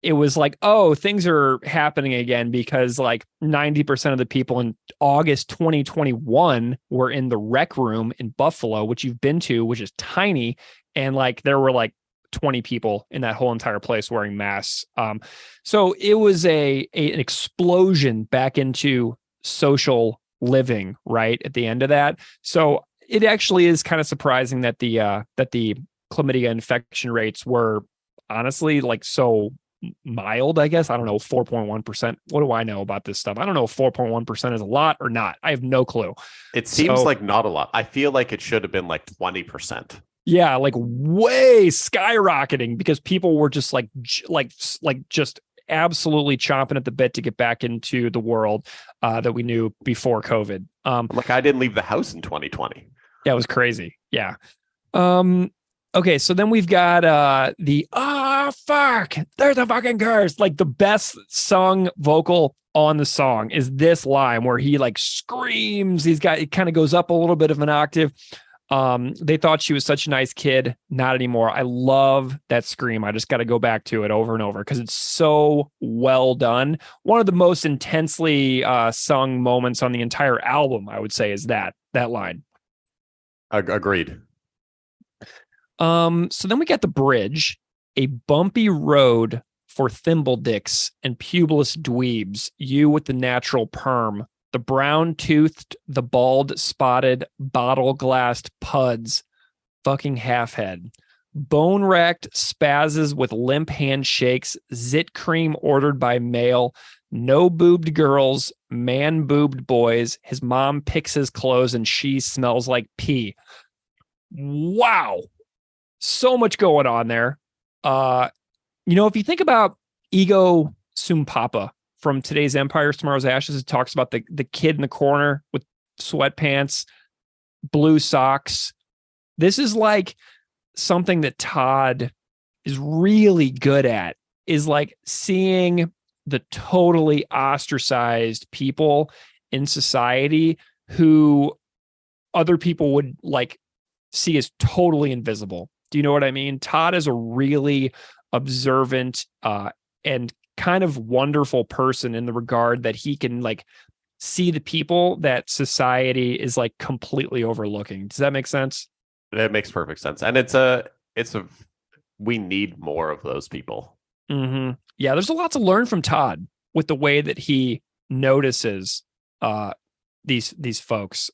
it was like, oh, things are happening again, because like 90% of the people in August 2021 were in the Rec Room in Buffalo, which you've been to, which is tiny. And like, there were like 20 people in that whole entire place wearing masks. So it was an explosion back into social living right at the end of that. So it actually is kind of surprising that the chlamydia infection rates were honestly like so mild, I guess. I don't know, 4.1%. What do I know about this stuff? I don't know if 4.1% is a lot or not. I have no clue. It seems like not a lot. I feel like it should have been like 20%. Yeah, like way skyrocketing, because people were just like just absolutely chomping at the bit to get back into the world that we knew before COVID. Like, I didn't leave the house in 2020. Yeah, it was crazy. Yeah. Okay, so then we've got the fuck, there's a fucking curse. Like, the best sung vocal on the song is this line where he like screams. It kind of goes up a little bit of an octave. They thought she was such a nice kid. Not anymore. I love that scream. I just got to go back to it over and over because it's so well done. One of the most intensely sung moments on the entire album, I would say, is that line. Agreed. So then we got the bridge, a bumpy road for thimble dicks and pubeless dweebs, you with the natural perm, the brown-toothed, the bald-spotted, bottle-glassed puds, fucking halfhead, bone-racked spazzes with limp handshakes, zit cream ordered by mail, no-boobed girls, man-boobed boys, his mom picks his clothes and she smells like pee. Wow. So much going on there. If you think about Ego Sum Papa from Today's Empire, Tomorrow's Ashes, it talks about the kid in the corner with sweatpants, blue socks. This is like something that Todd is really good at, is like seeing the totally ostracized people in society who other people would like see as totally invisible. Do you know what I mean? Todd is a really observant and kind of wonderful person in the regard that he can like see the people that society is like completely overlooking. Does that make sense? It makes perfect sense. And we need more of those people. Mm-hmm. Yeah, there's a lot to learn from Todd with the way that he notices these folks.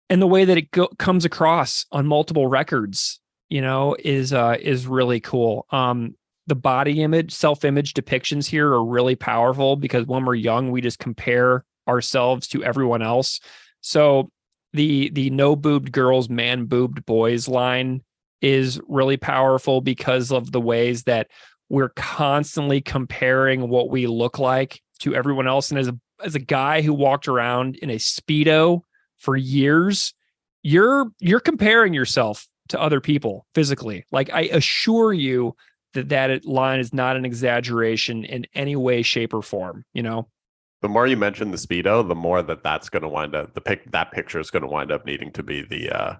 And the way that it comes across on multiple records, is really cool. The body image, self-image depictions here are really powerful because when we're young, we just compare ourselves to everyone else. So the no boobed girls, man boobed boys line is really powerful because of the ways that we're constantly comparing what we look like to everyone else. And as a guy who walked around in a Speedo for years, you're comparing yourself to other people physically. Like, I assure you that line is not an exaggeration in any way, shape, or form. The more you mention the Speedo, the more that's going to wind up that picture is going to wind up needing to be the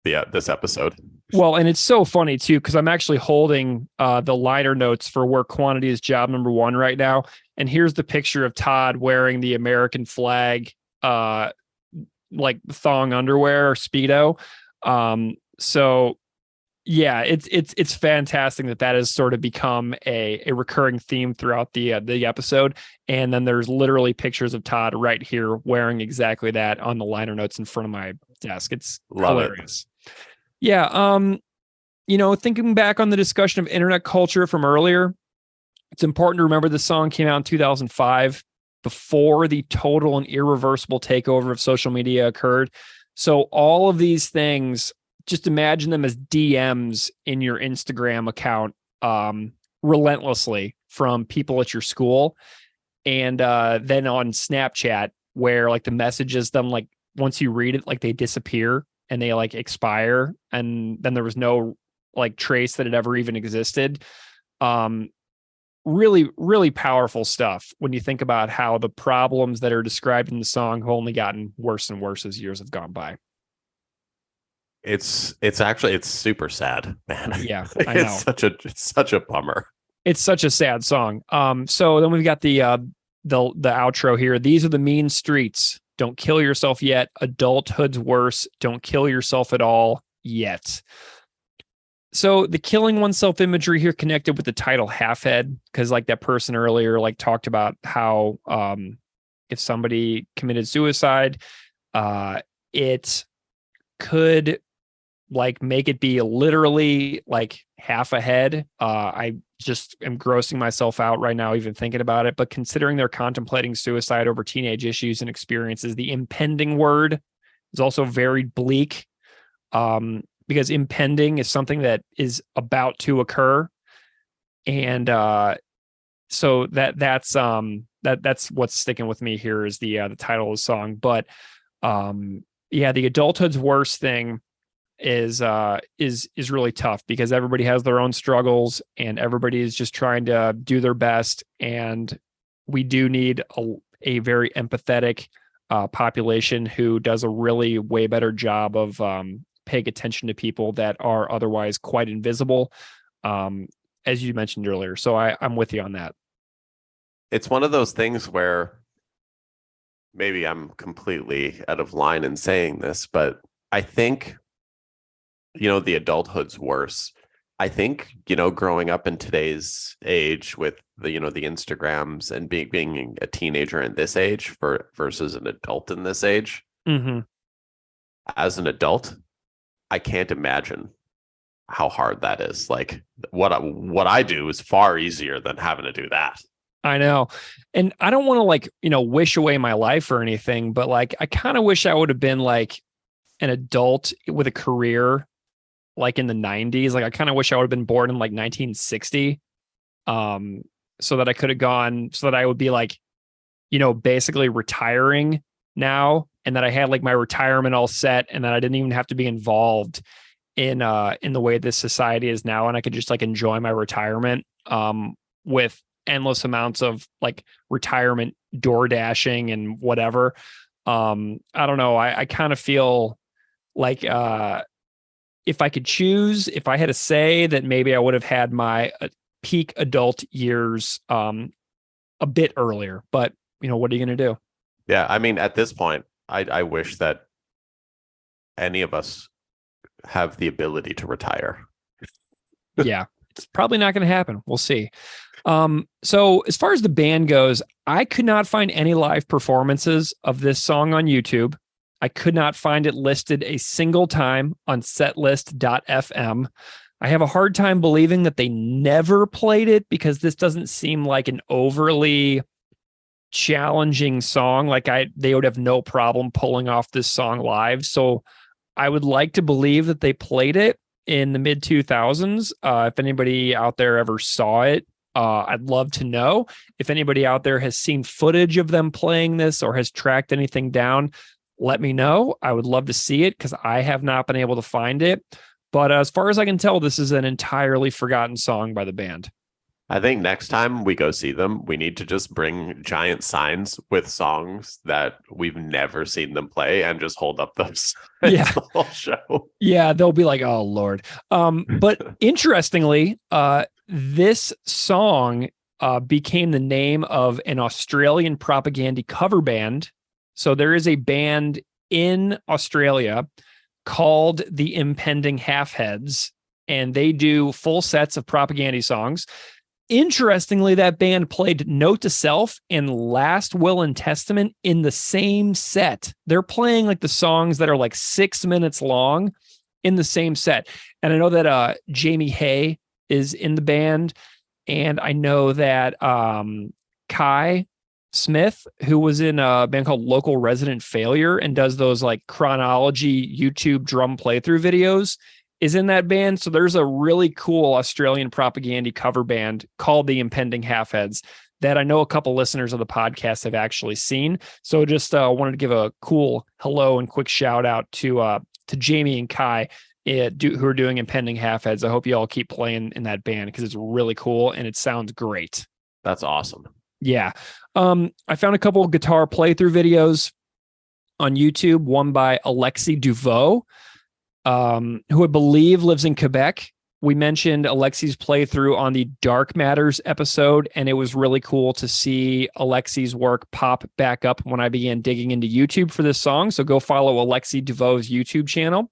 this episode. Well, and it's so funny too, because I'm actually holding the liner notes for Work Quantity is job number 1 right now. And here's the picture of Todd wearing the American flag, like thong underwear or Speedo. So yeah, it's fantastic that has sort of become a recurring theme throughout the episode. And then there's literally pictures of Todd right here wearing exactly that on the liner notes in front of my desk. It's hilarious. Yeah. Thinking back on the discussion of internet culture from earlier, it's important to remember the song came out in 2005 before the total and irreversible takeover of social media occurred. So all of these things, just imagine them as DMs in your Instagram account, relentlessly from people at your school. And then on Snapchat, where like the messages, them like once you read it, like they disappear and they like expire, and then there was no like trace that it ever even existed. Really, really powerful stuff when you think about how the problems that are described in the song have only gotten worse and worse as years have gone by. It's super sad, man. Yeah, I know. It's such a bummer. It's such a sad song. So then we've got the outro here. These are the mean streets. Don't kill yourself yet. Adulthood's worse. Don't kill yourself at all yet. So the killing oneself imagery here connected with the title Halfhead, because like that person earlier like talked about how if somebody committed suicide, it could like make it be literally like half a head. I just am grossing myself out right now even thinking about it. But considering they're contemplating suicide over teenage issues and experiences, the impending word is also very bleak. Because impending is something that is about to occur. And so that's what's sticking with me here is the title of the song. But the adulthood's worst thing is really tough because everybody has their own struggles and everybody is just trying to do their best. And we do need a very empathetic population who does a really way better job of paying attention to people that are otherwise quite invisible, as you mentioned earlier. So I'm with you on that. It's one of those things where maybe I'm completely out of line in saying this, but I think, the adulthood's worse. I think, growing up in today's age with the Instagrams and being a teenager in this age versus an adult in this age, as an adult, I can't imagine how hard that is. Like what I do is far easier than having to do that. I know. And I don't want to like, wish away my life or anything, but like, I kind of wish I would have been like an adult with a career like in the 90s. Like I kind of wish I would have been born in like 1960. So that I could have gone, so that I would be like, basically retiring now, and that I had like my retirement all set, and that I didn't even have to be involved in the way this society is now, and I could just like enjoy my retirement with endless amounts of like retirement door dashing and whatever. I don't know. I kind of feel like if I could choose, if I had a say, that maybe I would have had my peak adult years a bit earlier. But what are you going to do? Yeah, I mean, at this point, I wish that any of us have the ability to retire. Yeah, it's probably not going to happen. We'll see. So as far as the band goes, I could not find any live performances of this song on YouTube. I could not find it listed a single time on setlist.fm. I have a hard time believing that they never played it because this doesn't seem like an overly challenging song. Like they would have no problem pulling off this song live. So I would like to believe that they played it in the mid 2000s. If anybody out there ever saw it, I'd love to know. If anybody out there has seen footage of them playing this or has tracked anything down, let me know. I would love to see it because I have not been able to find it. But as far as I can tell, this is an entirely forgotten song by the band. I think next time we go see them, we need to just bring giant signs with songs that we've never seen them play and just hold up those signs the whole show. Yeah, they'll be like, oh Lord. But interestingly, this song became the name of an Australian propaganda cover band. So there is a band in Australia called the Impending Halfheads, and they do full sets of propaganda songs. Interestingly, that band played Note to Self and Last Will and Testament in the same set. They're playing like the songs that are like 6 minutes long in the same set. And I know that Jamie Hay is in the band. And I know that Kai Smith, who was in a band called Local Resident Failure and does those like chronology YouTube drum playthrough videos, is in that band. So there's a really cool Australian propaganda cover band called the Impending Halfheads that I know a couple listeners of the podcast have actually seen. So just wanted to give a cool hello and quick shout out to Jamie and Kai who are doing Impending Halfheads. I hope you all keep playing in that band because it's really cool and it sounds great. That's awesome. Yeah. I found a couple of guitar playthrough videos on YouTube, one by Alexis Duveau, who I believe lives in Quebec. We mentioned Alexis' playthrough on the Dark Matters episode, and it was really cool to see Alexis' work pop back up when I began digging into YouTube for this song. So go follow Alexis Duveau's YouTube channel.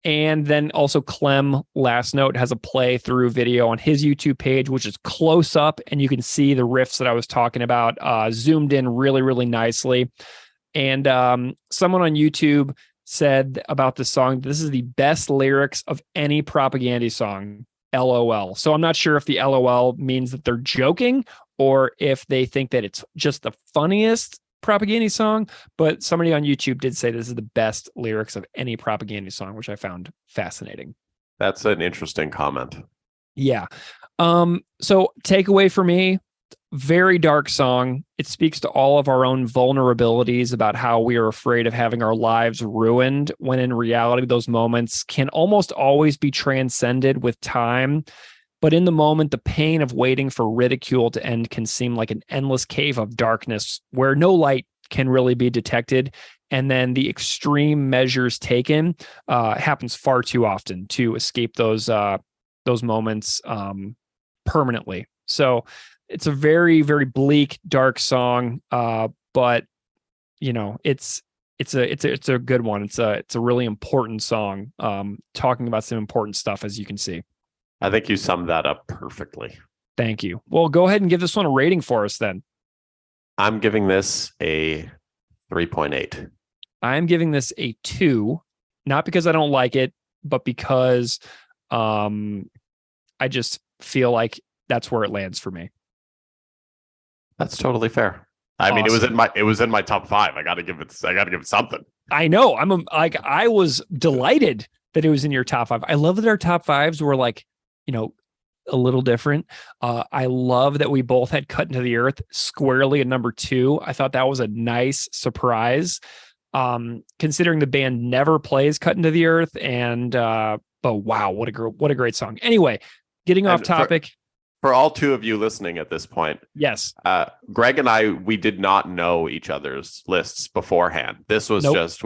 And then also Clem Last Note has a playthrough video on his YouTube page, which is close up, and you can see the riffs that I was talking about zoomed in really, really nicely. And someone on YouTube said about the song, this is the best lyrics of any propaganda song, LOL. So I'm not sure if the LOL means that they're joking or if they think that it's just the funniest propaganda song, but somebody on YouTube did say this is the best lyrics of any propaganda song, which I found fascinating. That's an interesting comment. Yeah. So takeaway for me, very dark song. It speaks to all of our own vulnerabilities about how we are afraid of having our lives ruined, when in reality, those moments can almost always be transcended with time. But in the moment, the pain of waiting for ridicule to end can seem like an endless cave of darkness where no light can really be detected. And then the extreme measures taken happens far too often to escape those moments permanently. So it's a very, very bleak, dark song, but you know, it's a good one. It's a really important song, talking about some important stuff, as you can see. I think you summed that up perfectly. Thank you. Well, go ahead and give this one a rating for us then. I'm giving this a 3.8. I'm giving this a 2, not because I don't like it, but because I just feel like that's where it lands for me. That's totally fair. I mean, it was in my top 5. I got to give it something. I know. I was delighted that it was in your top 5. I love that our top 5s were like, you know, a little different. I love that we both had Cut Into the Earth squarely at number 2. I thought that was a nice surprise, considering the band never plays Cut Into the Earth. And but wow, what a great song. Anyway, getting off topic. For all 2 of you listening at this point, yes, Greg and I, we did not know each other's lists beforehand. This was just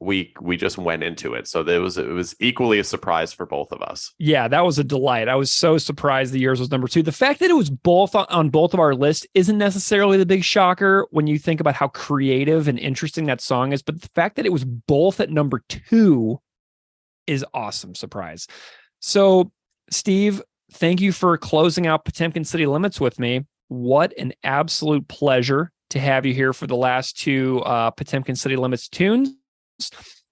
we just went into it, so it was equally a surprise for both of us. Yeah, that was a delight. I was so surprised the yours was number 2. The fact that it was both on both of our lists isn't necessarily the big shocker when you think about how creative and interesting that song is, but the fact that it was both at number 2 is awesome surprise. So, Steve, thank you for closing out Potemkin City Limits with me. What an absolute pleasure to have you here for the last 2 Potemkin City Limits tunes.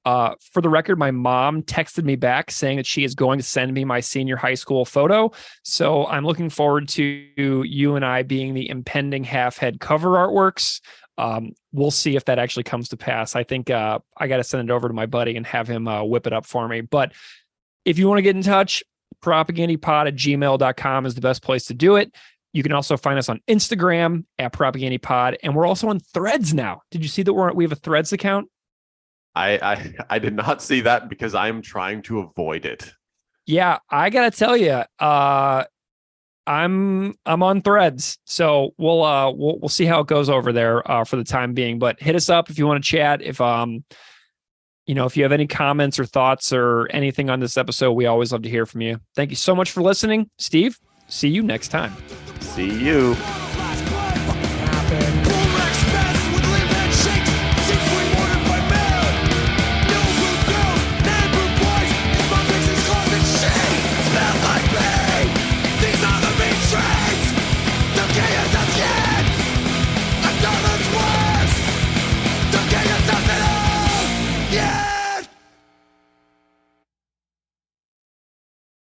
For the record, my mom texted me back saying that she is going to send me my senior high school photo. So I'm looking forward to you and I being the Impending Halfhead cover artworks. We'll see if that actually comes to pass. I think I got to send it over to my buddy and have him whip it up for me. But if you want to get in touch, propagandapod@gmail.com is the best place to do it. You can also find us on Instagram at propagandapod, and we're also on Threads now. Did you see that we have a Threads account? I did not see that because I'm trying to avoid it. Yeah, I gotta tell you, I I'm on Threads, so we'll see how it goes over there for the time being. But hit us up if you want to chat. If if you have any comments or thoughts or anything on this episode, we always love to hear from you. Thank you so much for listening, Steve. See you next time. See you.